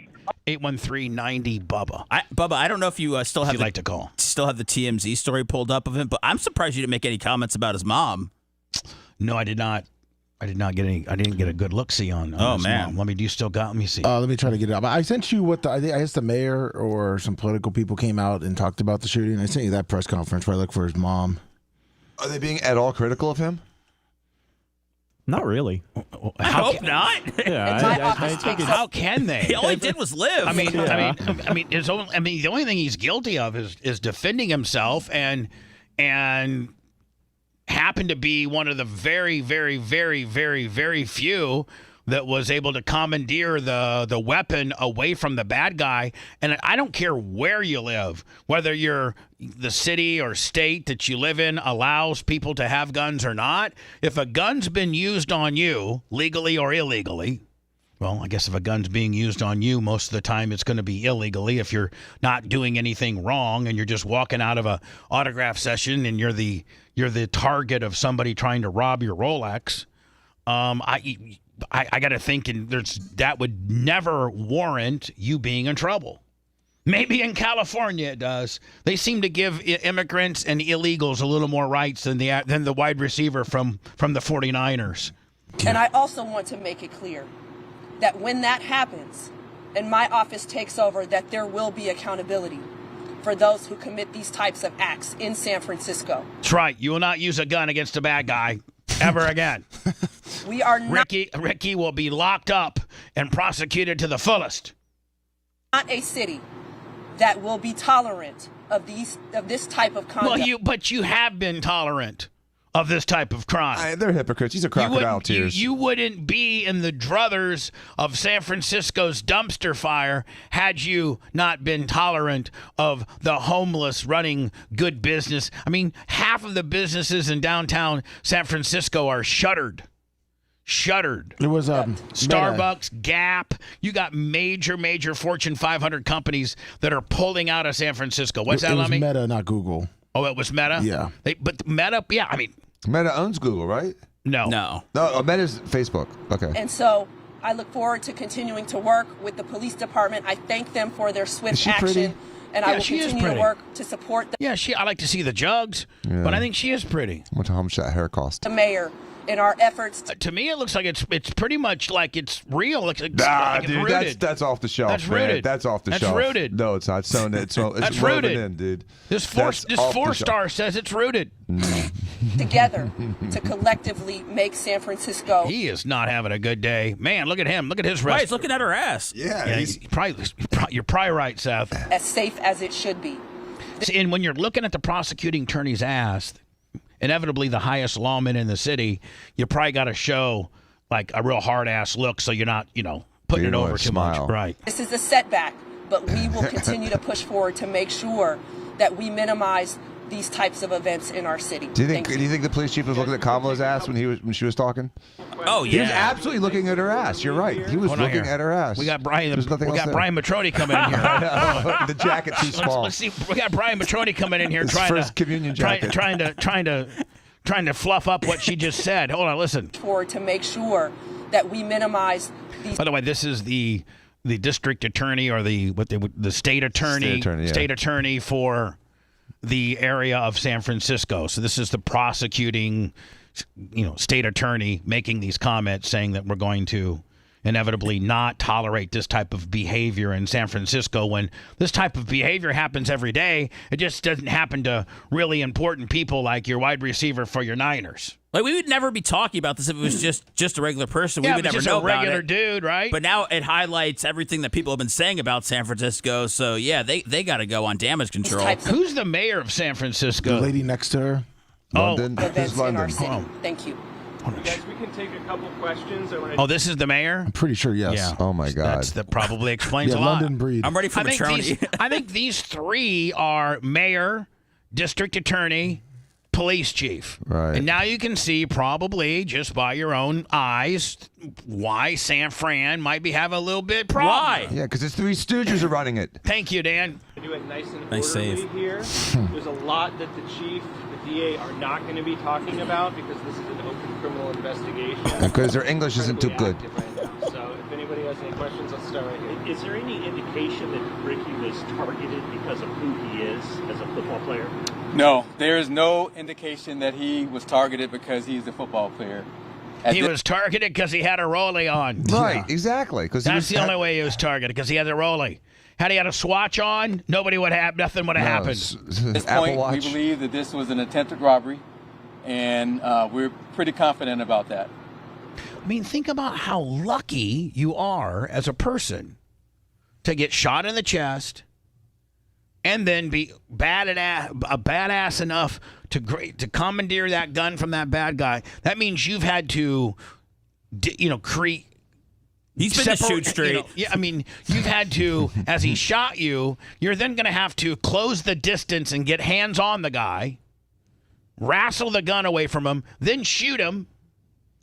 813-90 Bubba. Bubba, I don't know if you still have like to call. Still have the TMZ story pulled up of him, but I'm surprised you didn't make any comments about his mom. No, I did not. I didn't get a good look-see on oh, his man. mom. Let me see. Let me try to get it up. I sent you I guess the mayor or some political people came out and talked about the shooting. I sent you that press conference where I looked for his mom. Are they being at all critical of him? Not really. I hope not. Yeah, how can they? All he did was live. I mean, the only thing he's guilty of is defending himself and happened to be one of the very, very, very, very, very few that was able to commandeer the weapon away from the bad guy. And I don't care where you live, whether you're the city or state that you live in allows people to have guns or not. If a gun's been used on you, legally or illegally, well, I guess if a gun's being used on you, most of the time it's going to be illegally if you're not doing anything wrong and you're just walking out of a autograph session and you're the target of somebody trying to rob your Rolex. I got to think, that would never warrant you being in trouble. Maybe in California it does. They seem to give immigrants and illegals a little more rights than the wide receiver from the 49ers. And I also want to make it clear that when that happens and my office takes over, that there will be accountability for those who commit these types of acts in San Francisco. That's right. You will not use a gun against a bad guy ever again. We are not. Ricky will be locked up and prosecuted to the fullest. Not a city that will be tolerant of this type of conduct. Well, but you have been tolerant of this type of crime. They're hypocrites. These are crocodile tears. You wouldn't be in the druthers of San Francisco's dumpster fire had you not been tolerant of the homeless running good business. I mean, half of the businesses in downtown San Francisco are shuttered. It was Starbucks, Gap. You got major Fortune 500 companies that are pulling out of San Francisco. What's that, Lemmy? It was Meta, not Google. Oh, it was Meta? Yeah. But Meta, yeah, I mean. Meta owns Google, right? No. Meta's Facebook. Okay. And so I look forward to continuing to work with the police department. I thank them for their swift action. Pretty? And I will continue to work to support them. Yeah, I like to see the jugs, but I think she is pretty. I wonder how much that hair cost. The mayor in our efforts. To me, it looks like it's pretty much like it's real. Like dude, it's rooted. That's off the shelf. That's man. rooted. That's off the That's shelf. rooted. No, it's not. It's that's woven rooted. in, dude. This four-star says it's rooted. Together to collectively make San Francisco. He is not having a good day. Man, look at him. Look at his rest. Right, he's looking at her ass. Yeah, you're probably right, Seth. As safe as it should be. And when you're looking at the prosecuting attorney's ass, inevitably the highest lawman in the city, you probably got to show like a real hard-ass look so you're not, putting it over too much. Right. This is a setback, but we will continue to push forward to make sure that we minimize these types of events in our city. Do you think the police chief was looking at Kamala's ass when she was talking? Oh yeah, he was absolutely looking at her ass. You're right. He was looking at her ass. We got Brian. We got Brian Matroni coming in here. The jacket too small. Let's see. We got Brian Matroni coming in here first communion jacket. trying to fluff up what she just said. Hold on, listen. Forward to make sure that we minimize these. By the way, this is the district attorney or the state attorney. State attorney for the area of San Francisco. So this is the prosecuting, state attorney making these comments saying that we're going to inevitably not tolerate this type of behavior in San Francisco when this type of behavior happens every day. It just doesn't happen to really important people like your wide receiver for your Niners. Like, we would never be talking about this if it was just a regular person. Yeah, we would never know about it. Just a regular dude, right? But now it highlights everything that people have been saying about San Francisco. So, yeah, they got to go on damage control. Who's the mayor of San Francisco? The lady next to her. London. Events in our city. Thank you. Guys, we can take a couple questions. This is the mayor? I'm pretty sure, yes. Yeah. Oh, my God. That probably explains a lot. London breed. I'm ready for Matroni. I think these three are mayor, district attorney, police chief. Right. And now you can see probably just by your own eyes why San Fran might be having a little bit problem. Why? Yeah, because it's Three Stooges are running it. Thank you, Dan. Do it nice and nice orderly save. Here. There's a lot that the chief, the DA are not going to be talking about because this is an open criminal investigation. Because their English isn't too good. Right, so if anybody has any questions, let's start right here. Is there any indication that Ricky was targeted because of who he is as a football player? No, there is no indication that he was targeted because he's a football player. He was targeted because he had a rollie on. Right, exactly. That's the only way he was targeted, because he had a rollie. Had he had a swatch on, nothing would have happened. At this point, we believe that this was an attempted robbery, and we're pretty confident about that. I mean, think about how lucky you are as a person to get shot in the chest and then be badass enough to commandeer that gun from that bad guy. That means you've had to, He's been to shoot straight. Yeah, I mean, you've had to, as he shot you, you're then going to have to close the distance and get hands on the guy, wrestle the gun away from him, then shoot him.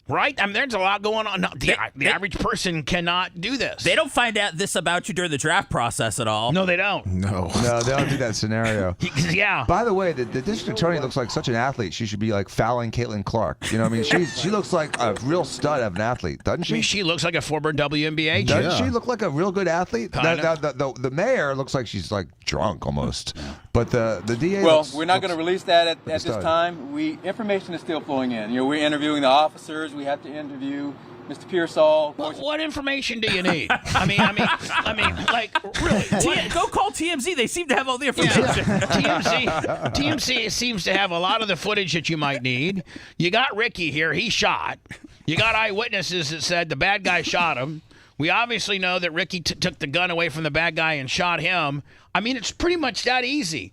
Right? I mean, there's a lot going on. The average person cannot do this. They don't find out this about you during the draft process at all. No, they don't. No, they don't do that scenario. Yeah. By the way, the district attorney looks like such an athlete. She should be like fouling Caitlin Clark. You know what I mean? She looks like a real stud of an athlete, doesn't she? I mean, she looks like a former WNBA. Doesn't she look like a real good athlete? The mayor looks like she's like drunk almost. But the DA. Well, we're not going to release that at this time. Information is still flowing in. We're interviewing the officers. We have to interview Mr. Pearsall. What information do you need? I mean, like really. Go call TMZ. They seem to have all the information. TMZ seems to have a lot of the footage that you might need. You got Ricky here. He shot. You got eyewitnesses that said the bad guy shot him. We obviously know that Ricky took the gun away from the bad guy and shot him. I mean, it's pretty much that easy.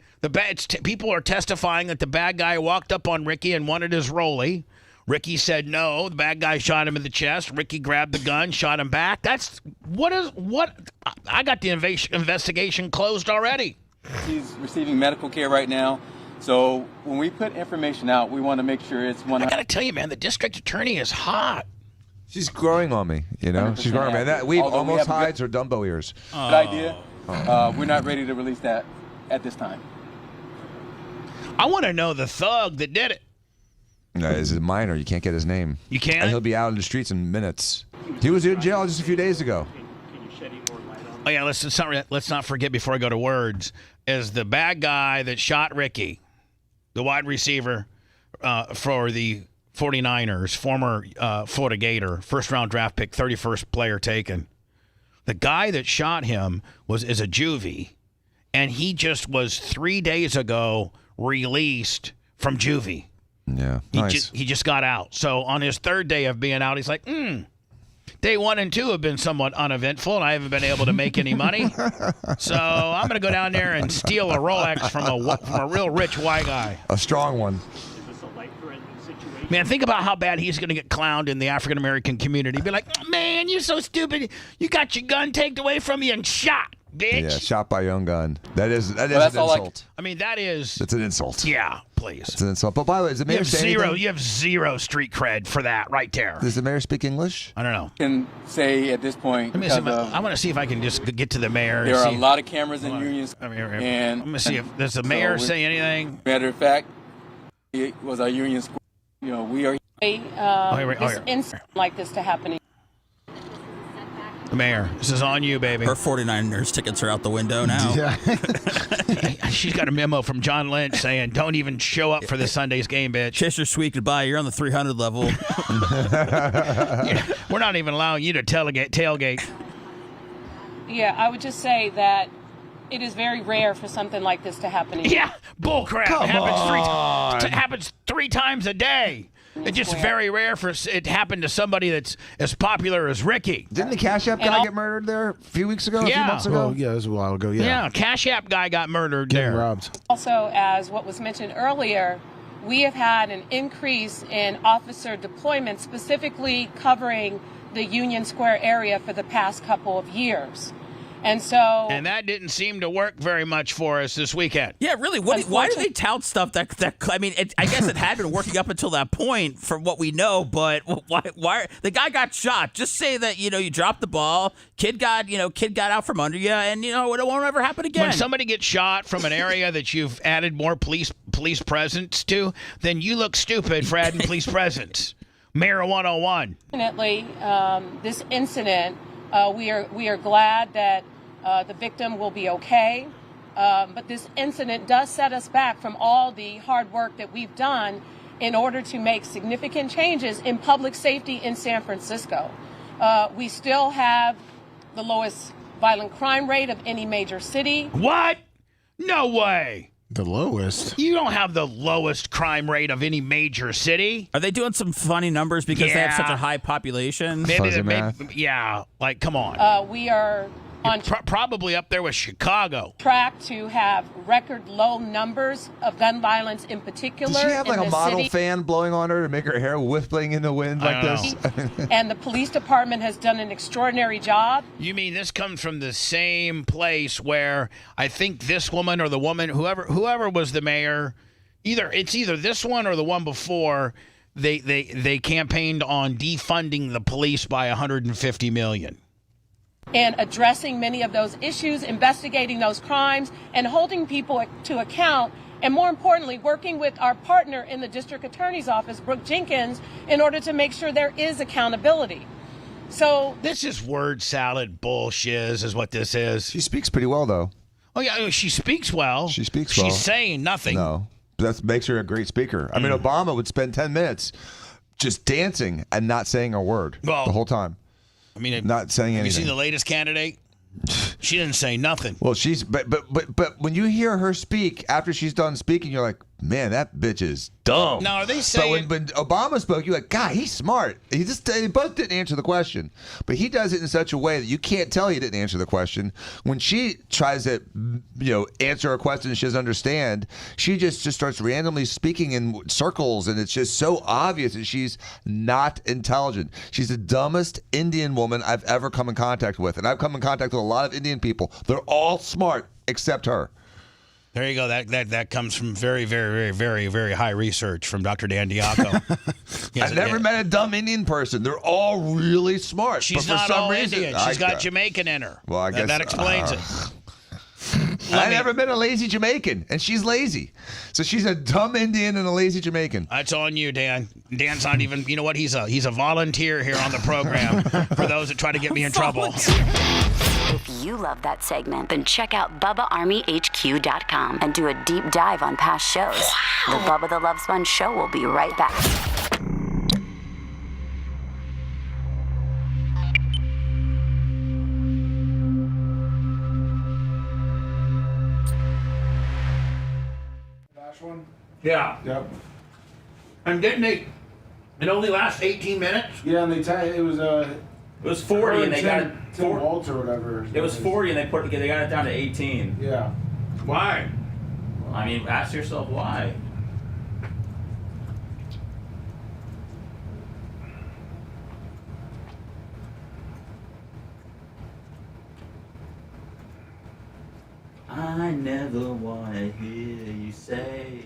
People are testifying that the bad guy walked up on Ricky and wanted his rollie. Ricky said no. The bad guy shot him in the chest. Ricky grabbed the gun, shot him back. I got the investigation closed already. He's receiving medical care right now. So when we put information out, we want to make sure it's 100%. I got to tell you, man, the district attorney is hot. She's growing on me, She's growing on me. And we almost hides her Dumbo ears. Good idea. We're not ready to release that at this time. I want to know the thug that did it. No, it's a minor. You can't get his name. You can't? And he'll be out in the streets in minutes. He was in jail just a few days ago. Can you shed any more light on Oh, yeah, let's not forget before I go to words, is the bad guy that shot Ricky, the wide receiver for the 49ers, former Florida Gator, first-round draft pick, 31st player taken. The guy that shot him is a juvie, and he just was 3 days ago released from juvie. Yeah, nice. He just got out. So on his third day of being out, he's like, day 1 and 2 have been somewhat uneventful, and I haven't been able to make any money. So I'm going to go down there and steal a Rolex from a real rich white guy. A strong one. Is this a life-threatening situation? Man, think about how bad he's going to get clowned in the African-American community. Be like, man, you're so stupid. You got your gun taken away from you and shot, bitch. Yeah, shot by your own gun. That's an insult. I mean, that is... That's an insult. Yeah, please. It's an insult. But by the way, does the mayor say anything? You have zero street cred for that right there. Does the mayor speak English? I don't know. Can say at this point, I want to see if I can just get to the mayor. There are a lot of cameras in unions. And I'm going to see if does the mayor say anything. Matter of fact, it was our union school. We are... this incident like this to happen. The mayor, this is on you, baby. Her 49ers tickets are out the window now. Yeah. She's got a memo from John Lynch saying, don't even show up for this Sunday's game, bitch. Kiss her sweet goodbye. You're on the 300 level. Yeah, we're not even allowing you to tailgate. Yeah, I would just say that it is very rare for something like this to happen. Yeah, bullcrap. It happens 3 times a day. It's just very rare for it happened to somebody that's as popular as Ricky. Didn't the Cash App guy get murdered there a few weeks ago? Yeah. A few months ago? Oh, yeah, it was a while ago. Yeah. Cash App guy got murdered there. Robbed. Also, as what was mentioned earlier, we have had an increase in officer deployment, specifically covering the Union Square area for the past couple of years. And that didn't seem to work very much for us this weekend. Yeah, really. Why do they tout stuff that I mean, I guess it had been working up until that point from what we know, but why the guy got shot? Just say that, you dropped the ball, kid got out from under you, and it won't ever happen again. When somebody gets shot from an area that you've added more police presence to, then you look stupid for adding police presence. Mayor 101. Definitely, this incident, we are glad that the victim will be okay. But this incident does set us back from all the hard work that we've done in order to make significant changes in public safety in San Francisco. We still have the lowest violent crime rate of any major city. What? No way. The lowest? You don't have the lowest crime rate of any major city. Are they doing some funny numbers because they have such a high population? Maybe, yeah, like, come on. We are on probably up there with Chicago. track to have record low numbers of gun violence in particular. Does she have like in a the model city. fan blowing on her to make her hair whistling in the wind like this? And the police department has done an extraordinary job. You mean this comes from the same place where I think this woman or the woman, whoever was the mayor, it's either this one or the one before, they campaigned on defunding the police by $150 million. And addressing many of those issues, investigating those crimes, and holding people to account, and more importantly, working with our partner in the district attorney's office, Brooke Jenkins, in order to make sure there is accountability. So this is word salad bullshit is what this is. She speaks pretty well, though. Oh, yeah, she speaks well. She speaks well. She's saying nothing. No, that makes her a great speaker. I mean, Obama would spend 10 minutes just dancing and not saying a word the whole time. I mean, not saying anything. Have you seen the latest candidate? She didn't say nothing. Well, but when you hear her speak after she's done speaking, you're like, man, that bitch is dumb. Now, are they saying? But when Obama spoke, you're like, God, he's smart. They both didn't answer the question, but he does it in such a way that you can't tell he didn't answer the question. When she tries to, answer a question she doesn't understand, she just starts randomly speaking in circles, and it's just so obvious that she's not intelligent. She's the dumbest Indian woman I've ever come in contact with, and I've come in contact with a lot of Indian people. They're all smart except her. There you go. That comes from very, very, very, very, very high research from Dr. Dan Diaco. I've never met a dumb Indian person. They're all really smart. She's but for not some all reason, Indian. She's got Jamaican in her. Well, I guess that explains it. I never met a lazy Jamaican, and she's lazy. So she's a dumb Indian and a lazy Jamaican. That's on you, Dan. Dan's not even. You know what? He's a volunteer here on the program for those that try to get me in trouble. If you love that segment, then check out BubbaArmyHQ.com and do a deep dive on past shows. The Bubba the Love Sponge Show will be right back. Yeah. Yep. And didn't they? It only lasts 18 minutes. Yeah, and it was 40, and they got it. Tim Waltz or whatever. It was 40, and they got it down to 18. Yeah. Why? I mean, ask yourself why. I never want to hear you say,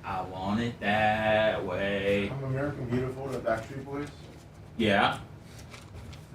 I want it that way. I'm American Beautiful, the Backstreet Boys. Yeah.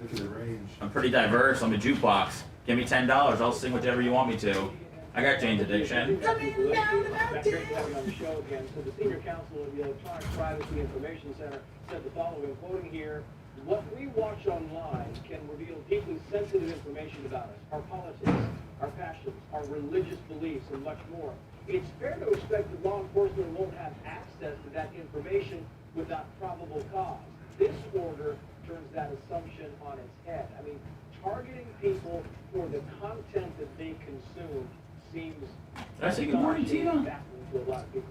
Look at the range. I'm pretty diverse. I'm a jukebox. Give me $10. I'll sing whatever you want me to. I got Jane's Addiction. Coming down about this. On the show again. So the senior counsel of the Electronic Privacy Information Center said the following, quoting here, "What we watch online can reveal deeply sensitive information about us, our politics, our passions, our religious beliefs, and much more. It's fair to expect that law enforcement won't have access to that information without probable cause. This order turns that assumption on its head. I mean, targeting people for the content that they consume seems good morning, Tina. baffling to a lot of people.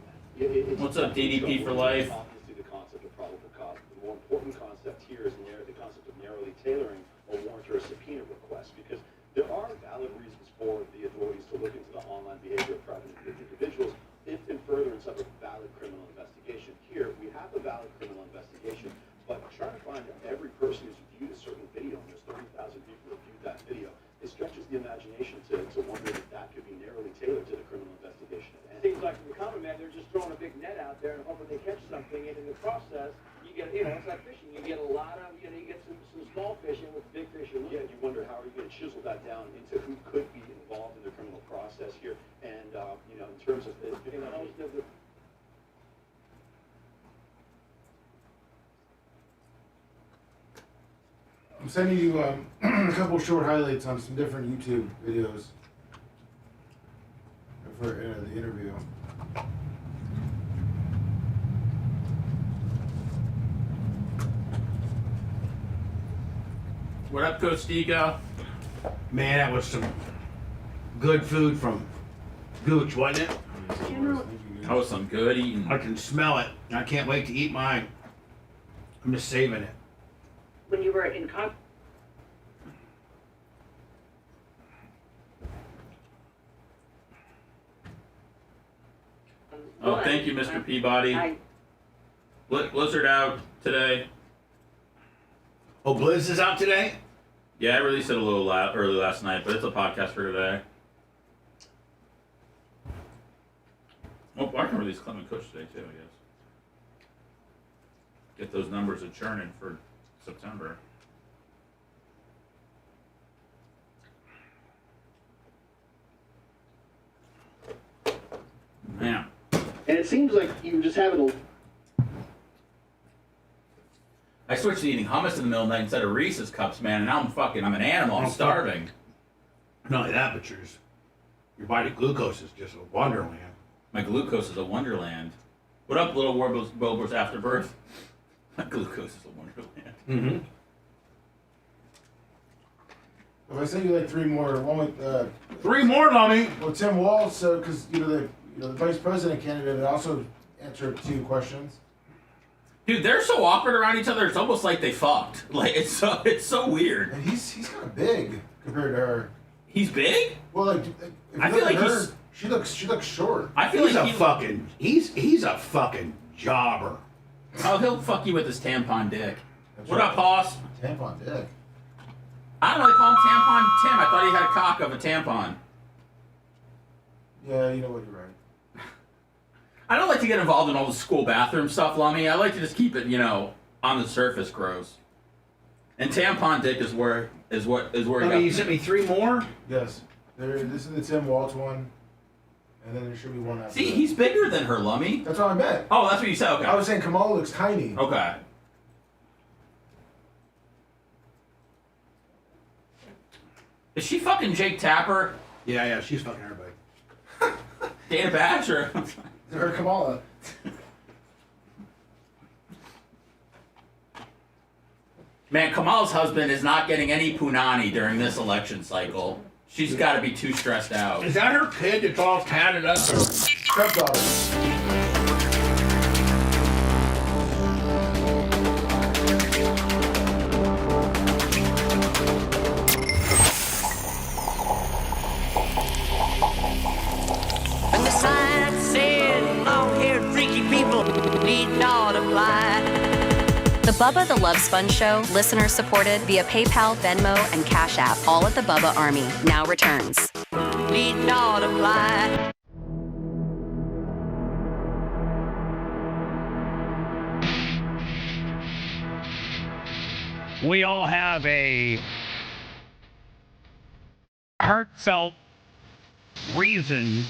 What's up, DDP for life? Obviously, the concept of probable cause. The more important concept here is the concept of narrowly tailoring a warrant or a subpoena request, because there are valid reasons for the authorities to look into the online behavior of private individuals if in furtherance of a valid criminal investigation. Here, we have a valid criminal investigation, but trying to find every person who's viewed a certain video, and there's 30,000 people who viewed that video, it stretches the imagination to wonder if that could be narrowly tailored to the criminal investigation at hand. Seems like from the common man, they're just throwing a big net out there and hoping they catch something, and in the process, you get, it's like fishing. You get a lot of, you get some small fish in with big fish. Yeah, you wonder how are you going to chisel that down into who could be involved in the criminal process here, and in terms of the host of the. I'm sending you a couple short highlights on some different YouTube videos for the interview. What up, Coach Diga? Man, that was some good food from Gooch, wasn't it? That was some good eating. I can smell it. I can't wait to eat mine. I'm just saving it. When you were in Oh, thank you, Mr. Peabody. Blizzard out today. Oh, Blizz is out today? Yeah, I released it a little early last night, but it's a podcast for today. Oh, I can release Clement Kush today, too, I guess. Get those numbers a churning for September. Man. And it seems like you just having I switched to eating hummus in the middle of the night instead of Reese's Cups, man, and now I'm an animal. I'm starving. Not only that, but your body glucose is just a wonderland. My glucose is a wonderland. What up, little Warbos Afterbirth? My glucose is a wonderland. If I send you like 3 more, one with 3 more, Lummy. Well, Tim Walz, so because the vice president candidate also answered 2 questions. Dude, they're so awkward around each other. It's almost like they fucked. Like it's so weird. And he's kind of big compared to her. He's big? Well, like if I you feel look like at her, she looks short. I feel he's like he's a fucking jobber. Oh, he'll fuck you with his tampon dick. What up, Hoss? Tampon dick. I don't know. They call him Tampon Tim. I thought he had a cock of a tampon. Yeah, you know what, you're right. I don't like to get involved in all the school bathroom stuff, Lummy. I like to just keep it, on the surface gross. And tampon dick is where You sent me 3 more? Yes. This is the Tim Walz one, and then there should be one after. See, that. he's bigger than her, Lummy. That's what I meant. Oh, that's what you said. Okay. I was saying Kamala looks tiny. Okay. Is she fucking Jake Tapper? Yeah, she's fucking everybody. Dana Bash or Or Kamala. Man, Kamal's husband is not getting any punani during this election cycle. She's got to be too stressed out. Is that her kid that's all tatted up? Stepdaughter. And the sign said, long-haired freaky people need not apply. The Bubba the Love Sponge Show, listener supported via PayPal, Venmo, and Cash App, all at the Bubba Army, now returns. Need not apply. We all have a heartfelt reason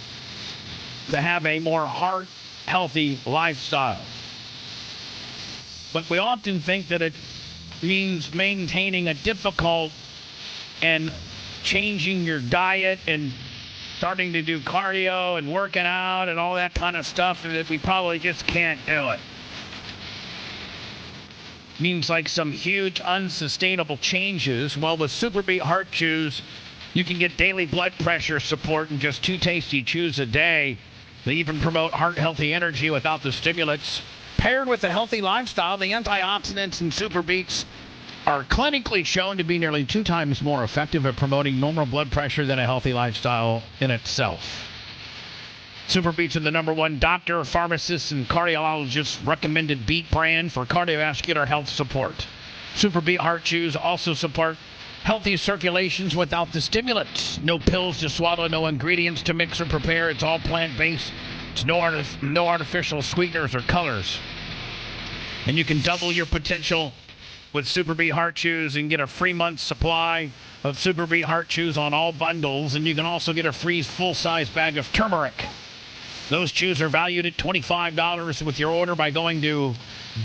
to have a more heart-healthy lifestyle. But we often think that it means maintaining a difficult and changing your diet and starting to do cardio and working out and all that kind of stuff, and that we probably just can't do it. Means like some huge unsustainable changes. Well, with Super Beet Heart Chews, you can get daily blood pressure support in just 2 tasty chews a day. They even promote heart-healthy energy without the stimulants. Paired with a healthy lifestyle, the antioxidants in Super Beets are clinically shown to be nearly 2 times more effective at promoting normal blood pressure than a healthy lifestyle in itself. Super Beets are the #1 doctor, pharmacist, and cardiologist recommended beet brand for cardiovascular health support. Super Beet Heart Chews also support healthy circulations without the stimulants. No pills to swallow, no ingredients to mix or prepare. It's all plant-based. It's no artificial sweeteners or colors. And you can double your potential with Super Beet Heart Chews and get a free month supply of Super Beet Heart Chews on all bundles. And you can also get a free full-size bag of turmeric. Those chews are valued at $25 with your order by going to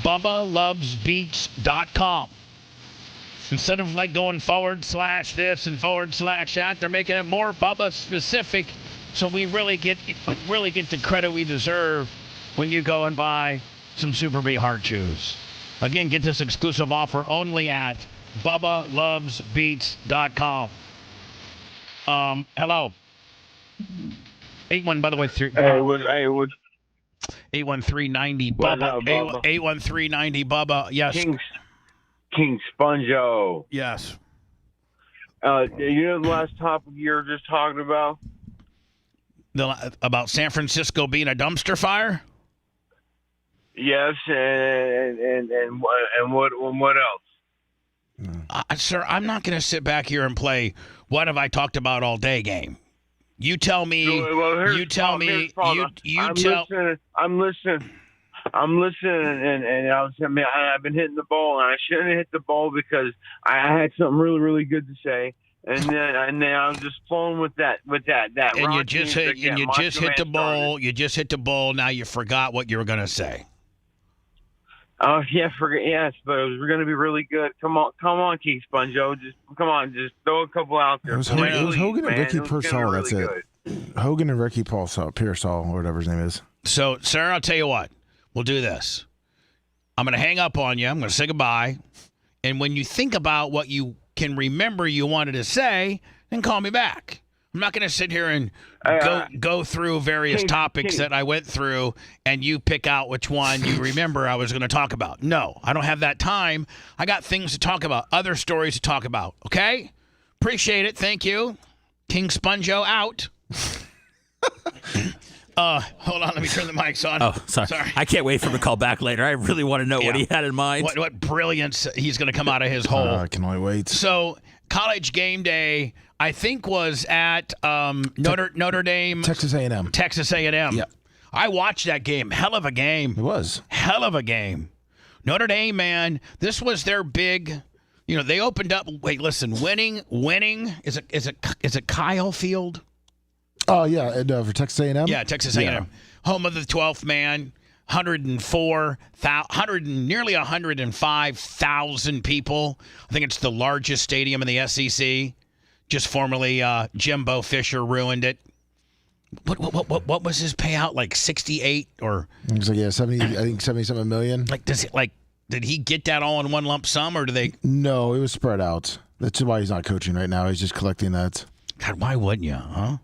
BubbaLovesBeats.com. Instead of like going /this and /that, they're making it more Bubba specific, so we really get the credit we deserve when you go and buy some Super Beet Heart Chews. Again, get this exclusive offer only at BubbaLovesBeats.com. Hello. 81, by the way, 81390 Bubba. 81390 Bubba. Yes. King Sponjo. Yes. You know the last topic you were just talking about? about San Francisco being a dumpster fire? Yes, and what else? Sir, I'm not going to sit back here and play "What have I talked about all day" game. You tell me. You tell me. I'm listening. And I've been hitting the ball, and I shouldn't have hit the ball because I had something really, really good to say, and then I'm just flowing with that. And you just hit the ball. You just hit the ball. Now you forgot what you were going to say. Oh yeah, yes, but it was going to be really good. Come on, Keith Sponjo, just throw a couple out there. It was Hogan and Ricky Pearsall. That's it. Good. Hogan and Ricky Pearsall, or whatever his name is. So, sir, I'll tell you what. We'll do this. I'm going to hang up on you. I'm going to say goodbye. And when you think about what you can remember you wanted to say, then call me back. I'm not going to sit here and go through various topics that I went through and you pick out which one you remember I was going to talk about. No, I don't have that time. I got things to talk about, other stories to talk about. Okay? Appreciate it. Thank you. King Sponjo out. Hold on, let me turn the mics on. Oh, sorry. I can't wait for him to call back later. I really want to know what he had in mind. What brilliance he's going to come out of his hole. I can only wait. So, College Game Day, I think, was at Notre Dame. Texas A&M. Texas A&M. Yep. I watched that game. Hell of a game. It was. Hell of a game. Notre Dame, man, this was their big... they opened up... Wait, listen. Winning. Is it Kyle Field? Oh, yeah, and for Texas A&M? Yeah, Texas A&M. Yeah. Home of the 12th man, 104,000, nearly 105,000 people. I think it's the largest stadium in the SEC. Just formerly, Jimbo Fisher ruined it. What was his payout, like 68 or? It was like 70. I think 70-something million. Did he get that all in one lump sum, or do they? No, it was spread out. That's why he's not coaching right now. He's just collecting that. God, why wouldn't you, huh?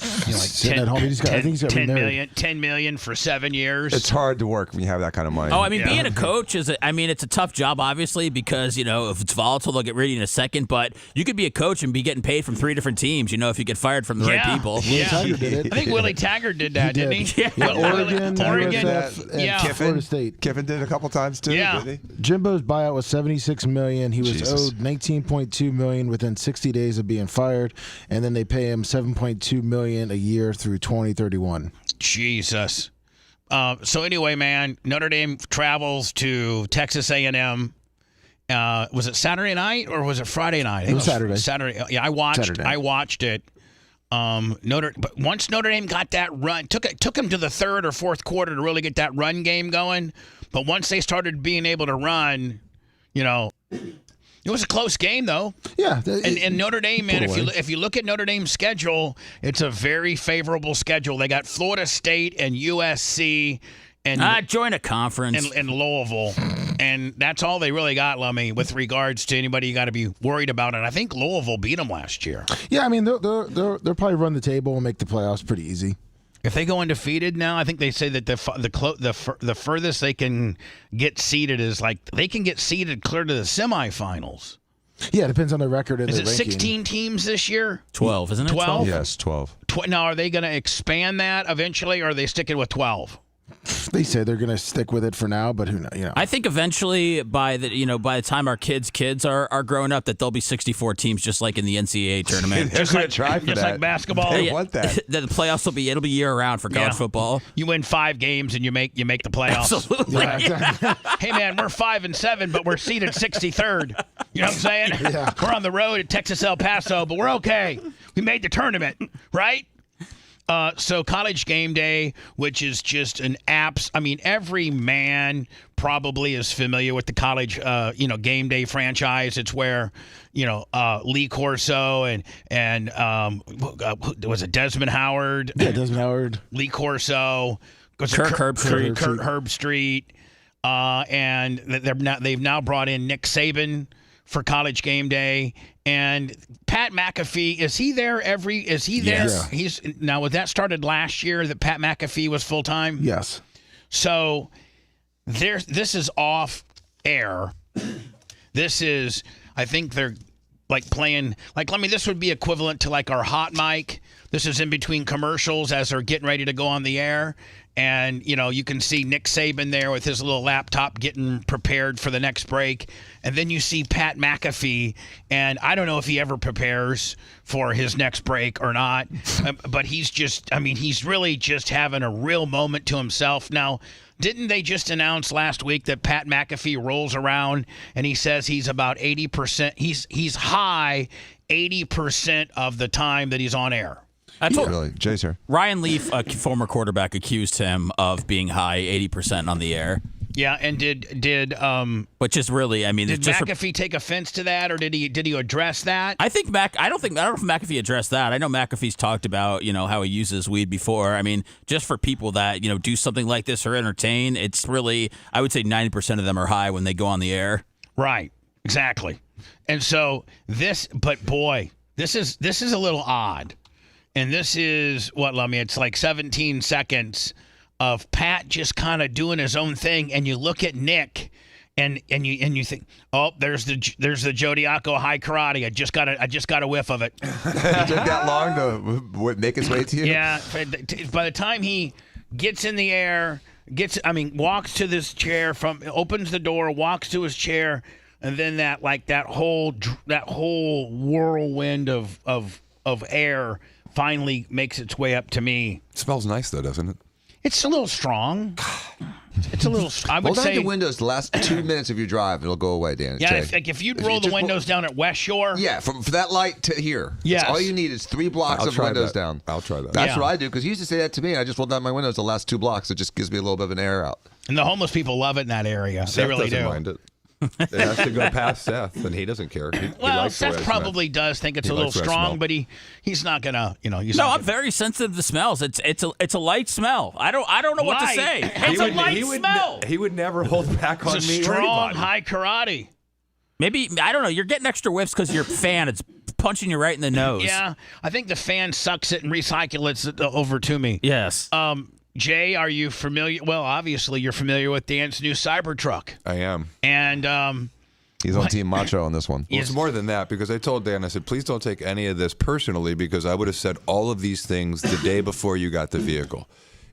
Sitting at home. I think he's got $10 million for 7 years. It's hard to work when you have that kind of money. Oh, I mean, being a coach it's a tough job, obviously, because, if it's volatile, they'll get rid of you in a second. But you could be a coach and be getting paid from 3 different teams, if you get fired from the right people. Yeah. Taggart did it. I think Willie Taggart did that, didn't he? Yeah. Oregon, and Florida State. Kiffin did it a couple times, too, didn't he? Jimbo's buyout was $76 million. He was owed $19.2 million within 60 days of being fired, and then they pay him $7.2 million a year through 2031. Jesus. So anyway, man, Notre Dame travels to Texas A&M. Was it Saturday night or was it Friday night? It was Saturday. Saturday. Yeah, I watched it. But once Notre Dame got that run, took them to the third or fourth quarter to really get that run game going. But once they started being able to run, it was a close game, though. Yeah. And Notre Dame, man, if you look at Notre Dame's schedule, it's a very favorable schedule. They got Florida State and USC and join a conference and Louisville, and that's all they really got, Lummy, with regards to anybody you got to be worried about. And I think Louisville beat them last year. Yeah, I mean they'll probably run the table and make the playoffs pretty easy. If they go undefeated now, I think they say that the furthest they can get seeded is they can get seeded clear to the semifinals. Yeah, it depends on the record and is the it ranking. 16 teams this year? 12, isn't it? 12? Yes, 12. Now, are they going to expand that eventually, or are they sticking with 12? They say they're going to stick with it for now, but who knows? I think eventually, by the time our kids are growing up, that there'll be 64 teams, just like in the NCAA tournament. Just like basketball. They want that. The playoffs it'll be year round for college football. You win 5 games and you make the playoffs. Absolutely. Yeah, exactly. Hey man, we're 5-7, but we're seeded 63rd. You know what I'm saying? Yeah. We're on the road at Texas El Paso, but we're okay. We made the tournament, right? So College Game Day, which is just an apps. I mean, every man probably is familiar with the College, Game Day franchise. It's where, Lee Corso and was it Desmond Howard? Yeah, Desmond Howard. Lee Corso. Kurt Herbstreit. And they've now brought in Nick Saban for College Game Day. And Pat McAfee, is he there? Is he there? Yes. Now, was that started last year that Pat McAfee was full time? Yes. So this is off air. This is, I think they're like playing, like, I mean, this would be equivalent to like our hot mic. This is in between commercials as they're getting ready to go on the air. And, you know, you can see Nick Saban there with his little laptop getting prepared for the next break. And then you see Pat McAfee, and I don't know if he ever prepares for his next break or not, but he's just, I mean, he's really just having a real moment to himself. Now, didn't they just announce last week that Pat McAfee rolls around and he says he's about 80%, he's high 80% of the time that he's on air? That's what really. Jay's here. Ryan Leaf, a former quarterback, accused him of being high 80% on the air. Yeah, and did which is really, I mean, did it's just McAfee take offense to that, or did he address that? I don't know if McAfee addressed that. I know McAfee's talked about, you know, how he uses weed before. I mean, just for people that, you know, do something like this or entertain, it's really, I would say 90% of them are high when they go on the air. Right. Exactly. And so but boy, this is a little odd. And this is it's like 17 seconds of Pat just kind of doing his own thing, and you look at Nick, and you think, oh, there's the Joe Diaco high karate. I just got a whiff of it. It took that long to make its way to you? Yeah. By the time he gets in the air, walks to this chair, opens the door, walks to his chair, and then that whole whirlwind of air finally makes its way up to me. It smells nice, though, doesn't it? It's a little strong. It's a little. I would Hold say down the windows the last 2 minutes of your drive. It'll go away, Dan. Yeah, if you'd roll the windows down at West Shore. Yeah, from that light to here. Yes. All you need is 3 blocks of windows down. I'll try that. That's what I do, because he used to say that to me. I just roll down my windows the last 2 blocks. It just gives me a little bit of an air out. And the homeless people love it in that area. Seth they really doesn't do. mind it. It has to go past Seth, and he doesn't care. He likes the way Seth I probably does think it's a little strong, but he's not gonna, I'm very sensitive to smells. It's a light smell. I don't know what to say. It's a light smell. He would never hold back on me. Strong high karate. Maybe, I don't know. You're getting extra whiffs because your fan, it's punching you right in the nose. Yeah, I think the fan sucks it and recycles it over to me. Yes. Jay, are you familiar? Well, obviously, you're familiar with Dan's new Cybertruck. I am. And he's on Team Macho on this one. Well, it's more than that, because I told Dan, I said, please don't take any of this personally, because I would have said all of these things the day before you got the vehicle.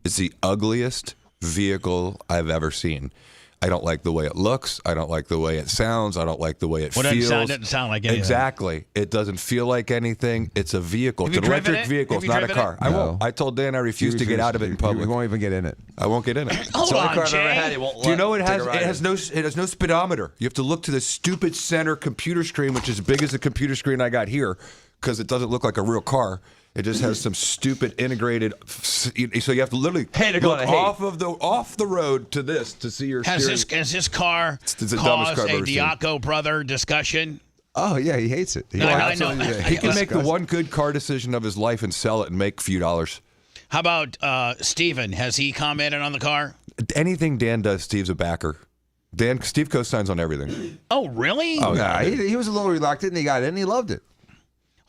It's the ugliest vehicle I've ever seen. I don't like the way it looks. I don't like the way it sounds. I don't like the way it feels. It doesn't sound like anything. Exactly. It doesn't feel like anything. It's a vehicle. It's an electric vehicle. It's not a car. I won't. I told Dan I refuse to get out of it in public. We won't even get in it. I won't get in it. Hold on, Jay. Do you know it has no speedometer? You have to look to the stupid center computer screen, which is as big as the computer screen I got here, because it doesn't look like a real car. It just has some stupid integrated. So you have to literally look off the road to this to see your steering. Has this car caused a Diaco brother discussion? Oh yeah, he hates it. I know. He can make the one good car decision of his life and sell it and make a few dollars. How about Steven? Has he commented on the car? Anything Dan does, Steve's a backer. Steve co-signs on everything. Oh really? Oh yeah, he was a little reluctant, and he got it, and he loved it.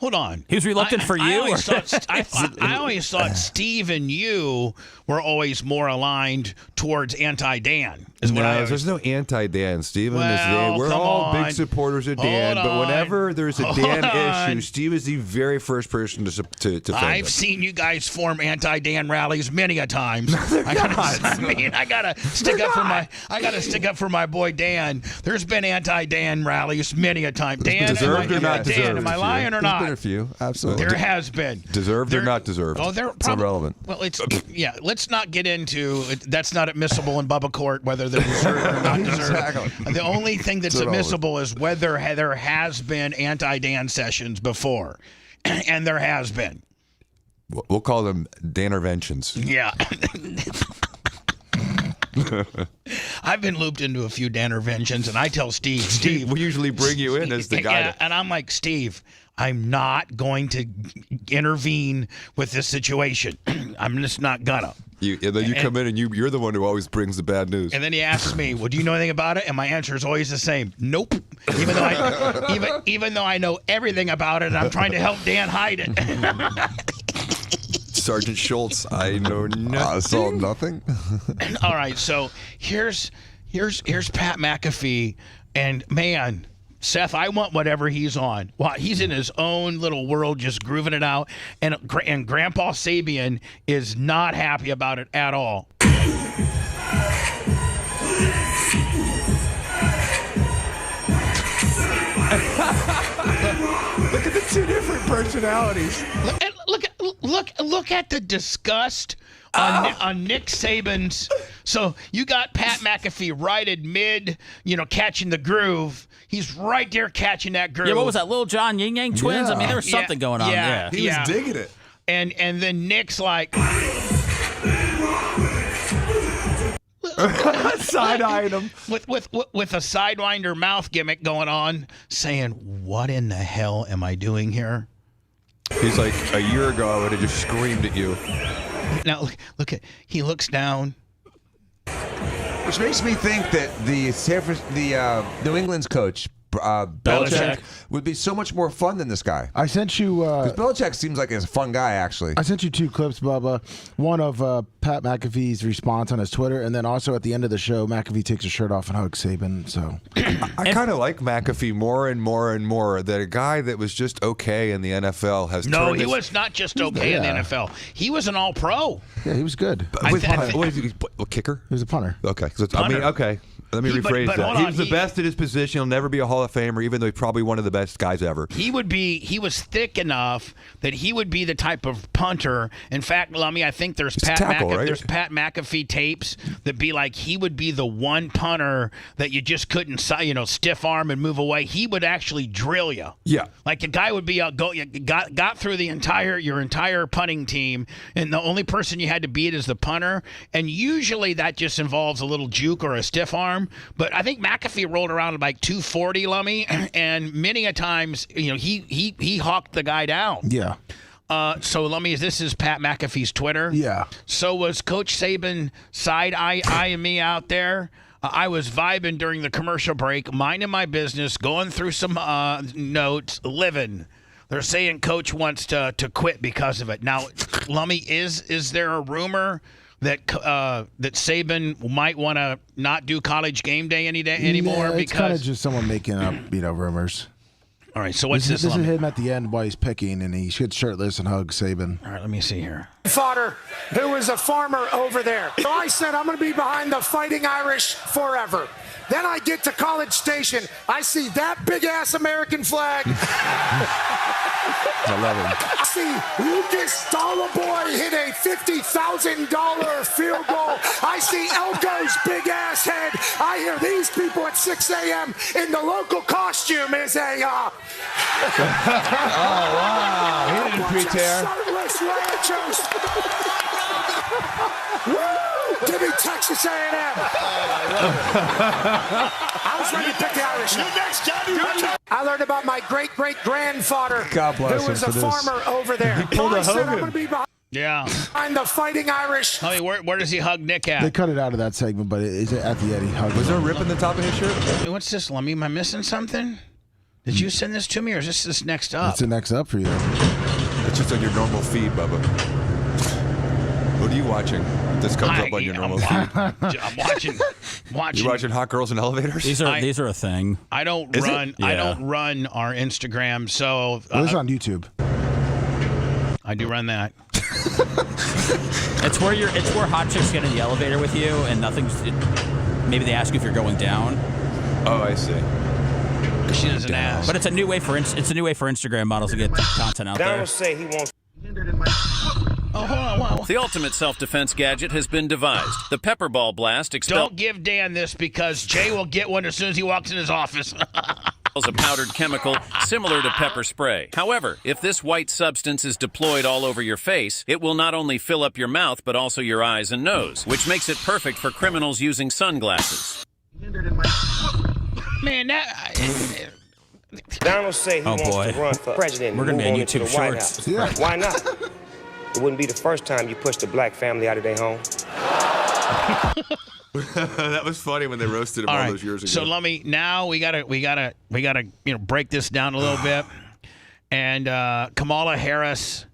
Hold on. He was reluctant for you? I always thought Steve and you were always more aligned towards anti-Dan. There's no anti-Dan. Steven is Dan. We're all big supporters of Dan, but whenever there's a Dan issue, Steve is the very first person to defend I've seen you guys form anti-Dan rallies many a times. I gotta stick up for my boy Dan. There's been anti-Dan rallies many a time. Dan, deserved or not deserved? Dan, am I lying or not? A few, absolutely. There has been. Deserved or not deserved? Oh, they're it's irrelevant. Well, let's not get into it. That's not admissible in Bubba Court, whether they're deserved or not deserved. Exactly. The only thing that's admissible is whether there has been anti-Dan sessions before, and there has been. We'll call them Dan-erventions. Yeah. I've been looped into a few Dan-erventions, and I tell Steve, we usually bring you in as the guy. Yeah, and I'm like, Steve, I'm not going to intervene with this situation. I'm just not gonna. And then you come in and you're the one who always brings the bad news. And then he asks me, well, do you know anything about it? And my answer is always the same. Nope. Even though I know everything about it, and I'm trying to help Dan hide it. Sergeant Schultz, I know nothing. I saw nothing. All right, so here's Pat McAfee, and man, Seth, I want whatever he's on. Well, he's in his own little world, just grooving it out. And Grandpa Sabian is not happy about it at all. Look at the two different personalities. Look at the disgust on Nick Saban's. So you got Pat McAfee right at mid, catching the groove. He's right there catching that groove. Yeah, what was that, Lil Jon Yin Yang twins? Yeah. I mean, there was something going on there. He was digging it. And then Nick's like side-eyeing him with a sidewinder mouth gimmick going on, saying, "What in the hell am I doing here?" He's like, a year ago, I would have just screamed at you. Now he looks down. Which makes me think that the New England's coach, Belichick, would be so much more fun than this guy. I sent you... Because Belichick seems like he's a fun guy, actually. I sent you 2 clips, Bubba. One of Pat McAfee's response on his Twitter, and then also at the end of the show, McAfee takes his shirt off and hugs Saban. So I kind of like McAfee more and more and more. That a guy that was just okay in the NFL has No, turned he was not just okay in the NFL. He was an all-pro. Yeah, he was good. What is he, a kicker? He was a punter. Okay. Okay. Let me rephrase that. He was the best at his position. He'll never be a Hall of Famer, even though he's probably one of the best guys ever. He was thick enough that he would be the type of punter. In fact, Lummy, I think there's Pat McAfee tapes that be like he would be the one punter that you just couldn't, stiff arm and move away. He would actually drill you. Yeah. Like the guy would be got through your entire punting team, and the only person you had to beat is the punter. And usually that just involves a little juke or a stiff arm. But I think McAfee rolled around at like 240, Lummy, and many a times, he hawked the guy down. Yeah. So Lummy, this is Pat McAfee's Twitter. Yeah. So was Coach Saban side-eyeing me out there? I was vibing during the commercial break, minding my business, going through some notes, living. They're saying Coach wants to quit because of it. Now, Lummy, is there a rumor that Saban might want to not do College Game Day anymore? Yeah, it's kind of just someone making up, rumors. All right, so what's this? This is him at the end while he's picking, and he gets shirtless and hugs Saban. All right, let me see here. Fodder, who is a farmer over there. So I said, I'm going to be behind the Fighting Irish forever. Then I get to College Station. I see that big-ass American flag. I love him. I see Lucas Dollaboy hit a $50,000 field goal. I see Elko's big-ass head. I hear these people at 6 a.m. in the local costume is a... Oh, wow. He didn't pre-tear. Shirtless ranchers. Give me Texas A&M. I was ready to pick the Irish. I learned about my great-great-grandfather, who was a farmer over there. He pulled a I said, I'm Hogan. going to be behind the Fighting Irish. I mean, where does he hug Nick at? They cut it out of that segment, but it's at the end. He hugs Was there a him. rip in the top of his shirt? Hey, what's this, Lummy? Am I missing something? Did you send this to me, or is this next up? That's the next up for you. It's just on your normal feed, Bubba. What are you watching? This comes up on your normal feed. I'm watching. You watching hot girls in elevators? These are a thing. I don't Is run. it? I Yeah. don't run our Instagram, so Well, this is on YouTube. I do run that. It's where hot chicks get in the elevator with you and maybe they ask you if you're going down. Oh, I see. She doesn't ask. But it's a new way for Instagram models to get content out there. Donald say he wants. Oh, hold on. Wow. The ultimate self-defense gadget has been devised. The pepper ball blast Don't give Dan this because Jay will get one as soon as he walks in his office. a powdered chemical similar to pepper spray. However, if this white substance is deployed all over your face, it will not only fill up your mouth but also your eyes and nose, which makes it perfect for criminals using sunglasses. Man, Donald say he wants to run for president. We're gonna be on move on into YouTube the White Shorts. House. Yeah. Why not? It wouldn't be the first time you pushed a black family out of their home. That was funny when they roasted him all those years ago. So let me now we gotta break this down a little bit. And Kamala Harris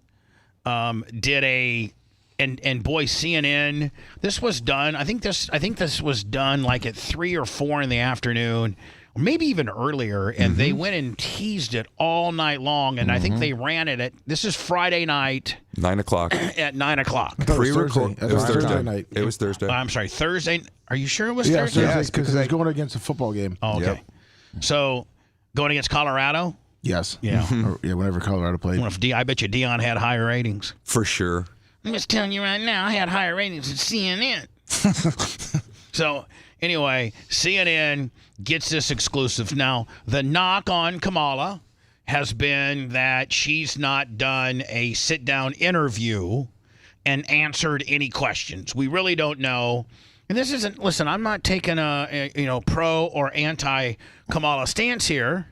did and boy, CNN. This was done. I think this was done like at 3 or 4 in the afternoon or maybe even earlier, and they went and teased it all night long, and I think they ran it this is Friday night. 9 o'clock. At 9 o'clock. Pre-record. It was Thursday night. It was Thursday. I'm sorry, Thursday. Are you sure it was Yeah, Thursday? Thursday, because he's going against a football game. Oh, okay. So, going against Colorado? Yes. Yeah. Yeah, whenever Colorado played. I bet you Dion had higher ratings. For sure. I'm just telling you right now, I had higher ratings than CNN. So, anyway, CNN gets this exclusive. Now, the knock on Kamala has been that she's not done a sit-down interview and answered any questions. We really don't know. And this isn't, listen, I'm not taking a pro or anti-Kamala stance here.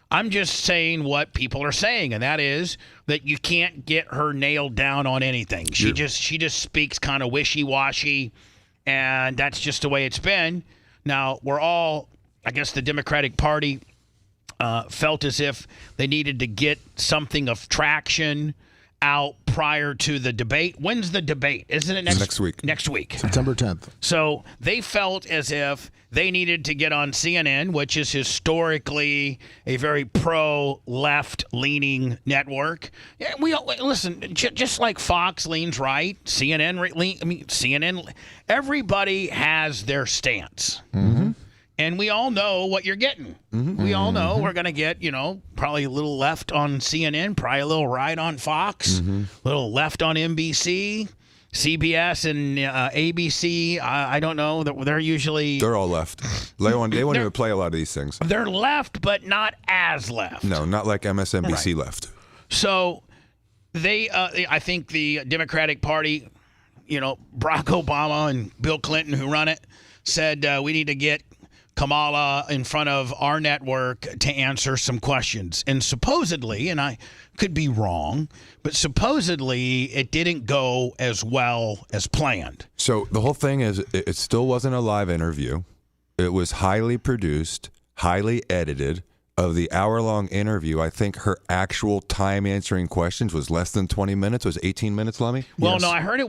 I'm just saying what people are saying, and that is that you can't get her nailed down on anything. She just speaks kind of wishy-washy, and that's just the way it's been. Now, I guess the Democratic Party felt as if they needed to get something of traction out prior to the debate. When's the debate? Isn't it next week? Next week. September 10th. So they felt as if they needed to get on CNN, which is historically a very pro-left-leaning network. Yeah, listen, just like Fox leans right, CNN, everybody has their stance. Mm-hmm. And we all know what you're getting. Mm-hmm. We all know we're going to get, probably a little left on CNN, probably a little right on Fox, a little left on NBC, CBS, and ABC. I don't know. They're usually... They're all left. They won't even play a lot of these things. They're left, but not as left. No, not like MSNBC left. So I think the Democratic Party, Barack Obama and Bill Clinton, who run it, said we need to get Kamala in front of our network to answer some questions. And supposedly, and I could be wrong, but supposedly it didn't go as well as planned. So the whole thing is it still wasn't a live interview. It was highly produced, highly edited. Of the hour-long interview, I think her actual time answering questions was less than 20 minutes. It was 18 minutes, Lummy? Well, yes. No, I heard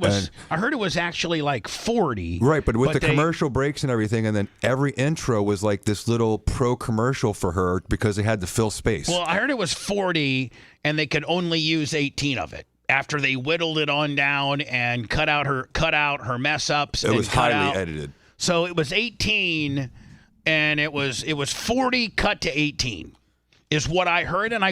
it was actually like 40. Right, but with the commercial breaks and everything, and then every intro was like this little pro-commercial for her because they had to fill space. Well, I heard it was 40, and they could only use 18 of it after they whittled it on down and cut out her mess ups. It was highly edited. So it was 18. And it was 40 cut to 18 is what I heard, and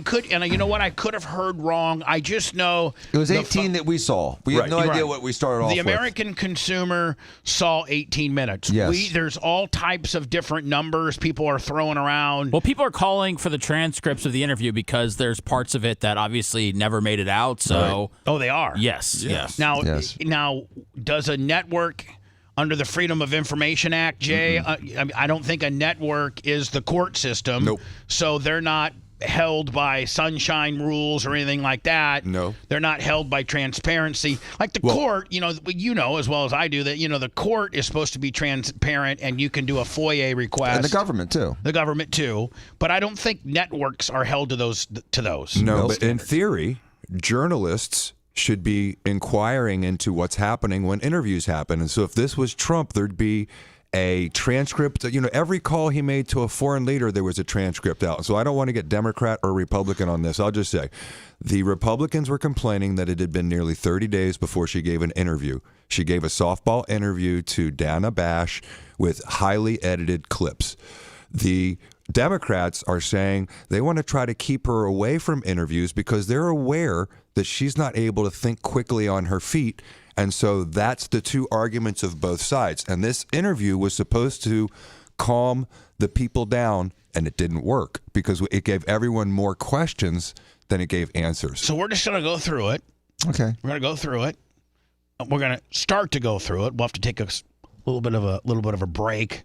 you know what, I could have heard wrong. I just know it was 18 that we saw. We have no idea what we started off with. The American consumer saw 18 minutes. Yes. There's all types of different numbers people are throwing around. Well, people are calling for the transcripts of the interview because there's parts of it that obviously never made it out. So, right. Oh, they are. Yes. Now, does a network under the Freedom of Information Act, Jay, I don't think a network is the court system. Nope. So they're not held by sunshine rules or anything like that. No. They're not held by transparency. Like the court, as well as I do, that, the court is supposed to be transparent and you can do a FOIA request. And the government, too. But I don't think networks are held to those. No, but in theory, journalists should be inquiring into what's happening when interviews happen. And so if this was Trump, there'd be a transcript. Every call he made to a foreign leader, there was a transcript out. So I don't want to get Democrat or Republican on this. I'll just say the Republicans were complaining that it had been nearly 30 days before she gave an interview. She gave a softball interview to Dana Bash with highly edited clips. The Democrats are saying they want to try to keep her away from interviews because they're aware that she's not able to think quickly on her feet. And so that's the two arguments of both sides. And this interview was supposed to calm the people down, and it didn't work because it gave everyone more questions than it gave answers. So we're just going to go through it. Okay. We're going to go through it. We're going to start to go through it. We'll have to take a little bit of a break.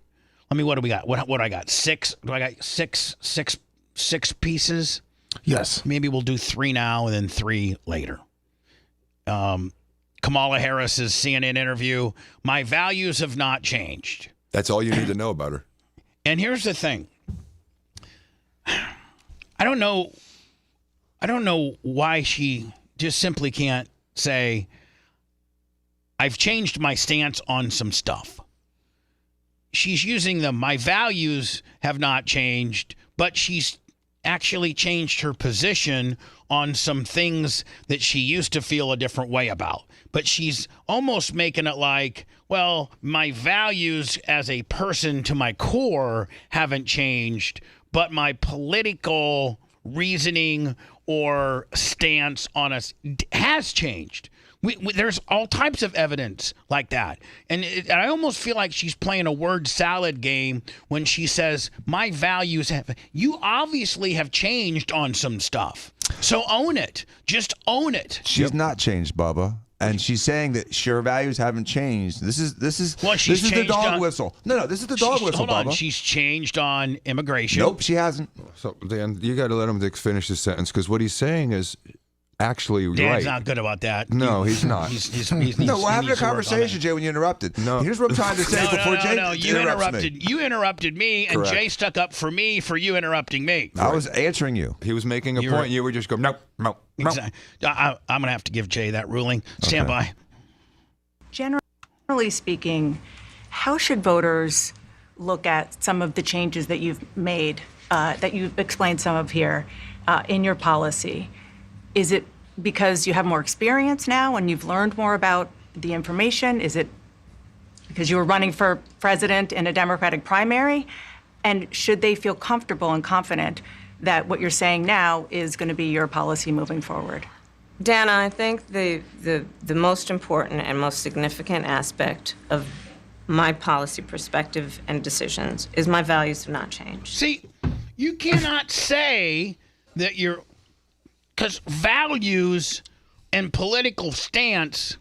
What do we got? What do I got? Six? Do I got six pieces? Yes. Maybe we'll do 3 now and then 3 later. Kamala Harris's CNN interview. My values have not changed. That's all you need to know about her. And here's the thing. I don't know why she just simply can't say, I've changed my stance on some stuff. she's using my values have not changed, but she's actually changed her position on some things that she used to feel a different way about. But she's almost making it like, well, my values as a person to my core haven't changed, but my political reasoning or stance on us has changed. There's all types of evidence like that. And I almost feel like she's playing a word salad game when she says, my values you obviously have changed on some stuff. So own it. Just own it. She's not changed, Bubba. And she's saying that her values haven't changed. This is the dog whistle. No, this is the dog whistle, hold on. Bubba. She's changed on immigration. Nope, she hasn't. So, Dan, you got to let him finish his sentence, because what he's saying is actually Dan's right. not good about that. No, he's not. No, we're having a conversation, Jay, when you interrupted. No. Here's what I'm trying to say before Jay interrupts me. You interrupted me, and Correct. Jay stuck up for me for you interrupting me. I was answering you. He was making a point, and you were just going, nope. Exactly. I'm going to have to give Jay that ruling. Stand by. Generally speaking, how should voters look at some of the changes that you've made, that you've explained some of here in your policy? Is it because you have more experience now and you've learned more about the information? Is it because you were running for president in a Democratic primary? And should they feel comfortable and confident that what you're saying now is going to be your policy moving forward? Dana, I think the most important and most significant aspect of my policy perspective and decisions is my values have not changed. See, you cannot say that because values and political stance,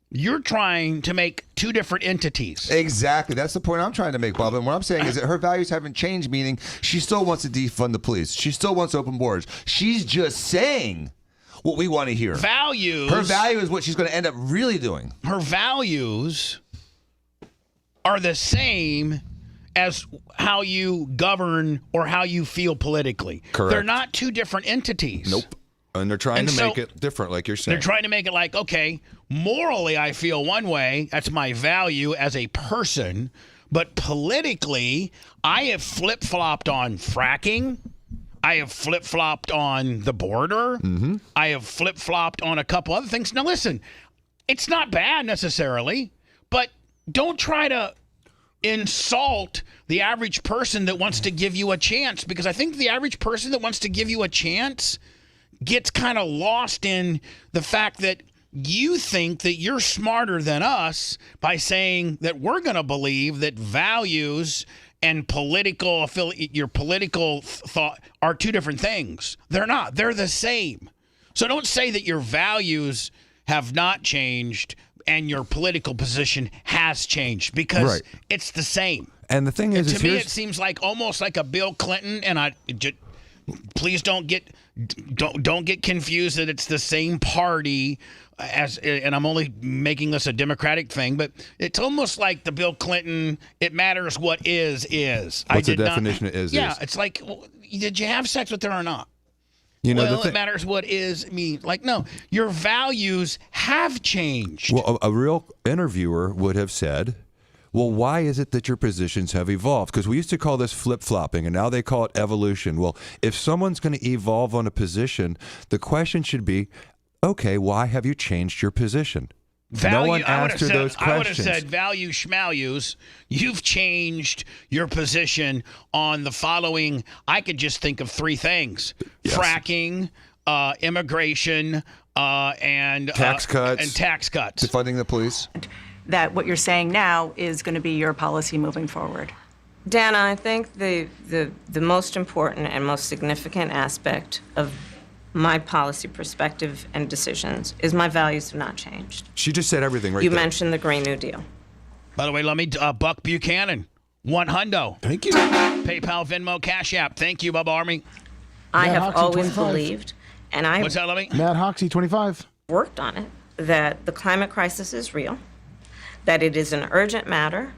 you're trying to make two different entities. Exactly. That's the point I'm trying to make, Bubba. And what I'm saying is that her values haven't changed, meaning she still wants to defund the police. She still wants open borders. She's just saying what we want to hear. Values. Her value is what she's going to end up really doing. Her values are the same as how you govern or how you feel politically. Correct. They're not two different entities. Nope. And they're trying to make it different, like you're saying. They're trying to make it like, okay, morally I feel one way. That's my value as a person. But politically, I have flip-flopped on fracking. I have flip-flopped on the border. Mm-hmm. I have flip-flopped on a couple other things. Now, listen, it's not bad necessarily, but don't try to insult the average person that wants to give you a chance, because I think the average person that wants to give you a chance gets kind of lost in the fact that you think that you're smarter than us by saying that we're going to believe that values and your political thought are two different things. They're not. They're the same. So don't say that your values have not changed and your political position has changed, because it's the same. And the thing is, to me, it seems like almost like a Bill Clinton, and please don't get confused that it's the same party as, and I'm only making this a Democratic thing, but it's almost like the Bill Clinton, it matters what is. What's the definition of is? Yeah, it's like, did you have sex with her or not? You know, it matters what is mean. Like, no, your values have changed. Well, a real interviewer would have said, well, why is it that your positions have evolved? Because we used to call this flip-flopping, and now they call it evolution. Well, if someone's going to evolve on a position, the question should be, okay, why have you changed your position? No one answered those questions. I would have said value schmalues. You've changed your position on the following. I could just think of three things: fracking, immigration, and tax cuts. And tax cuts. Defunding the police. That what you're saying now is going to be your policy moving forward. Dana, I think the most important and most significant aspect of my policy perspective and decisions is my values have not changed. She just said everything right You there. mentioned the Green New Deal. By the way, let me Buck Buchanan, $100. Thank you. PayPal, Venmo, Cash App. Thank you, Bubba Army. I Matt have Hoxie, always 25. believed, and I What's that, Lovey? Matt Hoxie, 25. worked on it, that the climate crisis is real, that it is an urgent matter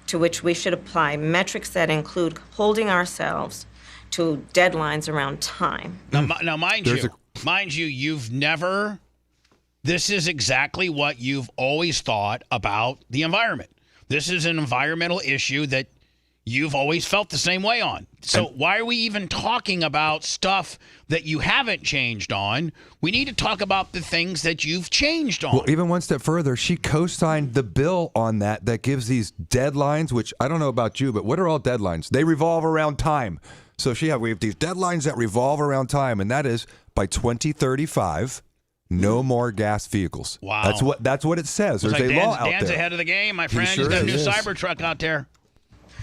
to which we should apply metrics that include holding ourselves to deadlines around time. Now, mind you, you've never. This is exactly what you've always thought about the environment. This is an environmental issue that you've always felt the same way on. So why are we even talking about stuff that you haven't changed on? We need to talk about the things that you've changed on. Well, even one step further, she co-signed the bill on that gives these deadlines, which I don't know about you, but what are all deadlines? They revolve around time. So we have these deadlines that revolve around time, and that is by 2035, no more gas vehicles. Wow. That's what it says. There's like a law out Dan's there. ahead of the game, my friend. Sure He's got a new is. Cybertruck out there.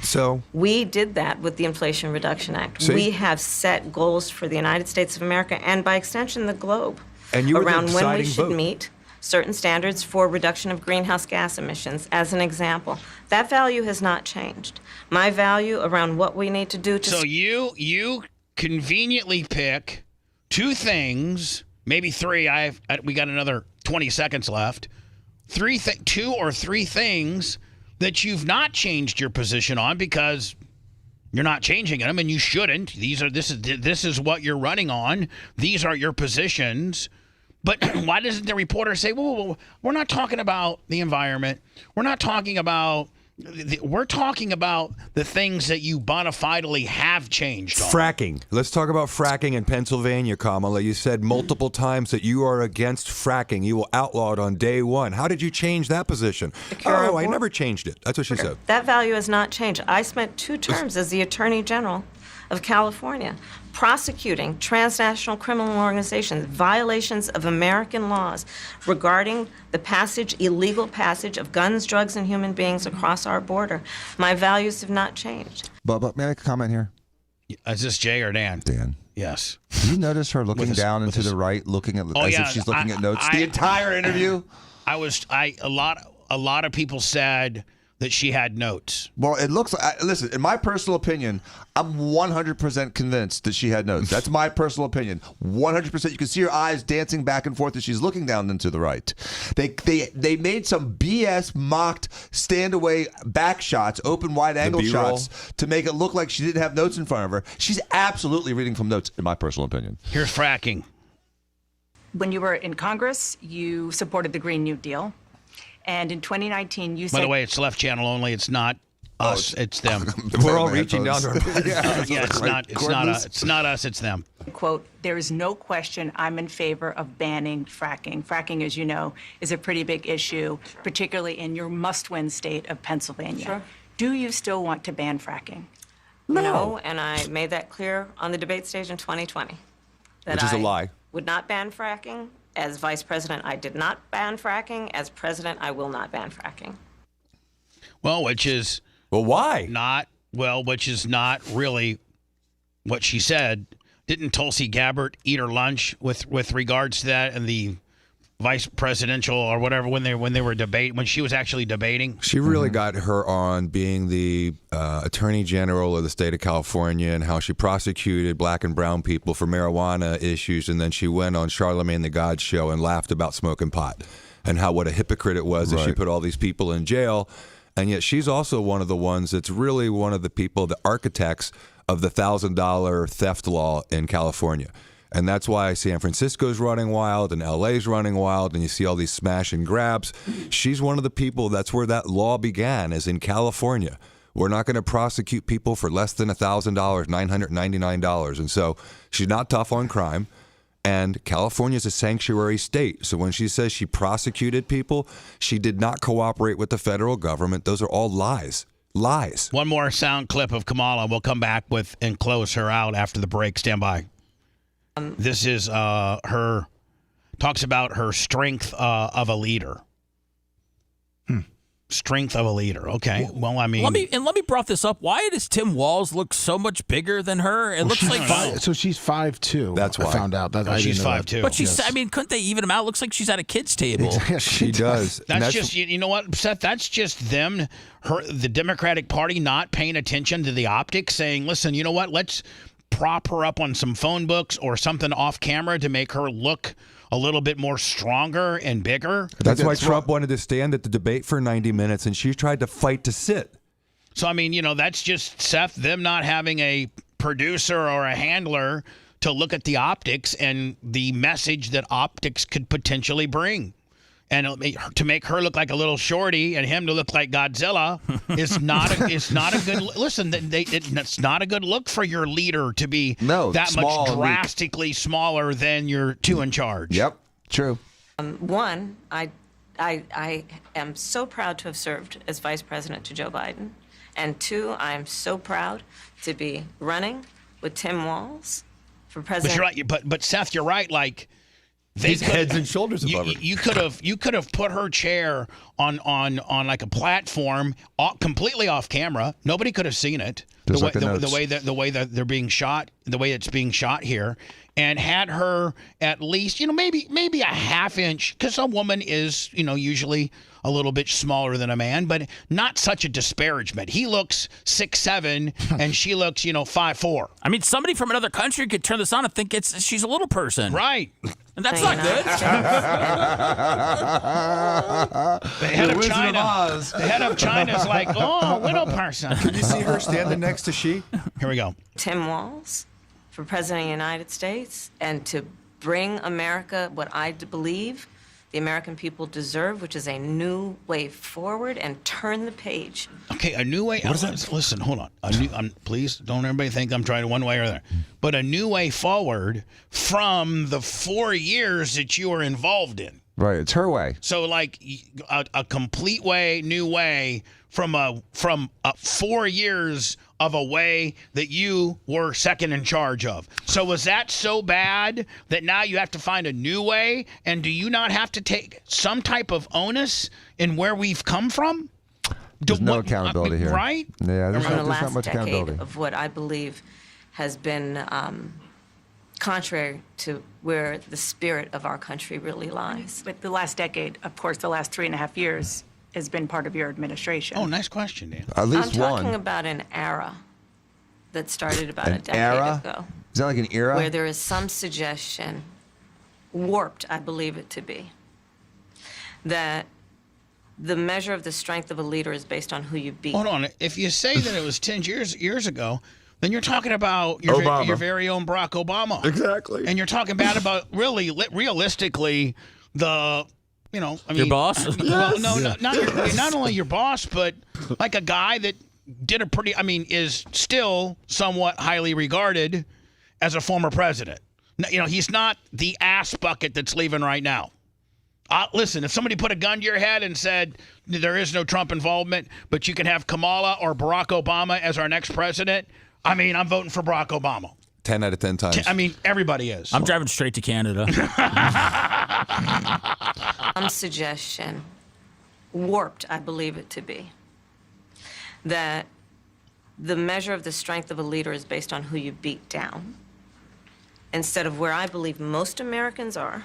So We did that with the Inflation Reduction Act. See? We have set goals for the United States of America and by extension the globe And you were the around when we deciding should vote. meet certain standards for reduction of greenhouse gas emissions, as an example. That value has not changed. My value around what we need to do to... So you conveniently pick two things, maybe three. We got another 20 seconds left. Two or three things that you've not changed your position on because you're not changing them, and you shouldn't. This is what you're running on. These are your positions. But why doesn't the reporter say, whoa, we're not talking about the environment. We're not talking about... We're talking about the things that you bona fidely have changed on. fracking. Let's talk about fracking in Pennsylvania, Kamala. You said multiple times that you are against fracking. You will outlaw it on day one. How did you change that position? I never changed it. That's what she said. That value has not changed. I spent 2 terms as the Attorney General of California prosecuting transnational criminal organizations, violations of American laws regarding the illegal passage of guns, drugs, and human beings across our border. My values have not changed. But may I make a comment here? Is this Jay or Dan? Dan. Yes. Do you notice her looking down and to the right, looking at if she's looking at notes the entire interview? A lot of people said that she had notes. Well, it looks like, listen, in my personal opinion, I'm 100% convinced that she had notes. That's my personal opinion. 100%. You can see her eyes dancing back and forth as she's looking down and to the right. They made some BS mocked stand away back shots, open wide angle shots to make it look like she didn't have notes in front of her. She's absolutely reading from notes, in my personal opinion. Here's fracking. When you were in Congress, you supported the Green New Deal. And in 2019, you said... By the way, it's left channel only. It's not us. It's them. We're all reaching down to our... It's not us. It's them. Quote, there is no question I'm in favor of banning fracking. Fracking, as you know, is a pretty big issue, particularly in your must-win state of Pennsylvania. Sure. Do you still want to ban fracking? No, and I made that clear on the debate stage in 2020. Which is a lie. Would not ban fracking. As vice president, I did not ban fracking. As president, I will not ban fracking. Well, which is why which is not really what she said. Didn't Tulsi Gabbard eat her lunch with regards to that and the vice presidential or whatever when they were when she was actually debating? She really got her on being the attorney general of the state of California and how she prosecuted black and brown people for marijuana issues, and then she went on Charlemagne the God show and laughed about smoking pot and how what a hypocrite it was that she put all these people in jail. And yet she's also one of the ones that's really one of the people, the architects of the $1,000 theft law in California. And that's why San Francisco's running wild and LA's running wild, and you see all these smash and grabs. She's one of the people, that's where that law began, is in California. We're not going to prosecute people for less than $1,000, $999. And so she's not tough on crime. And California is a sanctuary state. So when she says she prosecuted people, she did not cooperate with the federal government. Those are all lies. Lies. One more sound clip of Kamala. We'll come back with and close her out after the break. Stand by. This is her, talks about her strength of a leader. Strength of a leader. Okay. Well, I mean, let me brought this up. Why does Tim Walz look so much bigger than her? It looks like so she's 5'2". That's why I found out that she's 5'2". But she's. I mean, couldn't they even them out? Looks like she's at a kid's table. Exactly. She does. That's just you know what, Seth. That's just them. The Democratic Party not paying attention to the optics, saying, "Listen, you know what? Let's prop her up on some phone books or something off camera to make her look a little bit more stronger and bigger." That's why Trump wanted to stand at the debate for 90 minutes, and she tried to fight to sit. So, I mean, you know, that's just, Seth, them not having a producer or a handler to look at the optics and the message that optics could potentially bring. and to make her look like a little shorty and him to look like Godzilla is not a good listen. It's not a good look for your leader to be that much drastically smaller than your two in charge. Yep, true. One, I am so proud to have served as vice president to Joe Biden, and two, I am so proud to be running with Tim Walz for president. But you're right. But Seth, you're right. Like. He's heads and shoulders above her. You could have put her chair on like a platform, completely off camera. Nobody could have seen it. The way that they're being shot, the way it's being shot here, and had her at least, maybe a half inch, because a woman is, usually a little bit smaller than a man, but not such a disparagement. He looks 6'7", and she looks, 5'4". I mean, somebody from another country could turn this on and think she's a little person, right? And that's not good. The head of China's like, oh, little person. Can you see her standing next to she? Here we go. Tim Walz for president of the United States, and to bring America what I believe the American people deserve, which is a new way forward, and turn the page. Okay, a new way. Listen, hold on. Please don't everybody think I'm trying to one way or other. But a new way forward from the 4 years that you were involved in. Right, it's her way. So like a complete way, new way from 4 years of a way that you were second in charge of. So was that so bad that now you have to find a new way? And do you not have to take some type of onus in where we've come from? There's no accountability here. Right? Yeah, there's the last not much decade accountability. of what I believe has been contrary to where the spirit of our country really lies. But the last decade, of course, the last 3.5 years has been part of your administration. Oh, nice question, Dan. At least I'm one. talking about an era that started about a decade ago. Is that like an era? Where there is some suggestion, warped, I believe it to be, that the measure of the strength of a leader is based on who you beat. Hold on. If you say that it was 10 years ago, then you're talking about your very own Barack Obama. Exactly. And you're talking bad about realistically your boss? Well, no, not only your boss, but like a guy that did is still somewhat highly regarded as a former president. He's not the ass bucket that's leaving right now. Listen, if somebody put a gun to your head and said there is no Trump involvement, but you can have Kamala or Barack Obama as our next president, I'm voting for Barack Obama. 10 out of 10 times. Everybody is. I'm driving straight to Canada. Some suggestion, warped, I believe it to be, that the measure of the strength of a leader is based on who you beat down, instead of where I believe most Americans are,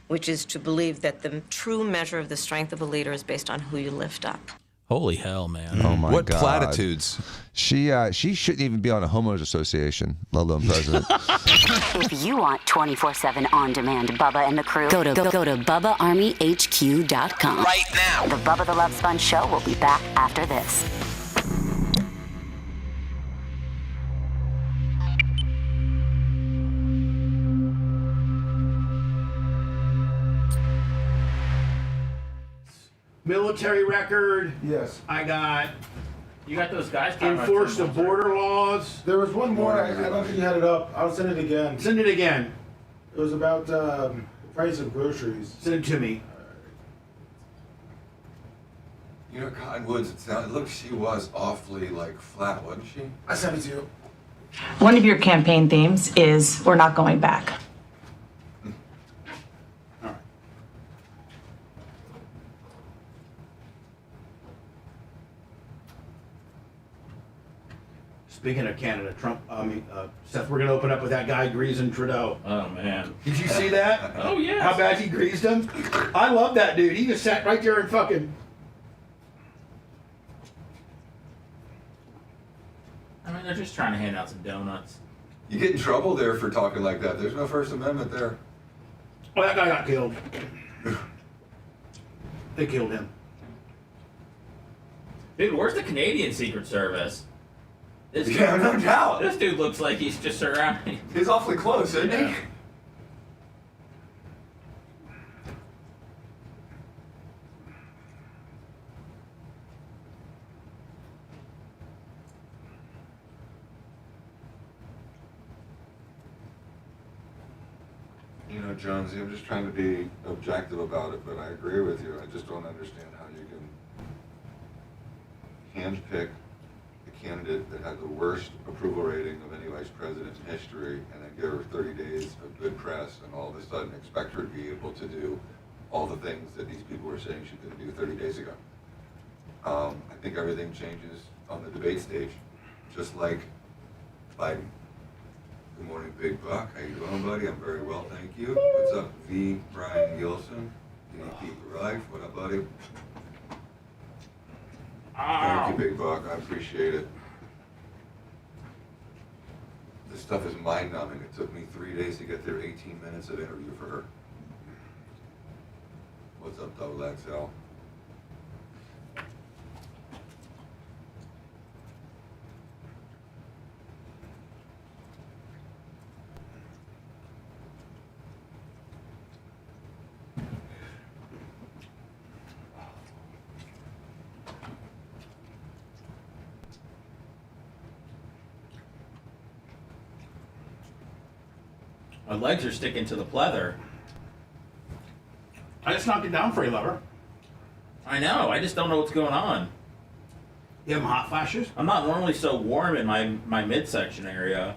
which is to believe that the true measure of the strength of a leader is based on who you lift up. Holy hell, man. Oh my what God. platitudes. She shouldn't even be on a homeowners association, let alone president. If you want 24/7 on-demand Bubba and the crew, go to BubbaArmyHQ.com. Right now. The Bubba the Love Sponge show will be back after this. Military record. Yes. You got those guys Enforce the border laws. There was one more. I don't think you had it up. I'll send it again. Send it again. It was about the price of groceries. Send it to me. Cottonwoods, it looked she was awfully, flat, wasn't she? I sent it to you. One of your campaign themes is we're not going back. Speaking of Canada, Seth, we're going to open up with that guy greasing Trudeau. Oh, man. Did you see that? Oh, yeah. How bad he greased him? I love that dude. He just sat right there and fucking... They're just trying to hand out some donuts. You get in trouble there for talking like that. There's no First Amendment there. Well, that guy got killed. They killed him. Dude, where's the Canadian Secret Service? Yeah, no doubt. This dude looks like he's just surrounded. He's awfully close, isn't he? Jonesy, I'm just trying to be objective about it, but I agree with you. I just don't understand how you can handpick the candidate that had the worst approval rating of any vice president in history and then give her 30 days of good press and all of a sudden expect her to be able to do all the things that these people were saying she couldn't do 30 days ago. I think everything changes on the debate stage, just like Biden. Good morning, Big Buck. How you doing, buddy? I'm very well, thank you. What's up, V. Brian Gilson? DP Life. What up, buddy? Thank you, Big Buck. I appreciate it. This stuff is mind-numbing. It took me 3 days to get there, 18 minutes of interview for her. What's up, Double XL? My legs are sticking to the pleather. I just knocked it down for you, lover. I know. I just don't know what's going on. You have hot flashes? I'm not normally so warm in my midsection area.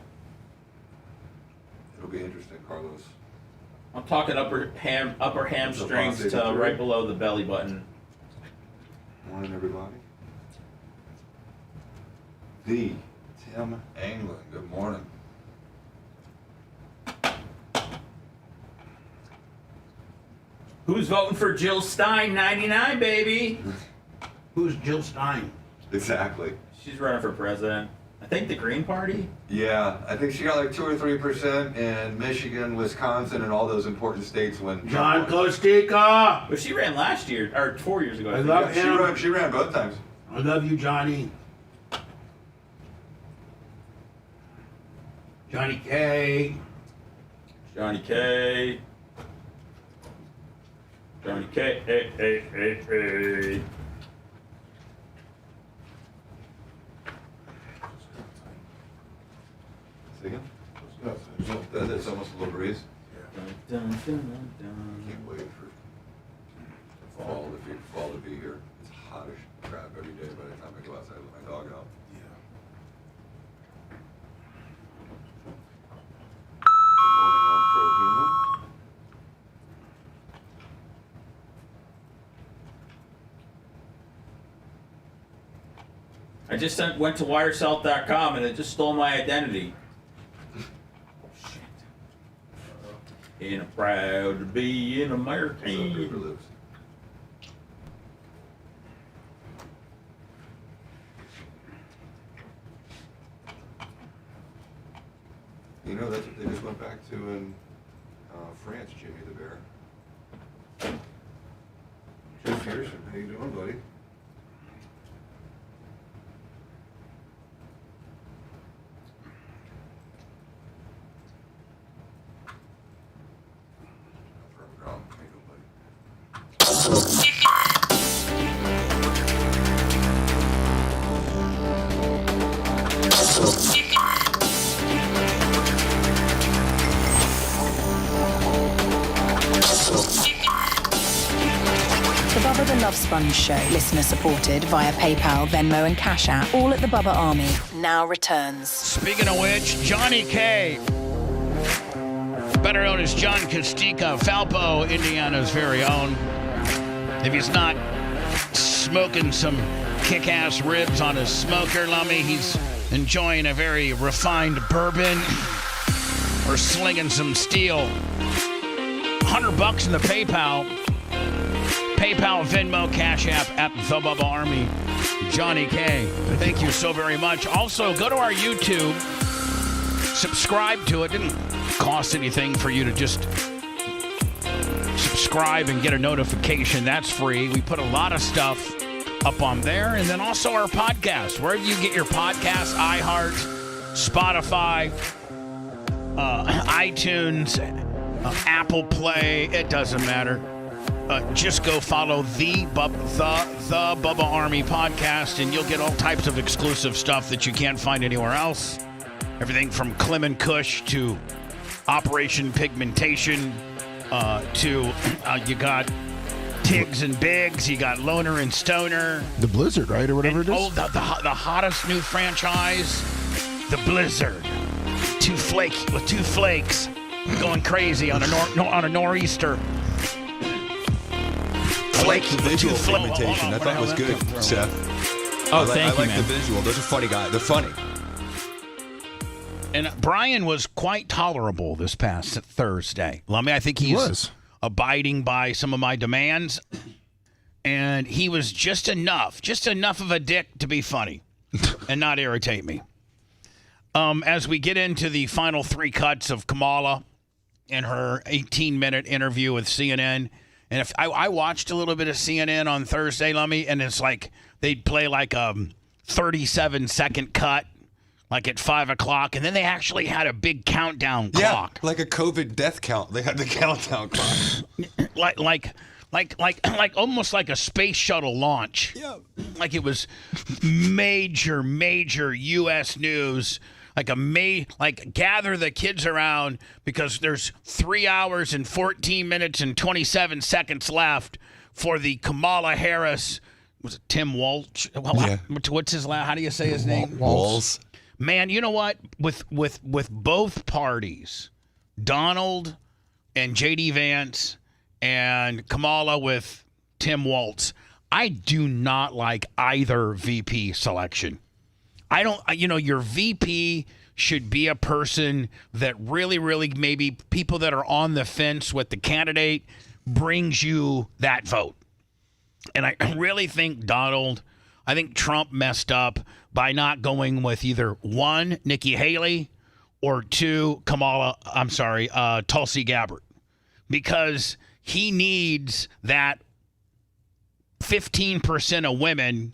It'll be interesting, Carlos. I'm talking upper hamstrings to right below the belly button. Morning, everybody. The Tim Anglin. Good morning. Who's voting for Jill Stein 99, baby? Who's Jill Stein? Exactly. She's running for president. I think the Green Party? Yeah, I think she got like 2 or 3% in Michigan, Wisconsin, and all those important states when John Kostika! But she ran last year, or 4 years ago. I love him. She ran both times. I love you, Johnny. Johnny K. Johnny K. Johnny K. Hey, hey, hey, hey. Say again? That's almost a little breeze. Can't wait for fall to be here. It's hot as crap every day by the time I go outside with my dog out. Good morning, I'm Prohema. I just went to wireself.com and it just stole my identity. And I'm proud to be an American. You know, that's what they just went back to in France, Jimmy the Bear. Jim Pearson, how you doing, buddy? The Bubba the Love Sponge Show, listener supported via PayPal, Venmo, and Cash App, all at the Bubba Army, now returns. Speaking of which, Johnny K, better known as John Kostika, Falpo, Indiana's very own. If he's not smoking some kick-ass ribs on his smoker lummy, he's enjoying a very refined bourbon or slinging some steel. $100 in the PayPal, Venmo, Cash App at the Bubba Army. Johnny K, thank you so very much. Also, go to our YouTube, subscribe to it. Didn't cost anything for you to just subscribe and get a notification. That's free. We put a lot of stuff up on there. And then also our podcast, wherever you get your podcasts, iHeart, Spotify, iTunes, Apple Play, it doesn't matter. Just go follow the Bubba Army podcast, and you'll get all types of exclusive stuff that you can't find anywhere else. Everything from Clem and Kush to Operation Pigmentation, you got Tiggs and Biggs, you got Loner and Stoner. The Blizzard, right, or whatever it is? Oh, the hottest new franchise, the Blizzard. Two flakes going crazy on a nor'easter. I like the visual implementation. I thought it was good, Seth. Oh, thank you, I like man. the visual. Those are funny guys. They're funny. And Brian was quite tolerable this past Thursday. I think he's abiding by some of my demands. And he was just enough of a dick to be funny and not irritate me. As we get into the final three cuts of Kamala and her 18-minute interview with CNN, and if I watched a little bit of CNN on Thursday, Lummy, and it's like they'd play like a 37-second cut, like at 5 o'clock, and then they actually had a big countdown clock. Yeah, like a COVID death count. They had the countdown clock. like almost like a space shuttle launch. Yeah. Like it was major U.S. news. Like gather the kids around because there's 3 hours and 14 minutes and 27 seconds left for the Kamala Harris. Was it Tim Walsh? Yeah. What's his last? How do you say his name? Walls. Man, you know what? With both parties, Donald and J.D. Vance and Kamala with Tim Walz, I do not like either VP selection. I don't, your VP should be a person that really, maybe people that are on the fence with the candidate brings you that vote. And I really think I think Trump messed up by not going with either one, Nikki Haley, or two, Tulsi Gabbard. Because he needs that 15% of women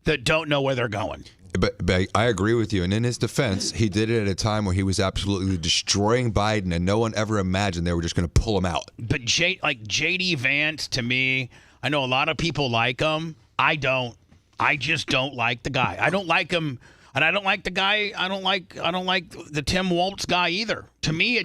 that don't know where they're going. But I agree with you. And in his defense, he did it at a time where he was absolutely destroying Biden, and no one ever imagined they were just going to pull him out. But J.D. Vance, to me, I know a lot of people like him. I don't. I just don't like the guy. I don't like him, and I don't like the guy. I don't like the Tim Walz guy either. To me,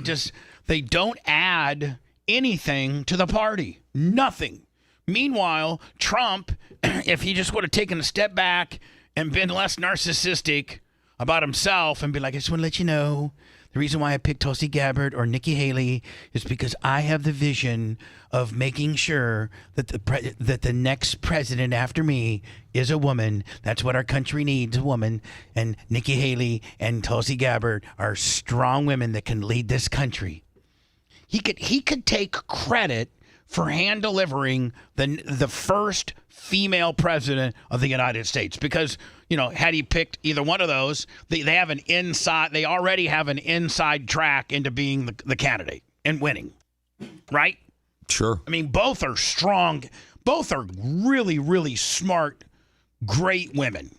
they don't add anything to the party. Nothing. Meanwhile, Trump, if he just would have taken a step back and been less narcissistic about himself and be like, I just want to let you know, the reason why I picked Tulsi Gabbard or Nikki Haley is because I have the vision of making sure that the next president after me is a woman. That's what our country needs, a woman. And Nikki Haley and Tulsi Gabbard are strong women that can lead this country. He could take credit for hand delivering the first female president of the United States, because had he picked either one of those, they already have an inside track into being the candidate and winning, right? Sure. I mean, both are strong, both are really smart, great women.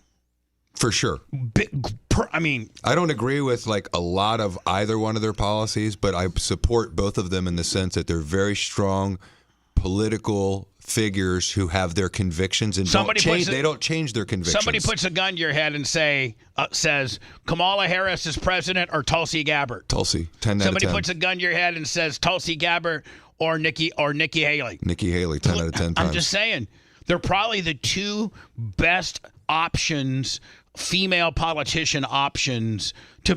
For sure. I don't agree with a lot of either one of their policies, but I support both of them in the sense that they're very strong political figures who have their convictions and they don't change their convictions. Somebody puts a gun to your head and says Kamala Harris is president or Tulsi Gabbard. Tulsi, 10 out of 10. Somebody puts a gun to your head and says Tulsi Gabbard or Nikki Haley. Nikki Haley, 10 out of 10 times. I'm just saying, they're probably the two best options, female politician options to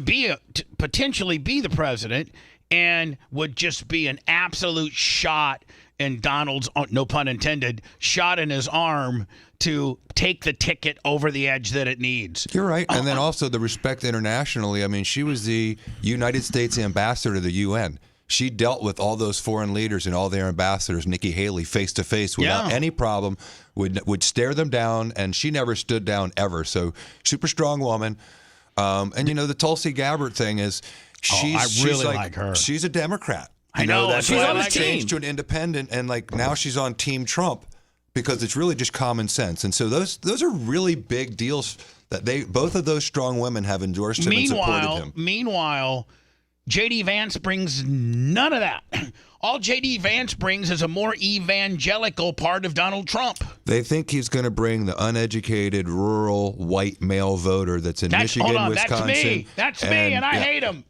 potentially be the president, and would just be an absolute shot in Donald's, no pun intended, shot in his arm to take the ticket over the edge that it needs. You're right. And then also the respect internationally. I mean, she was the United States ambassador to the UN. She dealt with all those foreign leaders and all their ambassadors, Nikki Haley, face to face without any problem, would stare them down, and she never stood down ever. So super strong woman. And the Tulsi Gabbard thing is, she's like her. She's a Democrat. I know. That's she's why on the she changed to an independent, and now she's on Team Trump because it's really just common sense. And so those are really big deals that both of those strong women have endorsed him and supported him. Meanwhile, J.D. Vance brings none of that. All J.D. Vance brings is a more evangelical part of Donald Trump. They think he's going to bring the uneducated, rural, white male voter that's in Michigan, Wisconsin. That's me, and I hate him.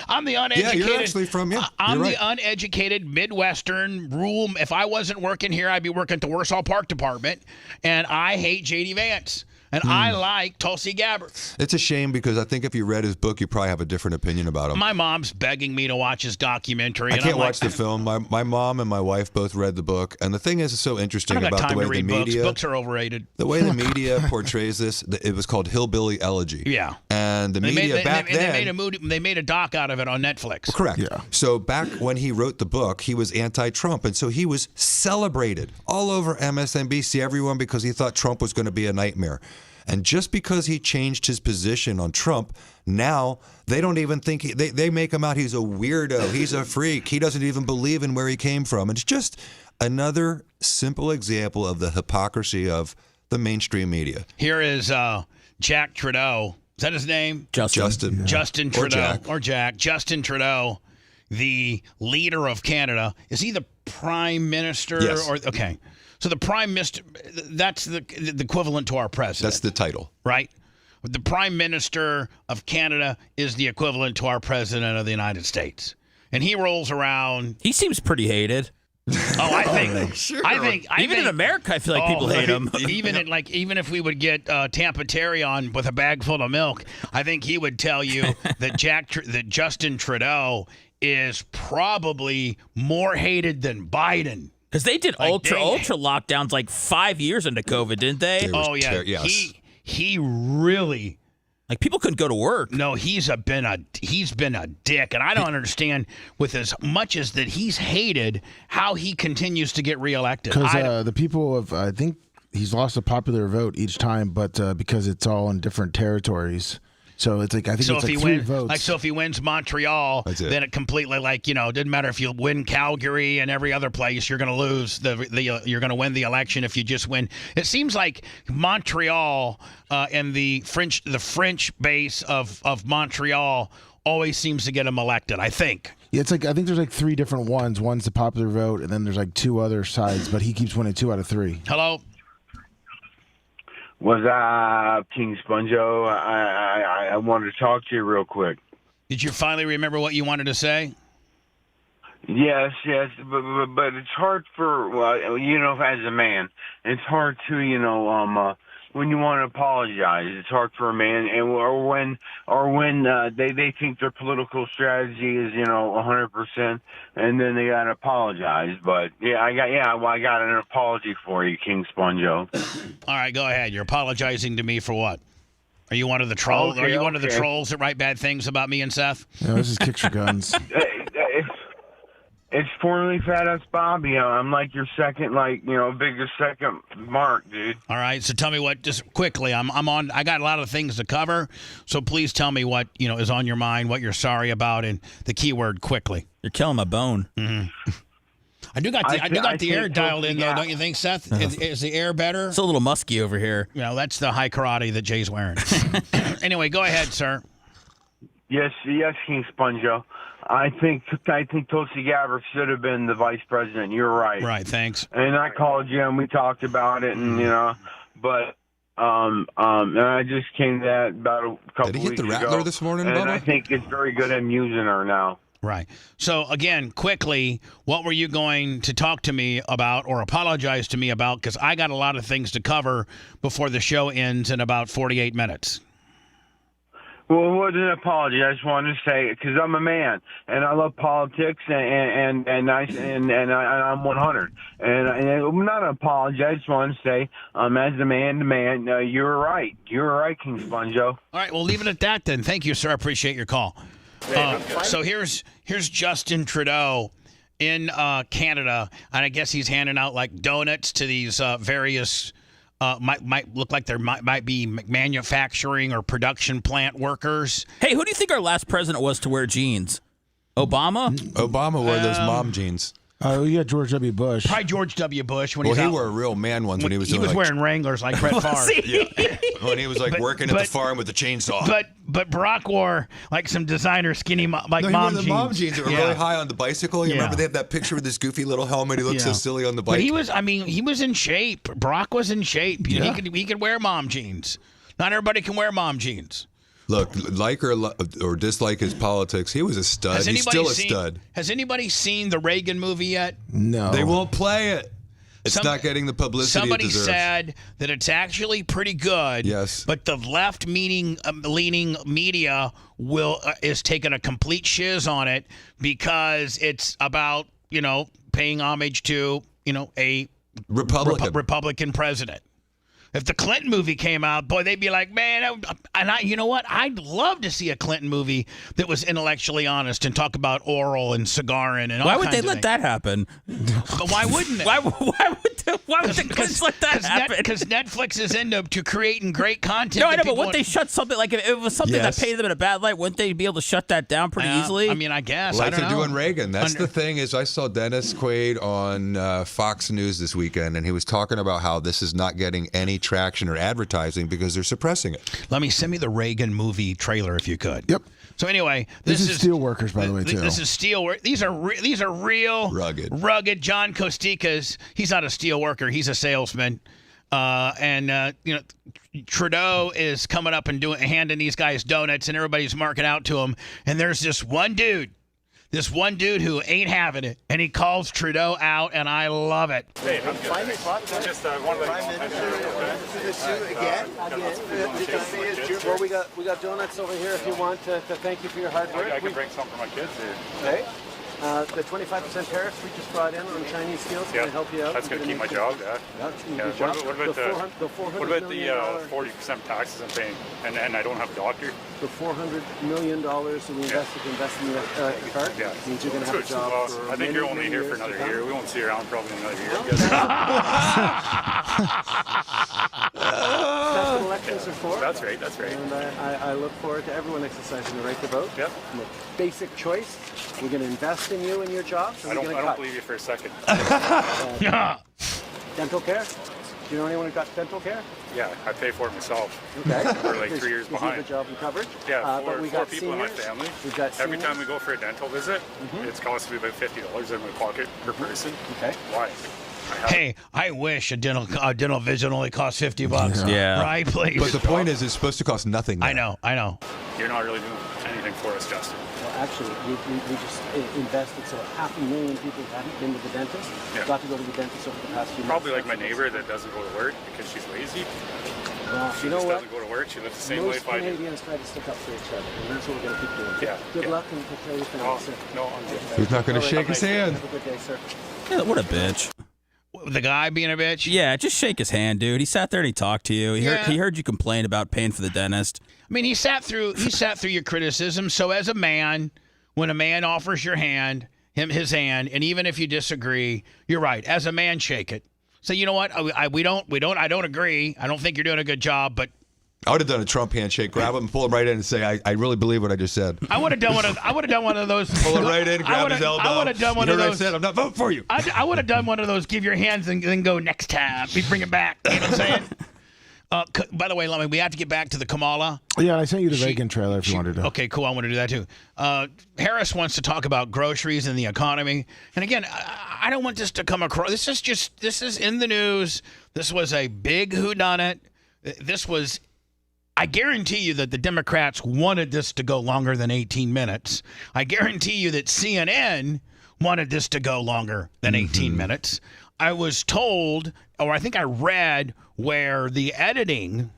I'm the uneducated. Yeah, you're actually from, I'm you're the right. uneducated Midwestern rural. If I wasn't working here, I'd be working at the Warsaw Park Department. And I hate J.D. Vance. And I like Tulsi Gabbard. It's a shame because I think if you read his book, you probably have a different opinion about him. My mom's begging me to watch his documentary. I and can't I'm watch like, the film. My mom and my wife both read the book, and the thing is, it's so interesting I don't got about time the way to read the books. media. Books are overrated. The way the media portrays this, it was called Hillbilly Elegy. Yeah. And the They media made, back then. they made a doc out of it on Netflix. Correct. Yeah. So back when he wrote the book, he was anti-Trump, and so he was celebrated all over MSNBC, everyone, because he thought Trump was going to be a nightmare. And just because he changed his position on Trump, now they don't even think they make him out he's a weirdo, he's a freak, he doesn't even believe in where he came from. It's just another simple example of the hypocrisy of the mainstream media. Here is Jack Trudeau. Is that his name? Justin. Justin Trudeau. Or Jack. Justin Trudeau, the leader of Canada. Is he the prime minister? Yes. Okay. So the prime minister, that's the equivalent to our president. That's the title. Right? The prime minister of Canada is the equivalent to our president of the United States. And he rolls around. He seems pretty hated. Oh, I think even in America, I feel like people hate him. Even if we would get Tampa Terry on with a bag full of milk, I think he would tell you that Justin Trudeau is probably more hated than Biden. Because they did ultra lockdowns like 5 years into COVID, didn't they? Oh yeah, yes. He really, like, people couldn't go to work. No, he's been a dick, and I don't understand, with as much as that he's hated, how he continues to get reelected. Because the people of, I think he's lost a popular vote each time, but because it's all in different territories. So it's like, I think it's like 3 votes. So if he wins Montreal, then it completely, doesn't matter if you win Calgary and every other place, you're going to lose you're going to win the election if you just win. It seems like Montreal and the French base of Montreal always seems to get him elected, I think. Yeah, it's like, I think there's like 3 different ones. One's the popular vote, and then there's like 2 other sides, but he keeps winning 2 out of 3. Hello? What's up, King Sponjo? I wanted to talk to you real quick. Did you finally remember what you wanted to say? Yes, but it's hard for, as a man, it's hard to, when you want to apologize, it's hard for a man, or when they think their political strategy is 100%, and then they gotta apologize. But I got an apology for you, King Sponjo. All right, go ahead. You're apologizing to me for what? Are you one of the trolls? Okay, Are you one of the trolls that write bad things about me and Seth? No, this is kicks your guns. It's formerly Fat Ass Bobby. I'm like your second, biggest second mark, dude. All right, so tell me what, just quickly, I'm on, I got a lot of things to cover, so please tell me what, is on your mind, what you're sorry about, and the keyword quickly. You're killing my bone. Mm-hmm. I do got the air dialed in, though, don't you think, Seth? Is the air better? It's a little musky over here. That's the high karate that Jay's wearing. Anyway, go ahead, sir. Yes, King Sponjo. I think Tulsi Gabbard should have been the vice president. You're right. Right, thanks. And I called you and we talked about it, and but and I just came to that about a couple weeks ago. Did he hit the Rattler this morning, and Bubba? I think it's very good I'm using her now. Right. So, again, quickly, what were you going to talk to me about or apologize to me about? Because I got a lot of things to cover before the show ends in about 48 minutes. Well, it wasn't an apology. I just wanted to say, because I'm a man and I love politics, and I'm 100. And I'm not an apology. I just want to say, as a man, you're right. You're right, King Sponjo. All right, we'll leave it at that then. Thank you, sir. I appreciate your call. So here's Justin Trudeau in Canada, and I guess he's handing out like donuts to these various. Might look like there might be manufacturing or production plant workers. Hey, who do you think our last president was to wear jeans? Obama? Obama wore those mom jeans. Oh, yeah, George W. Bush. Probably George W. Bush. He wore real man ones when he was doing wearing Wranglers like Brett Favre. Yeah. When he was working at the farm with the chainsaw. But Barack wore like some designer skinny mom he jeans. wore the mom jeans that were really high on the bicycle. You remember they have that picture with this goofy little helmet. He looks so silly on the bike. But he was in shape. Barack was in shape. He could wear mom jeans. Not everybody can wear mom jeans. Look, like or dislike his politics, he was a stud. He's still a stud. Has anybody seen the Reagan movie yet? No. They won't play it. It's not getting the publicity it deserves. Somebody said that it's actually pretty good. Yes. But the leaning media is taking a complete shiz on it because it's about, paying homage to, a Republican president. If the Clinton movie came out, boy, they'd be like, man, you know what? I'd love to see a Clinton movie that was intellectually honest and talk about oral and cigaring and all Why kinds would they of let things. that happen? But why wouldn't they? Why would the Clintons let that happen? Because Netflix is into creating great content. No, I know, but wouldn't they shut something, like if it was something Yes. that painted them in a bad light, wouldn't they be able to shut that down pretty easily? I mean, I guess. Like I don't they're know. doing Reagan. That's the thing is I saw Dennis Quaid on Fox News this weekend, and he was talking about how this is not getting any traction or advertising because they're suppressing it. Send me the Reagan movie trailer if you could. Yep. So anyway, This is Steelworkers, by the way, too. This is steelwork. These are real rugged. John Costikas. He's not a steel worker. He's a salesman. Trudeau is coming up and handing these guys donuts, and everybody's marking out to him. And there's this one dude who ain't having it, and he calls Trudeau out, and I love it. Hey, I'm good. Just one of the Prime Minister again. Well, we got donuts over here if you want to thank you for your hard work. I can bring some for my kids here. Okay. The 25% tariffs we just brought in on Chinese steel is going to help you out. That's going to keep my job, yeah. What about the 40% taxes I'm paying, and I don't have a doctor? The $400 million that we invested in the car means you're going to have a job for I think you're only here for another year. We won't see you around probably another year. That's what elections are for. That's right. And I look forward to everyone exercising the right to vote. Yep. And the basic choice, we're going to invest in you and your jobs. I don't believe you for a second. Dental care? Do you know anyone who got dental care? Yeah, I pay for it myself. Okay. We're like 3 years You behind. have a job and coverage? Yeah, but we four got people in my seniors. family. We've got Every seniors. time we go for a dental visit, it's costing me about $50 in my pocket per person. Okay. Why? Hey, I wish a dental visit only costs $50. Yeah. Right, please. But the point is, it's supposed to cost nothing. I know. You're not really doing anything for us, Justin. Well, actually, we just invested so 500,000 people who haven't been to the dentist got to go to the dentist over the past few months. Probably like my neighbor that doesn't go to work because she's lazy. Well, She you know just what? doesn't go to work. She lives the same Most life I do. Canadians try to stick up for each other, and that's what we're going to keep doing. Yeah. Good luck and take care of your family, sir. No, I'm good. He's not going to shake his hand. Have a good day, sir. Yeah, what a bitch. The guy being a bitch? Yeah, just shake his hand, dude. He sat there and he talked to you. He heard you complain about paying for the dentist. I mean, he sat through your criticism. So as a man, when a man offers your hand, his hand, and even if you disagree, you're right. As a man, shake it. So you know what? I don't agree. I don't think you're doing a good job, but I would have done a Trump handshake, grab him, pull him right in, and say, "I really believe what I just said." I would have done one of those. Pull him right in, grab his elbow. I would have done one you of heard those. what I said, I'm not voting for you. I would have done one of those. Give your hands and then go next time. We bring it back. You know what I'm saying? By the way, we have to get back to the Kamala. Yeah, I sent you the Reagan trailer if you wanted to. Okay, cool. I want to do that too. Harris wants to talk about groceries and the economy. And again, I don't want this to come across. This is in the news. This was a big whodunit. This was. I guarantee you that the Democrats wanted this to go longer than 18 minutes. I guarantee you that CNN wanted this to go longer than 18 minutes. I was told, or I think I read, where the editing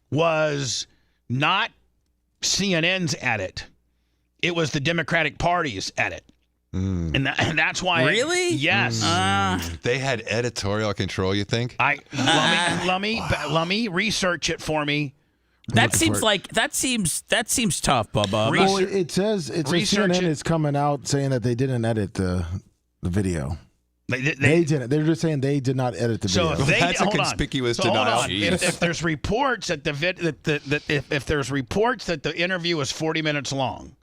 was not CNN's edit. It was the Democratic Party's edit. And that's why. Really? Yes. They had editorial control, you think? Let me research it for me. That seems tough, Bubba. Well, it says CNN is coming out saying that they didn't edit the video. They didn't. They're just saying they did not edit the video. So that's a conspicuous denial. If there's reports that if there's reports that the interview was 40 minutes long,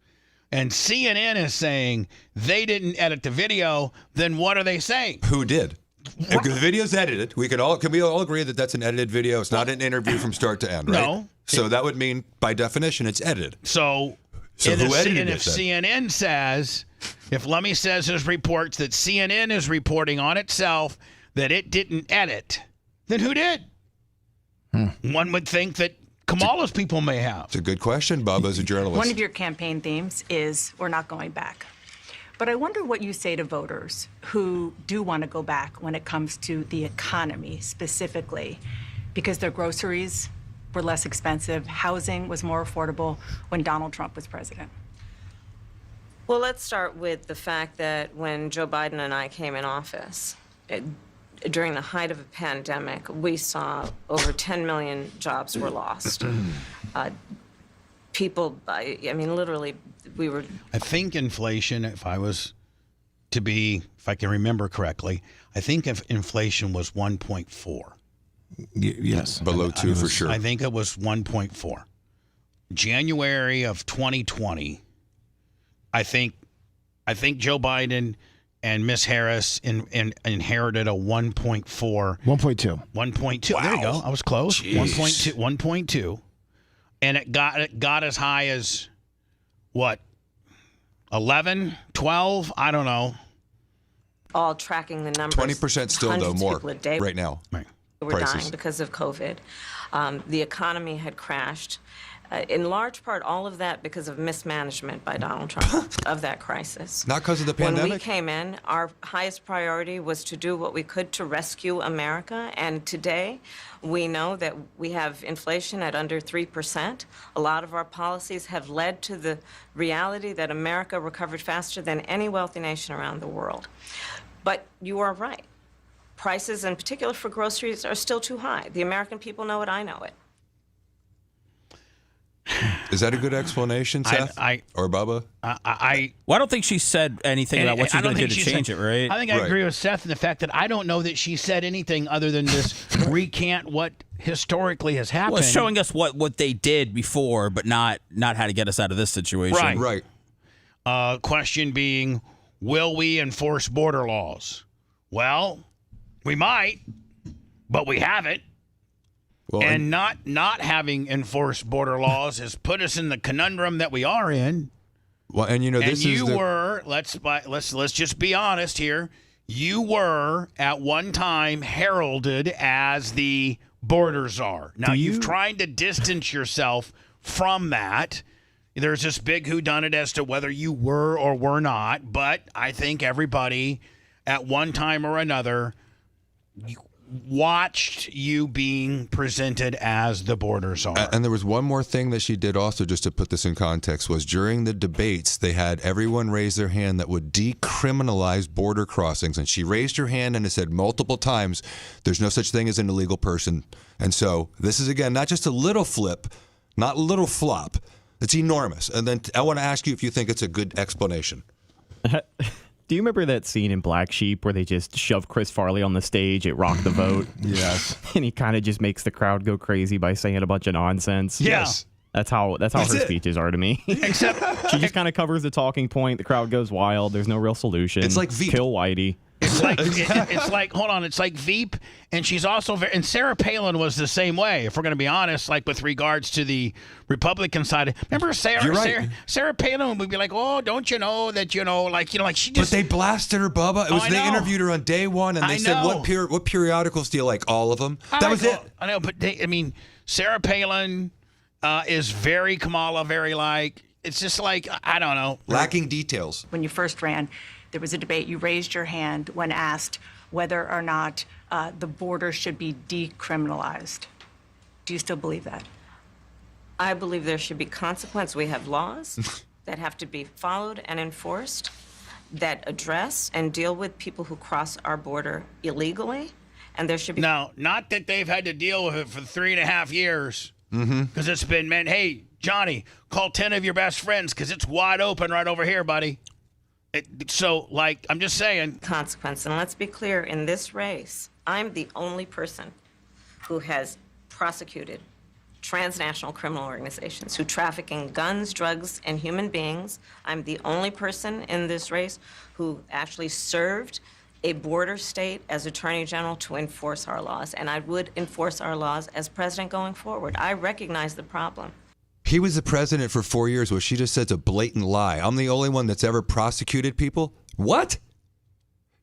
and CNN is saying they didn't edit the video, then what are they saying? Who did? If the video's edited, can we all agree that that's an edited video? It's not an interview from start to end, right? No. So that would mean, by definition, it's edited. So who edited it if then? CNN says, if Lummy says there's reports that CNN is reporting on itself that it didn't edit, then who did? One would think that Kamala's people may have. It's a good question, Bubba, as a journalist. One of your campaign themes is we're not going back. But I wonder what you say to voters who do want to go back when it comes to the economy specifically, because their groceries were less expensive, housing was more affordable when Donald Trump was president. Well, let's start with the fact that when Joe Biden and I came in office, during the height of a pandemic, we saw over 10 million jobs were lost. People, I mean, literally, we were... I think inflation, if I can remember correctly, I think if inflation was 1.4. Yes. Below 2 for sure. I think it was 1.4. January of 2020, I think Joe Biden and Miss Harris inherited a 1.4. 1.2. 1.2. Wow. There you go. I was close. Jeez. 1.2. And it got as high as what? 11, 12, I don't know. All tracking the numbers. 20% still, though, Hundreds of more people a day right now. Right. were Prices. dying because of COVID. The economy had crashed. In large part, all of that because of mismanagement by Donald Trump of that crisis. Not because of the When pandemic? we came in, our highest priority was to do what we could to rescue America. And today, we know that we have inflation at under 3%. A lot of our policies have led to the reality that America recovered faster than any wealthy nation around the world. But you are right. Prices, in particular for groceries, are still too high. The American people know it. I know it. Is that a good explanation, Seth? Or Bubba? Well, I don't think she said anything about what she's going to do to change it, right? I think I agree with Seth in the fact that I don't know that she said anything other than just recant what historically has happened. Well, showing us what they did before, but not how to get us out of this situation. Right. Question being, will we enforce border laws? Well, we might, but we haven't. Well, and not having enforced border laws has put us in the conundrum that we are in. Well, and you know, this and is you were, let's just be honest here. You were at one time heralded as the border czar. Now you've tried to distance yourself from that. There's this big whodunit as to whether you were or were not, but I think everybody at one time or another watched you being presented as the border czar. And there was one more thing that she did also, just to put this in context, was during the debates, they had everyone raise their hand that would decriminalize border crossings. And she raised her hand and it said multiple times, there's no such thing as an illegal person. And so this is, again, not just a little flip, not a little flop. It's enormous. And then I want to ask you if you think it's a good explanation. Do you remember that scene in Black Sheep where they just shove Chris Farley on the stage at Rock the Vote? Yes. And he kind of just makes the crowd go crazy by saying a bunch of nonsense. Yes. That's how her speeches are to me. Except she just kind of covers the talking point. The crowd goes wild. There's no real solution. It's like Veep. Kill Whitey. It's like it's like, hold on, it's like Veep, and she's also and Sarah Palin was the same way. If we're going to be honest, like with regards to the Republican side, remember Sarah Palin would be like, oh, don't you know that like she just. But they blasted her, Bubba. It was they interviewed her on day one, and they said, what periodicals do you like? All of them. That was it. I know, but Sarah Palin is very Kamala, very like. It's just like I don't know, lacking details. When you first ran, there was a debate. You raised your hand when asked whether or not the border should be decriminalized. Do you still believe that? I believe there should be consequence. We have laws that have to be followed and enforced that address and deal with people who cross our border illegally. And there should be... No, not that they've had to deal with it for 3.5 years. Because it's been meant, hey, Johnny, call 10 of your best friends because it's wide open right over here, buddy. I'm just saying. Consequence. And let's be clear, in this race, I'm the only person who has prosecuted transnational criminal organizations who traffic in guns, drugs, and human beings. I'm the only person in this race who actually served a border state as Attorney General to enforce our laws. And I would enforce our laws as president going forward. I recognize the problem. He was the president for 4 years, where she just says a blatant lie. I'm the only one that's ever prosecuted people. What?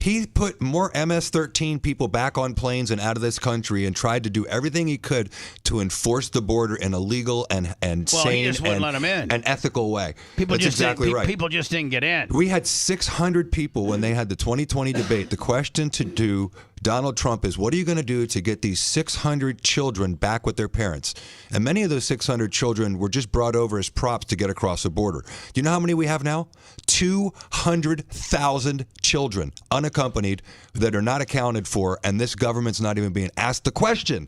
He put more MS-13 people back on planes and out of this country and tried to do everything he could to enforce the border in a legal and sane he just wouldn't let 'em in. and ethical way. People That's just exactly right. People just didn't get in. We had 600 people when they had the 2020 debate. The question to do Donald Trump is, what are you going to do to get these 600 children back with their parents? And many of those 600 children were just brought over as props to get across the border. Do you know how many we have now? 200,000 children unaccompanied that are not accounted for, and this government's not even being asked the question.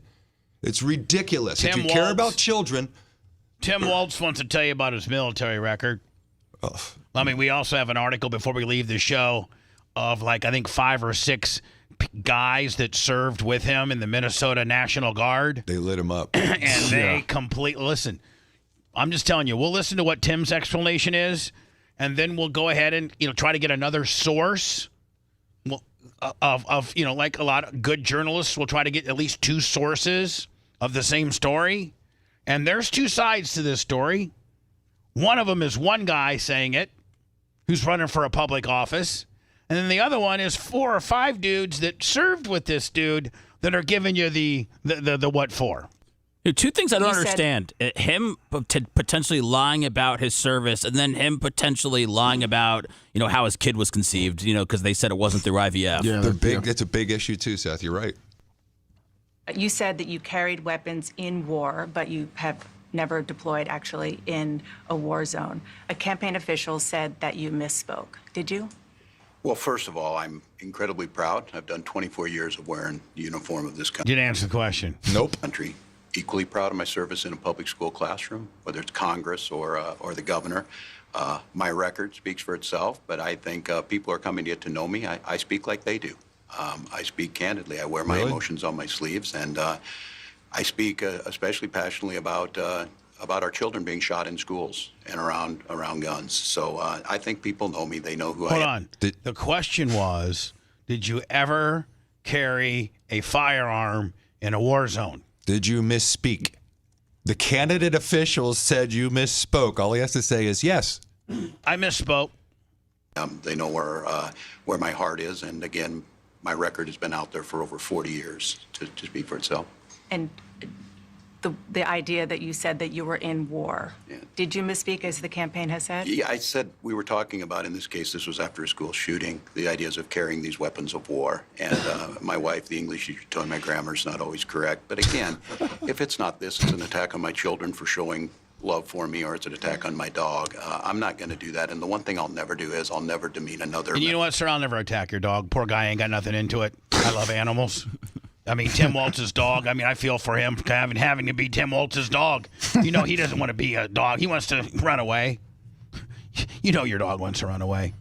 It's ridiculous. If you care about children. Tim Waltz wants to tell you about his military record. I mean, we also have an article before we leave the show of I think 5 or 6 guys that served with him in the Minnesota National Guard. They lit him up. And they listen, I'm just telling you, we'll listen to what Tim's explanation is, and then we'll go ahead and try to get another source of like a lot of good journalists will try to get at least 2 sources of the same story. And there's 2 sides to this story. One of them is one guy saying it who's running for a public office. And then the other one is 4 or 5 dudes that served with this dude that are giving you the what for. 2 things I don't understand. Him potentially lying about his service, and then him potentially lying about, how his kid was conceived, because they said it wasn't through IVF. Yeah, it's a big issue too, Seth. You're right. You said that you carried weapons in war, but you have never deployed actually in a war zone. A campaign official said that you misspoke. Did you? Well, first of all, I'm incredibly proud. I've done 24 years of wearing the uniform of this country. Didn't answer the question. Nope. Country. Equally proud of my service in a public school classroom, whether it's Congress or the governor. My record speaks for itself, but I think people are coming to get to know me. I speak like they do. I speak candidly. I wear my emotions on my sleeves, and I speak especially passionately about our children being shot in schools and around guns. So I think people know me. They know who I am. Hold on. The question was, did you ever carry a firearm in a war zone? Did you misspeak? The candidate officials said you misspoke. All he has to say is yes. I misspoke. They know where my heart is, and again, my record has been out there for over 40 years to speak for itself. And the idea that you said that you were in war, did you misspeak as the campaign has said? Yeah, I said we were talking about, in this case, this was after a school shooting, the ideas of carrying these weapons of war. And my wife, the English teacher, told me my grammar's not always correct. But again, if it's not this, it's an attack on my children for showing love for me, or it's an attack on my dog. I'm not going to do that. And the one thing I'll never do is I'll never demean another. And you know what, sir? I'll never attack your dog. Poor guy ain't got nothing into it. I love animals. I mean, Tim Waltz's dog. I mean, I feel for him having to be Tim Waltz's dog. He doesn't want to be a dog. He wants to run away. Your dog wants to run away.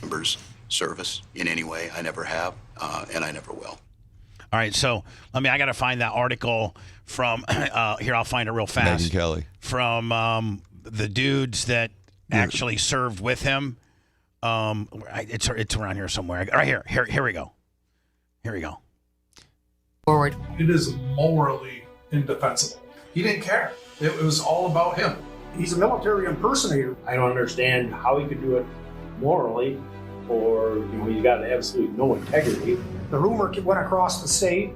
Members service in any way. I never have, and I never will. All right, so I got to find that article from here. I'll find it real fast. Megyn Kelly. From the dudes that actually served with him. It's around here somewhere. Right here. Here we go. Here we go. Forward. It is morally indefensible. He didn't care. It was all about him. He's a military impersonator. I don't understand how he could do it morally, or he's got absolutely no integrity. The rumor went across the state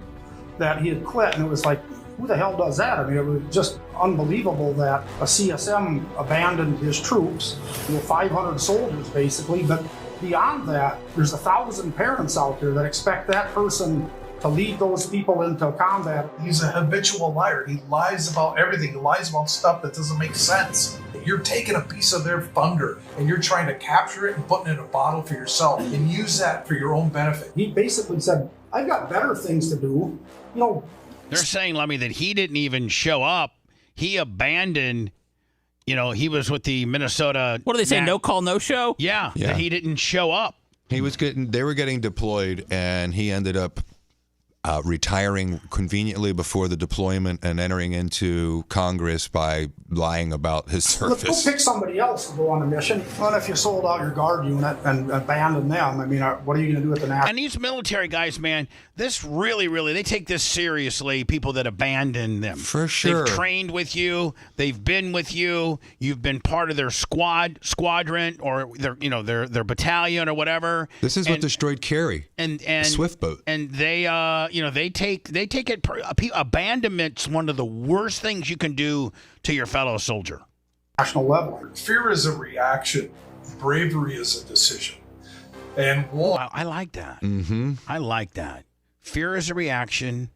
that he had quit, and it was like, who the hell does that? I mean, it was just unbelievable that a CSM abandoned his troops, 500 soldiers basically. But beyond that, there's 1,000 parents out there that expect that person to lead those people into combat. He's a habitual liar. He lies about everything. He lies about stuff that doesn't make sense. You're taking a piece of their thunder and you're trying to capture it and put it in a bottle for yourself and use that for your own benefit. He basically said, I've got better things to do. They're saying, Lemmy, that he didn't even show up. He abandoned, he was with the Minnesota. What do they say? No call, no show? Yeah. That he didn't show up. They were getting deployed, and he ended up retiring conveniently before the deployment and entering into Congress by lying about his Let's service. go pick somebody else to go on a mission. Well, if you sold out your guard unit and abandoned them, I mean, what are you going to do with the national? And these military guys, man, this really, they take this seriously, people that abandon them. For sure. They've trained with you. They've been with you. You've been part of their squadron, or their battalion or whatever. This is what destroyed Kerry. And Swift boat. And they they take it. Abandonment's one of the worst things you can do to your fellow soldier. National level. Fear is a reaction. Bravery is a decision. And war. I like that. Mm-hmm. I like that. Fear is a reaction.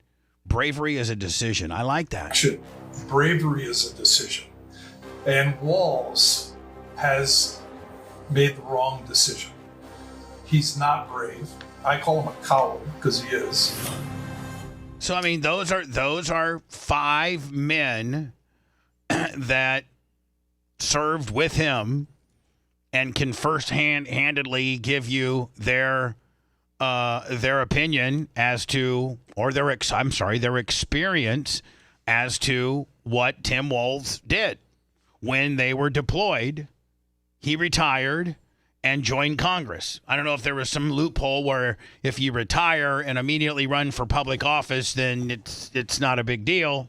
Bravery is a decision. I like that. Bravery is a decision. And Walls has made the wrong decision. He's not brave. I call him a coward because he is. So I mean, those are 5 men that served with him and can handedly give you their opinion as to, or their experience as to what Tim Walz did when they were deployed. He retired and joined Congress. I don't know if there was some loophole where if you retire and immediately run for public office, then it's not a big deal.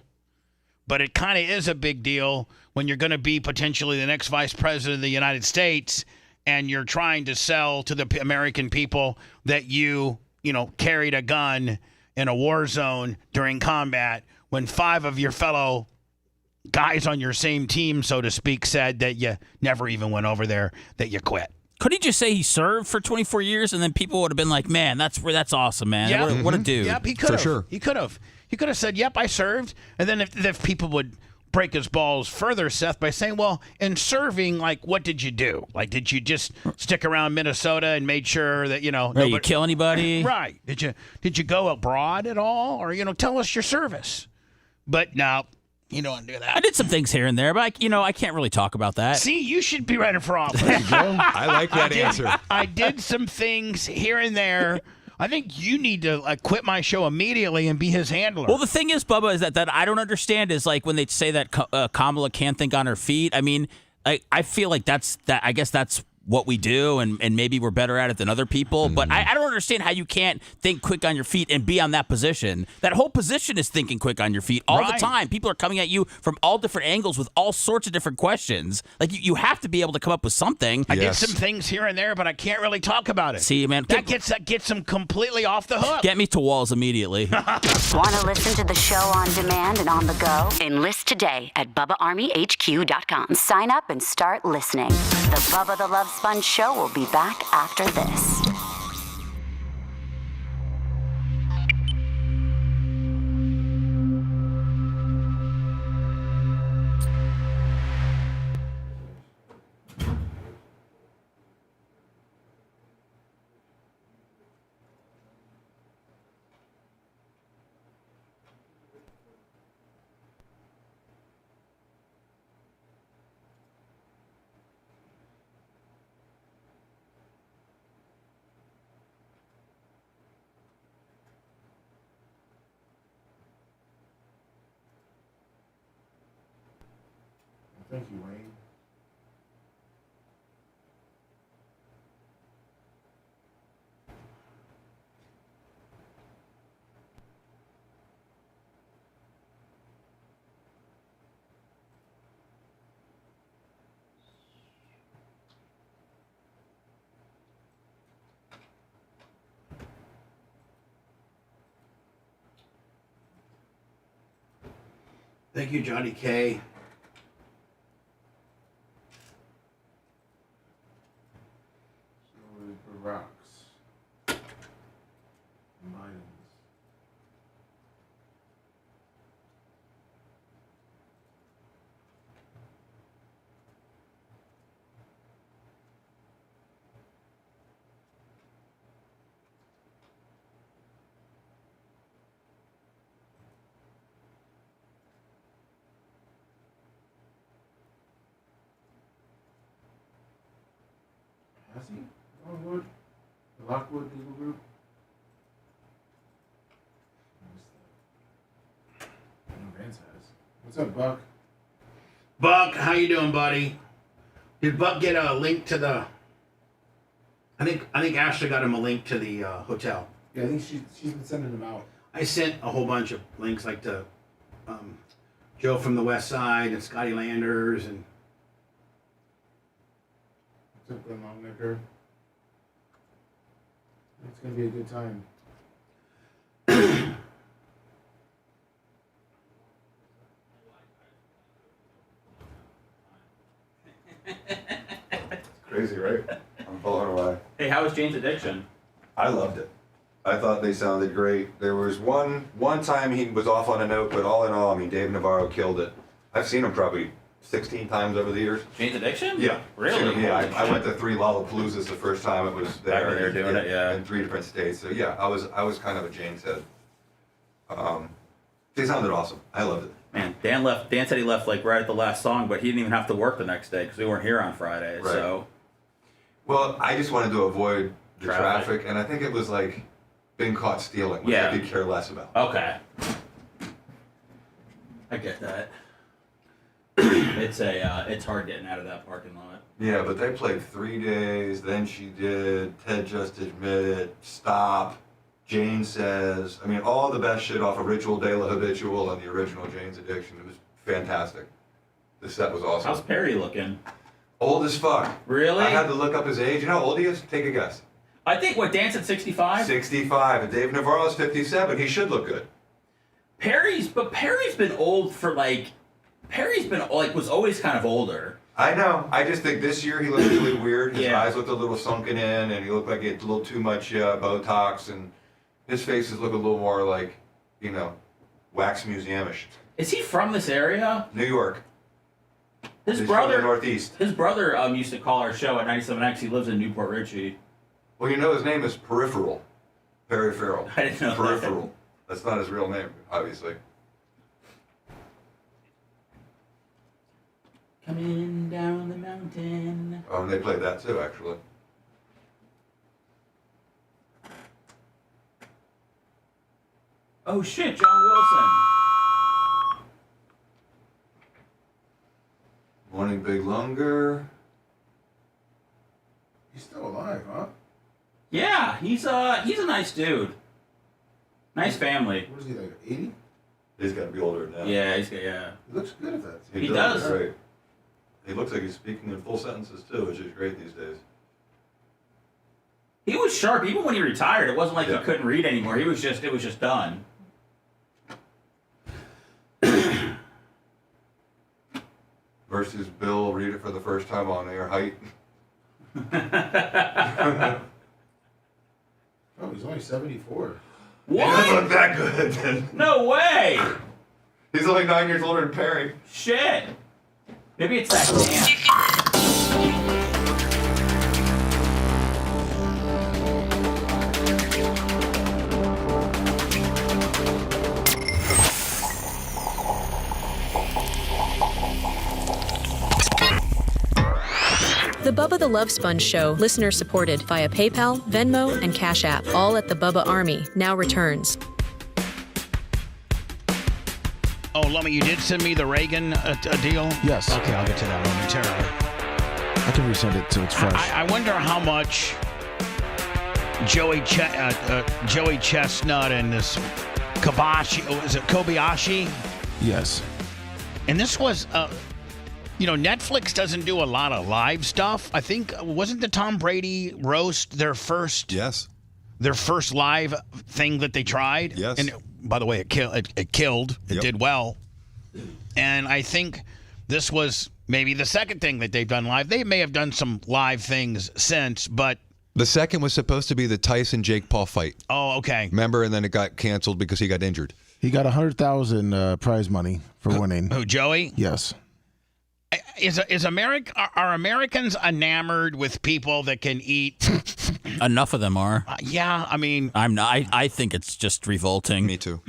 But it kind of is a big deal when you're going to be potentially the next vice president of the United States and you're trying to sell to the American people that you carried a gun in a war zone during combat when 5 of your fellow guys on your same team, so to speak, said that you never even went over there, that you quit. Could he just say he served for 24 years and then people would have been like, man, that's awesome, man. Yep. What a dude. Yep, he could have. For sure. He could have. He could have said, yep, I served. And then if people would break his balls further, Seth, by saying, well, in serving, like, what did you do? Like, did you just stick around Minnesota and made sure that, you kill anybody? Right. Did you go abroad at all? Or, tell us your service. But no, you don't do that. I did some things here and there, but I can't really talk about that. See, you should be running for office. I like that answer. I did some things here and there. I think you need to quit my show immediately and be his handler. Well, the thing is, Bubba, is that I don't understand is like when they say that Kamala can't think on her feet. I mean, I feel like I guess that's what we do, and maybe we're better at it than other people. But I don't understand how you can't think quick on your feet and be on that position. That whole position is thinking quick on your feet all the time. People are coming at you from all different angles with all sorts of different questions. Like, you have to be able to come up with something. I did some things here and there, but I can't really talk about it. See, man. That gets them completely off the hook. Get me to Walls immediately. Want to listen to the show on demand and on the go? Enlist today at BubbaArmyHQ.com. Sign up and start listening. The Bubba the Love Sponge Show will be back after this. Thank you, Wayne. Thank you, Johnny K. Rocks. Mines. Has he? Longwood? The Lockwood Legal Group? What's up, Buck? Buck, how you doing, buddy? Did Buck get a link to the? I think Ashley got him a link to the hotel. Yeah, I think she's been sending them out. I sent a whole bunch of links, like to Joe from the West Side and Scotty Landers and. What's up, Long Necker? It's gonna be a good time. Crazy, right? I'm blown away. Hey, how was Jane's Addiction? I loved it. I thought they sounded great. There was one time he was off on a note, but all in all, I mean, Dave Navarro killed it. I've seen him probably 16 times over the years. Jane's Addiction? Yeah. Really? Seen him, yeah. I went to 3 Lollapaloozas the first time it was there. Back when they were doing it, yeah. In 3 different states. So yeah, I was kind of a Jane's head. They sounded awesome. I loved it. Man, Dan said he left like right at the last song, but he didn't even have to work the next day because we weren't here on Friday. Right. So. Well, I just wanted to avoid the traffic, and I think it was like being caught stealing, which I could care less about. Okay. I get that. It's hard getting out of that parking lot. Yeah, but they played 3 days, then she did, Ted Just Admitted, Stop, Jane Says. I mean, all the best shit off of Ritual de la Habitual and the original Jane's Addiction. It was fantastic. The set was awesome. How's Perry looking? Old as fuck. Really? I had to look up his age. You know how old he is? Take a guess. I think, Dan said 65? 65. And Dave Navarro's 57. He should look good. Perry's been old for was always kind of older. I know. I just think this year he looked really weird. His eyes looked a little sunken in, and he looked like he had a little too much Botox, and his faces look a little more like, wax museum-ish. Is he from this area? New York. His He's brother, from the Northeast. His brother used to call our show at 97X. He lives in Newport Richie. Well, his name is Peripheral. Perry Farrell. I didn't know Peripheral. That's not his real name, obviously. Coming down the mountain. Oh, and they played that too, actually. Oh shit, John Wilson. Morning Big Longer. He's still alive, huh? Yeah, he's a nice dude. Nice family. What is he, like 80? He's got to be older now. Yeah, yeah. He looks good at that. He does. Great. He looks like he's speaking in full sentences too, which is great these days. He was sharp even when he retired. It wasn't like he couldn't read anymore. It was just done. Versus Bill, read it for the first time on air. Height. Oh, he's only 74. He doesn't look that good. Then. No way. He's only 9 years older than Perry. Shit. Maybe it's that dance. The Bubba the Love Sponge Show, listener supported via PayPal, Venmo, and Cash App, all at the Bubba Army, now returns. Oh, Lummy, you did send me the Reagan deal? Yes. Okay, I'll get to that momentarily. I can resend it so it's fresh. I wonder how much Joey Chestnut and this Kobayashi? Yes. And this was, Netflix doesn't do a lot of live stuff. I think, wasn't the Tom Brady roast their first? Yes. Their first live thing that they tried? Yes. And by the way, it killed. It did well. And I think this was maybe the second thing that they've done live. They may have done some live things since, but... The second was supposed to be the Tyson-Jake Paul fight. Oh, okay. Remember? And then it got canceled because he got injured. He got $100,000 prize money for winning. Who, Joey? Yes. Are Americans enamored with people that can eat? Enough of them are. Yeah, I mean, I'm not. I think it's just revolting. Me too.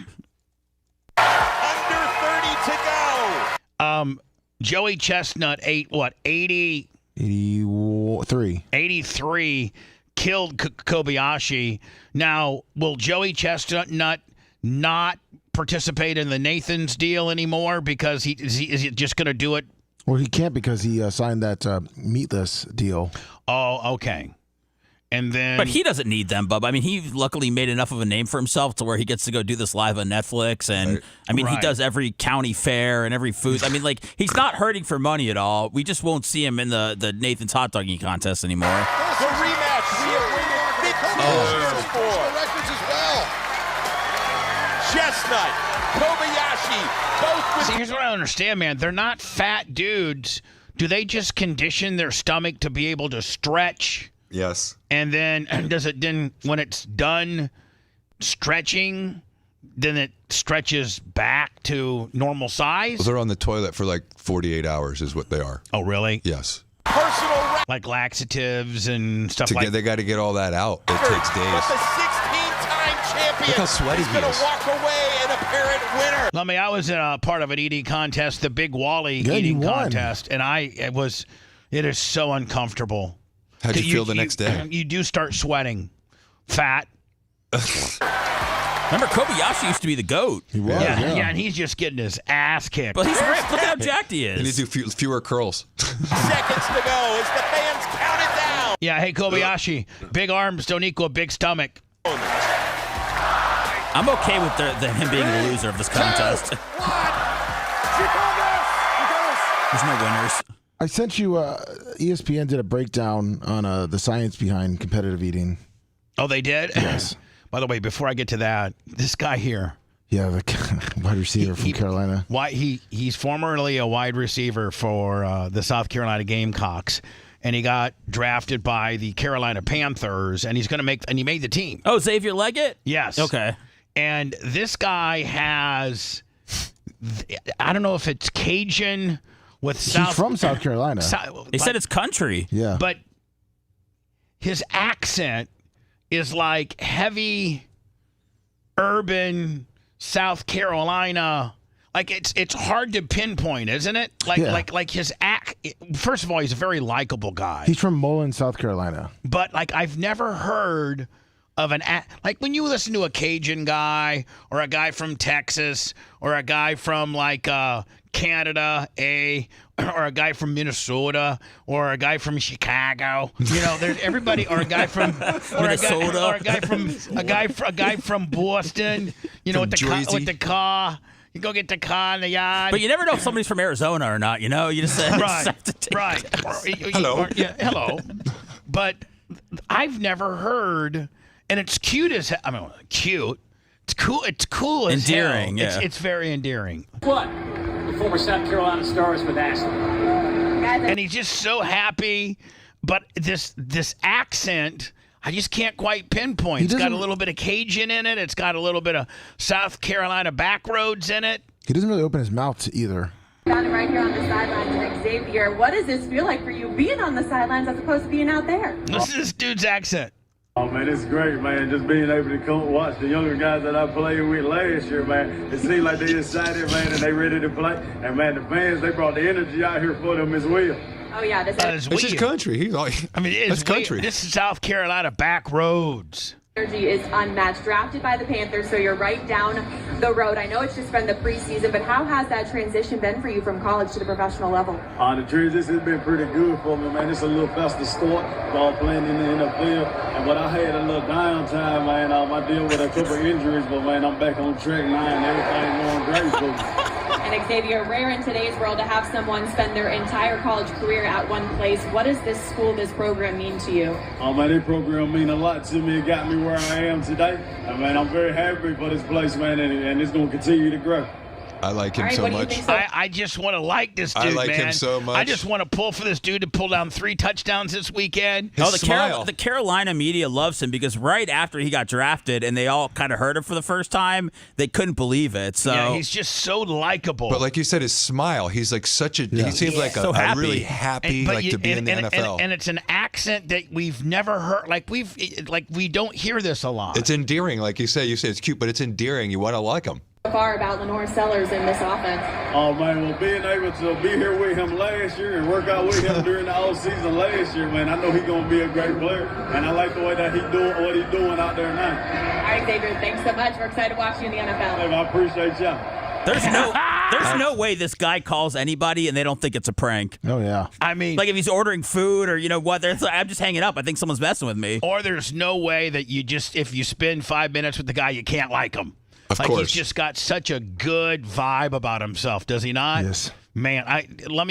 Under 30 to go. Joey Chestnut ate what? 83. Killed Kobayashi. Now, will Joey Chestnut not participate in the Nathan's deal anymore because is he just going to do it? Well, he can't because he signed that meatless deal. Oh, okay. And then, but he doesn't need them, Bub. I mean, he luckily made enough of a name for himself to where he gets to go do this live on Netflix. And I mean, he does every county fair and every food. I mean, like, he's not hurting for money at all. We just won't see him in the Nathan's hot dogging contest anymore. The rematch we have waited 15 years for. The records as well. Chestnut, Kobayashi, both with. See, here's what I don't understand, man. They're not fat dudes. Do they just condition their stomach to be able to stretch? Yes. And then when it's done stretching, then it stretches back to normal size? Well, they're on the toilet for like 48 hours is what they are. Oh, really? Yes. Like laxatives and stuff They got to get all that out. It takes days. But the 16-time champion Look how sweaty is going to walk away an apparent winner. Lummy, I was in a part of an eating contest, the Big Wally eating contest, and it is so uncomfortable. How'd you feel the next day? You do start sweating. Fat. Remember, Kobayashi used to be the GOAT. He was, yeah, and he's just getting his ass kicked. But he's ripped. Look at how jacked he is. He needs to do fewer curls. Seconds to go as the fans count it down. Yeah, hey, Kobayashi, big arms don't equal big stomach. I'm okay with him being the loser of this contest. There's no winners. I sent you, ESPN did a breakdown on the science behind competitive eating. Oh, they did? Yes. By the way, before I get to that, this guy here. Yeah, the wide receiver from Carolina. He's formerly a wide receiver for the South Carolina Gamecocks, and he got drafted by the Carolina Panthers, and he made the team. Oh, Xavier Leggett? Yes. Okay. And this guy has, I don't know if it's Cajun with He's from South Carolina. They said it's country. Yeah. But his accent is like heavy urban South Carolina. Like it's hard to pinpoint, isn't it? Like his first of all, he's a very likable guy. He's from Mullen, South Carolina. But like I've never heard of like when you listen to a Cajun guy or a guy from Texas or a guy from like Canada, or a guy from Minnesota, or a guy from Chicago. You know, there's everybody, or a guy from Minnesota, or a guy from Boston. You know, with the car. You go get the car in the yard. But you never know if somebody's from Arizona or not. You know, you just have to take right. Hello. Hello. But I've never heard, and it's cute as I mean, cute. It's cool. It's cool as endearing. hell. Yeah. It's very endearing. What? The former South Carolina Stars with Ashley. And he's just so happy, but this accent, I just can't quite pinpoint. It's got a little bit of Cajun in it. It's got a little bit of South Carolina backroads in it. He doesn't really open his mouth either. Got him right here on the sidelines. And Xavier, what does this feel like for you being on the sidelines as opposed to being out there? Listen to this dude's accent. Oh, man, it's great, man. Just being able to come watch the younger guys that I played with last year, man. It seems like they excited, man, and they ready to play. And, man, the fans, they brought the energy out here for them as well. Oh, yeah. It's his country. It's country. This is South Carolina back roads. Energy is unmatched. Drafted by the Panthers, so you're right down the road. I know it's just been the preseason, but how has that transition been for you from college to the professional level? The transition has been pretty good for me, man. It's a little faster start, all playing in the NFL. And what I had a little downtime, man, I deal with a couple of injuries, but, man, I'm back on track now and everything going great for me. And Xavier, rare in today's world to have someone spend their entire college career at one place. What does this school, this program mean to you? Oh, man, this program mean a lot to me. It got me where I am today. And, man, I'm very happy for this place, man, and it's going to continue to grow. I like him so much. I just want to like this dude, man. I like him so much. I just want to pull for this dude to pull down 3 touchdowns this weekend. The Carolina media loves him because right after he got drafted and they all kind of heard him for the first time, they couldn't believe it. So yeah, he's just so likable. But like you said, his smile, he's like he seems like so a really happy to be in the NFL. And it's an accent that we've never heard. We don't hear this a lot. It's endearing, like you say. You say it's cute, but it's endearing. You want to like him. far about Lenore Sellers in this offense? Oh man, well being able to be here with him last year and work out with him during the off season last year, man, I know he's gonna be a great player, and I like the way that he's doing what he's doing out there now. All right, Xavier, thanks so much. We're excited to watch you in the NFL. Hey, I appreciate y'all. There's no way this guy calls anybody and they don't think it's a prank. Oh yeah. I mean, like if he's ordering food or what, I'm just hanging up. I think someone's messing with me. Or there's no way that if you spend 5 minutes with the guy, you can't like him. Of like course. He's just got such a good vibe about himself, does he not? Yes. Man, what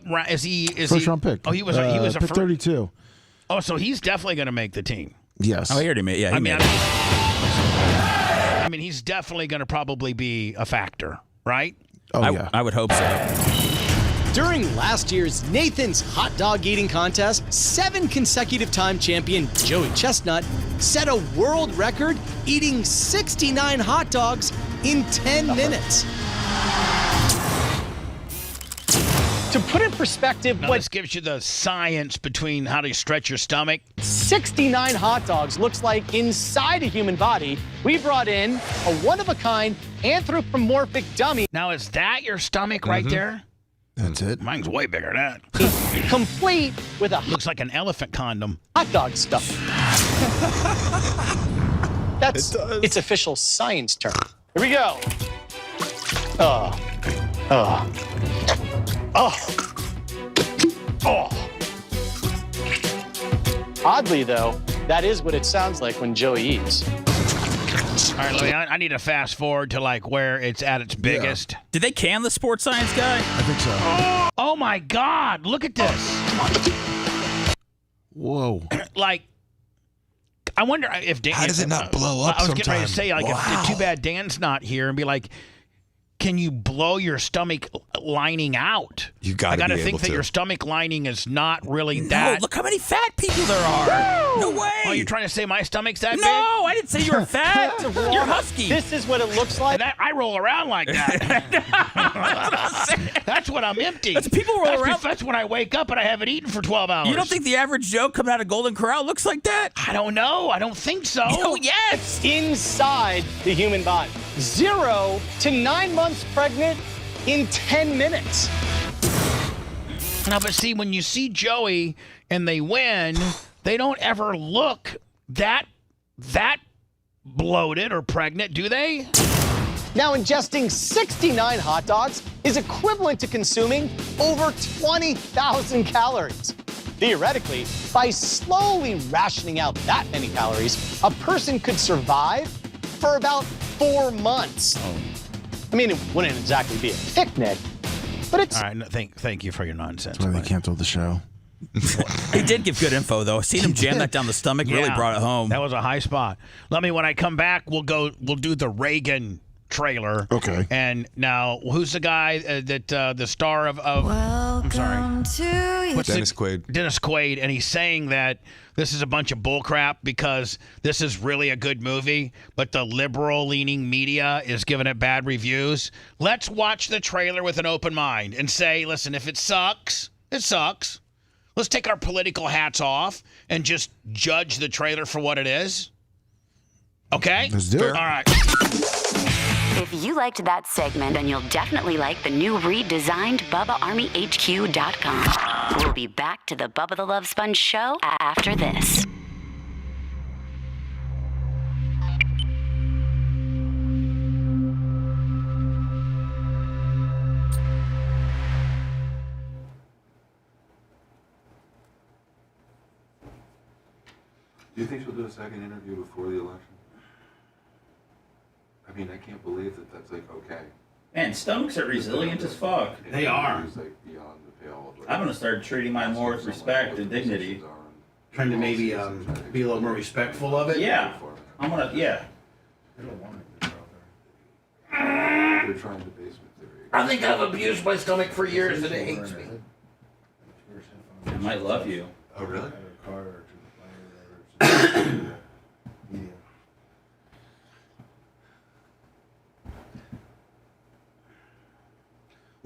round is he? First round pick. Oh, he was a pick 32. Oh, so he's definitely going to make the team. Yes. Oh, I heard him. Yeah, he made it. I mean, he's definitely going to probably be a factor, right? Oh, yeah. I would hope so. During last year's Nathan's Hot Dog Eating Contest, 7 consecutive time champion Joey Chestnut set a world record eating 69 hot dogs in 10 minutes. To put in perspective, now, this gives you the science between how to stretch your stomach. 69 hot dogs looks like inside a human body. We brought in a one-of-a-kind anthropomorphic dummy. Now, is that your stomach right there? That's it. Mine's way bigger than that. Complete with a looks like an elephant condom. Hot dog stuff. That's its official science term. Here we go. Oddly, though, that is what it sounds like when Joey eats. All right, I need to fast forward to like where it's at its biggest. Yeah. Did they can the sports science guy? I think so. Oh my God! Look at this. Whoa. Like, I wonder if Dan. How does it not blow up? I was getting ready to sometime? say, like, Wow. if too bad Dan's not here, and be like, can you blow your stomach lining out? You got to I got be to think able that to. your stomach lining is not really No, that. look how many fat people there are. No way. Oh, you're trying to say my stomach's that big? No, I didn't say you were fat. You're husky. This is what it looks like. And I roll around like that. That's when I'm empty. People roll around. That's when I wake up and I haven't eaten for 12 hours. You don't think the average Joe coming out of Golden Corral looks like that? I don't know. I don't think so. Oh, yes. Inside the human body. 0 to 9 months pregnant in 10 minutes. Now, but see, when you see Joey and they win, they don't ever look that bloated or pregnant, do they? Now, ingesting 69 hot dogs is equivalent to consuming over 20,000 calories. Theoretically, by slowly rationing out that many calories, a person could survive for about 4 months. I mean, it wouldn't exactly be a picnic, but it's... All right, no, thank you for your nonsense. That's why they canceled the show. He did give good info, though. Seeing him jam that down the stomach really brought it home. That was a high spot. When I come back, we'll do the Reagan trailer. Okay. And now, who's the guy the star of I'm sorry. Dennis Quaid. Dennis Quaid, and he's saying that this is a bunch of bullcrap because this is really a good movie, but the liberal-leaning media is giving it bad reviews. Let's watch the trailer with an open mind and say, listen, if it sucks, it sucks. Let's take our political hats off and just judge the trailer for what it is. Okay? Let's do it. All right. If you liked that segment, then you'll definitely like the new redesigned BubbaArmyHQ.com. We'll be back to the Bubba the Love Sponge show after this. Do you think she'll do a second interview before the election? I mean, I can't believe that that's like okay. Man, stomachs are resilient as fuck. They are. It's like beyond the pale of I'm going to start treating mine more with respect and dignity. Trying to maybe be a little more respectful of it. Yeah. I'm going to, yeah. They're trying the basement theory. I think I've abused my stomach for years and it hates me. I might love you. Oh, really?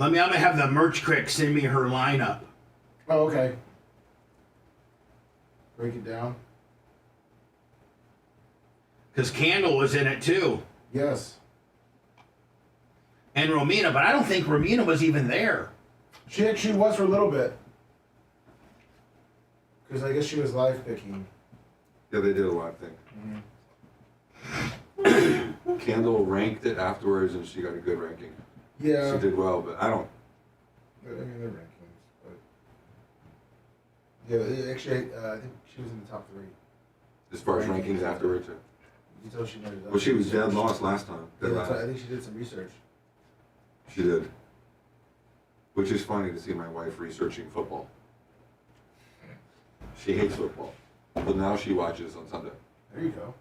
I'm gonna have the merch crick send me her lineup. Oh, okay. Break it down. Because Candle was in it too. Yes. and Romina, but I don't think Romina was even there. She actually was for a little bit. Because I guess she was live picking. Yeah, they did a live thing. Candle ranked it afterwards, and she got a good ranking. Yeah. She did well, but I don't. I mean, they're rankings. But yeah, actually, I think she was in the top 3. As far as rankings afterwards. You can tell she never. Well, she was dead last time. Dead Yeah, last. I think she did some research. She did. Which is funny to see my wife researching football. She hates football, but now she watches on Sunday. There you go.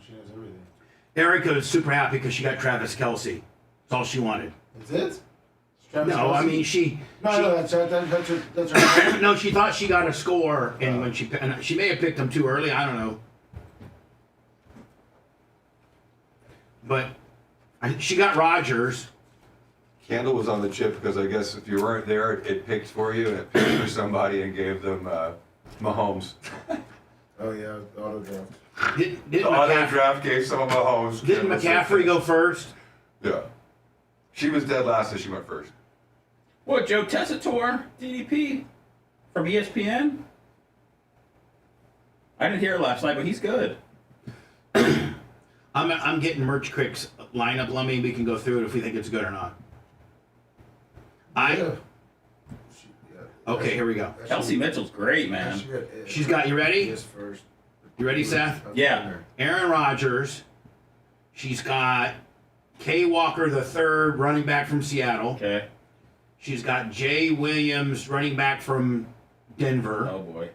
She knows everything. Erica was super happy because she got Travis Kelce. That's all she wanted. That's it? No, Kelce? I mean she. No, that's right. No, she thought she got a score, and when she may have picked him too early. I don't know. But she got Rodgers. Candle was on the chip because I guess if you weren't there, it picked for you and it picked for somebody and gave them Mahomes. Oh yeah, the auto draft. The auto draft gave some of Mahomes. Didn't McCaffrey go first? Yeah. She was dead last, so she went first. What, Joe Tessitore, DDP from ESPN? I didn't hear it last night, but he's good. I'm getting Merch Crick's lineup. Let me. We can go through it if we think it's good or not. Okay, here we go. Kelsey Mitchell's great, man. She's got, you ready? Yes, first. You ready, Seth? Yeah. Aaron Rodgers. She's got Kay Walker III, running back from Seattle. Okay. She's got Jay Williams, running back from Denver. Oh, boy.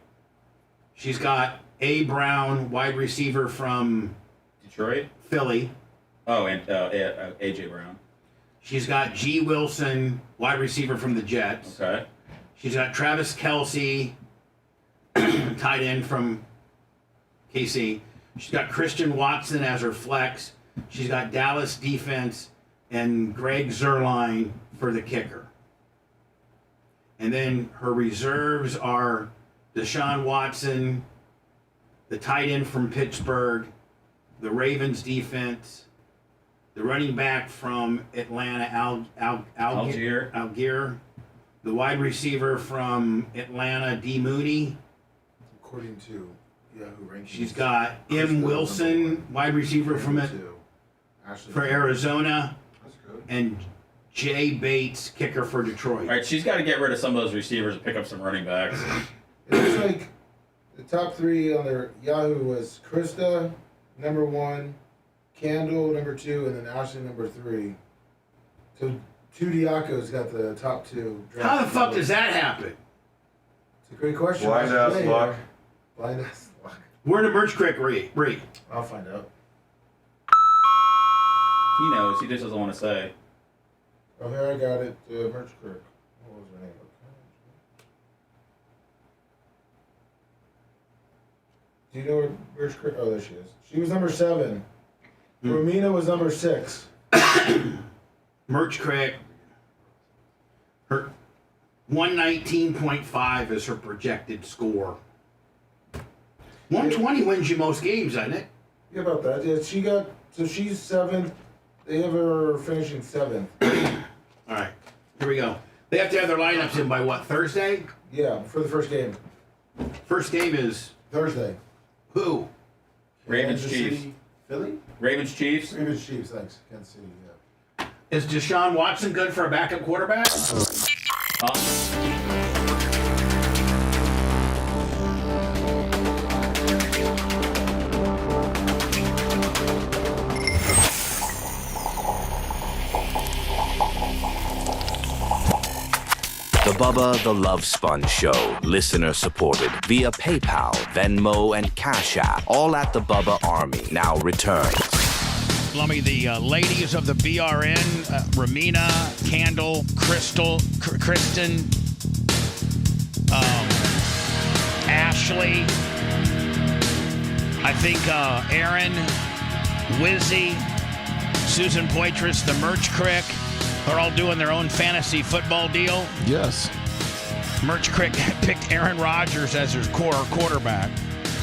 She's got A. Brown, wide receiver from Detroit. Philly. Oh, and A.J. Brown. She's got G. Wilson, wide receiver from the Jets. Okay. She's got Travis Kelce, tight end from KC. She's got Christian Watson as her flex. She's got Dallas defense and Greg Zuerlein for the kicker. And then her reserves are Deshaun Watson, the tight end from Pittsburgh, the Ravens defense, the running back from Atlanta, Algier, the wide receiver from Atlanta, D. Mooney. According to Yahoo rankings. She's got M. Wilson, wide receiver from it for Arizona, and Jay Bates, kicker for Detroit. All right, she's got to get rid of some of those receivers and pick up some running backs. It looks like the top 3 on their Yahoo was Krista, number 1, Candle, number 2, and then Ashley, number 3. So Tudiako's got the top 2. How the fuck does that happen? It's a great question. Blind ass luck. Blind ass luck. Where did Merch Crick read? I'll find out. He knows. He just doesn't want to say. Oh, here I got it. Merch Kirk. What was her name? Do you know where Merch Kirk? Oh, there she is. She was number 7. Romina was number 6. Merch Crick. Her 119.5 is her projected score. 120 wins you most games, doesn't it? Yeah, about that. Yeah, so she's 7th. They have her finishing 7th. All right, here we go. They have to have their lineups in by what, Thursday? Yeah, for the first game. First game is Thursday. who? Ravens Kansas Chiefs. City, Philly? Ravens Chiefs. Ravens Chiefs, thanks. Kansas City, yeah. Is Deshaun Watson good for a backup quarterback? The Bubba the Love Sponge Show, listener supported via PayPal, Venmo, and Cash App, all at the Bubba Army. Now returns. Let me the ladies of the BRN, Ramina, Candle, Crystal, Kristen, Ashley, I think Aaron, Wizzy, Susan Poitras, the Merch Crick, are all doing their own fantasy football deal. Yes. Merch Crick picked Aaron Rodgers as his core quarterback.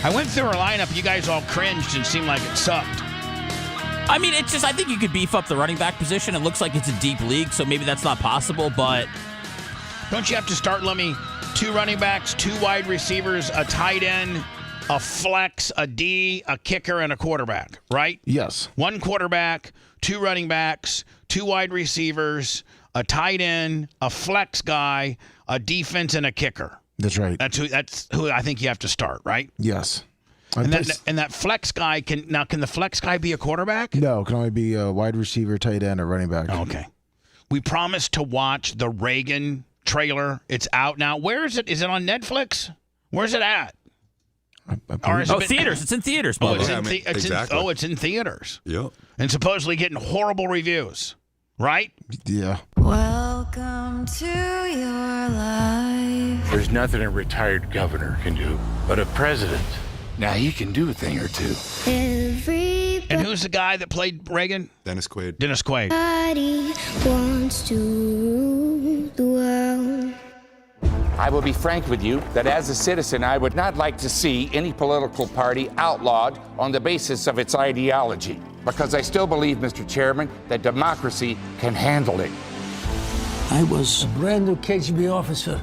I went through her lineup. You guys all cringed and seemed like it sucked. I mean, it's just, I think you could beef up the running back position. It looks like it's a deep league, so maybe that's not possible, but... Don't you have to start, Lummy, 2 running backs, 2 wide receivers, a tight end, a flex, a D, a kicker, and a quarterback, right? Yes. 1 quarterback, 2 running backs, 2 wide receivers, a tight end, a flex guy, a defense, and a kicker. That's right. That's who I think you have to start, right? Yes. And that flex guy can the flex guy be a quarterback? No, it can only be a wide receiver, tight end, or running back. Okay. We promised to watch the Reagan trailer. It's out now. Where is it? Is it on Netflix? Where's it at? Theaters. It's in theaters. Oh, it's exactly. It's in theaters. Yep. And supposedly getting horrible reviews, right? Yeah. Welcome to your life. There's nothing a retired governor can do, but a president, now he can do a thing or two. And who's the guy that played Reagan? Dennis Quaid. Dennis Quaid. Everybody wants to rule the world. I will be frank with you that as a citizen, I would not like to see any political party outlawed on the basis of its ideology, because I still believe, Mr. Chairman, that democracy can handle it. I was a brand new KGB officer,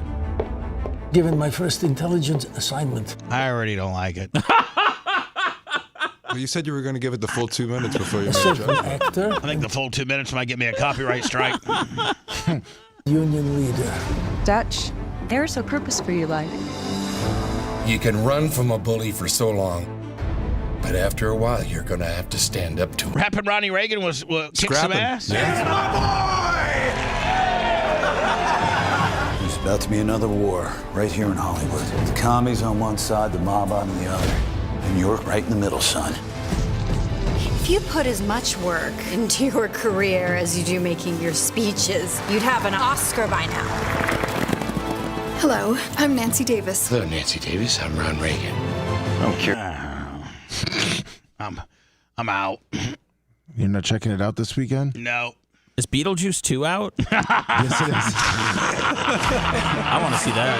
given my first intelligence assignment. I already don't like it. Well, you said you were going to give it the full 2 minutes before you made a joke. I think the full 2 minutes might get me a copyright strike. Union leader. Dutch, there's a purpose for your life. You can run from a bully for so long, but after a while, you're going to have to stand up to him. Rapping Ronnie Reagan was kick some ass? Yeah. There's about to be another war right here in Hollywood. The commies on one side, the mob on the other. And you're right in the middle, son. If you put as much work into your career as you do making your speeches, you'd have an Oscar by now. Hello, I'm Nancy Davis. Hello, Nancy Davis. I'm Ron Reagan. I'm out. You're not checking it out this weekend? No. Is Beetlejuice 2 out? Yes, it is. I want to see that.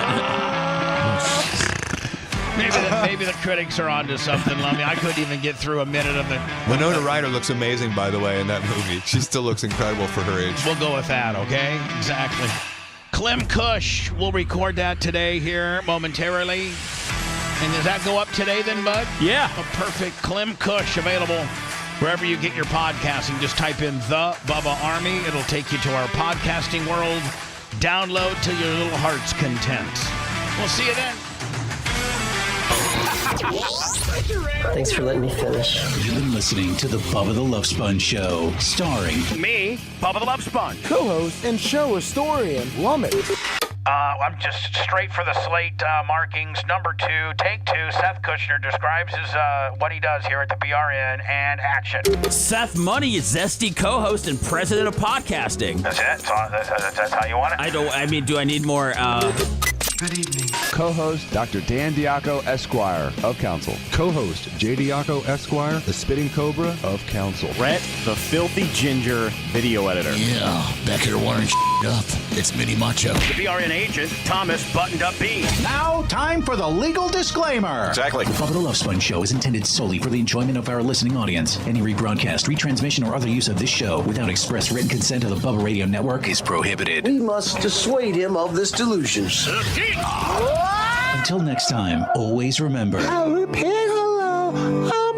Maybe the critics are onto something, Lummy. I couldn't even get through a minute of it. Winona Ryder looks amazing, by the way, in that movie. She still looks incredible for her age. We'll go with that, okay? Exactly. Clem Kush, we'll record that today here momentarily. And does that go up today then, bud? Yeah. Oh, perfect. Clem Kush available wherever you get your podcasting. Just type in The Bubba Army. It'll take you to our podcasting world. Download till your little heart's content. We'll see you then. Thanks for letting me finish. You've been listening to the Bubba the Love Sponge Show, starring me, Bubba the Love Sponge, co-host and show historian, Lummit. I'm just straight for the slate markings. Number 2, take 2. Seth Kushner describes his what he does here at the BRN, and action. Seth Money is zesty co-host and president of podcasting. That's it? That's how you want it? Do I need more? Good evening. Co-host Dr. Dan Diaco, Esquire of Council. Co-host J. Diaco, Esquire, the Spitting Cobra of Council. Rhett, the Filthy Ginger video editor. Yeah, back here wiring up. It's Mini Macho. The BRN agent, Thomas Buttoned Up B. Now, time for the legal disclaimer. Exactly. The Bubba the Love Sponge Show is intended solely for the enjoyment of our listening audience. Any rebroadcast, retransmission, or other use of this show without express written consent of the Bubba Radio Network is prohibited. We must dissuade him of this delusion. Until next time, always remember. I'll repeat hello.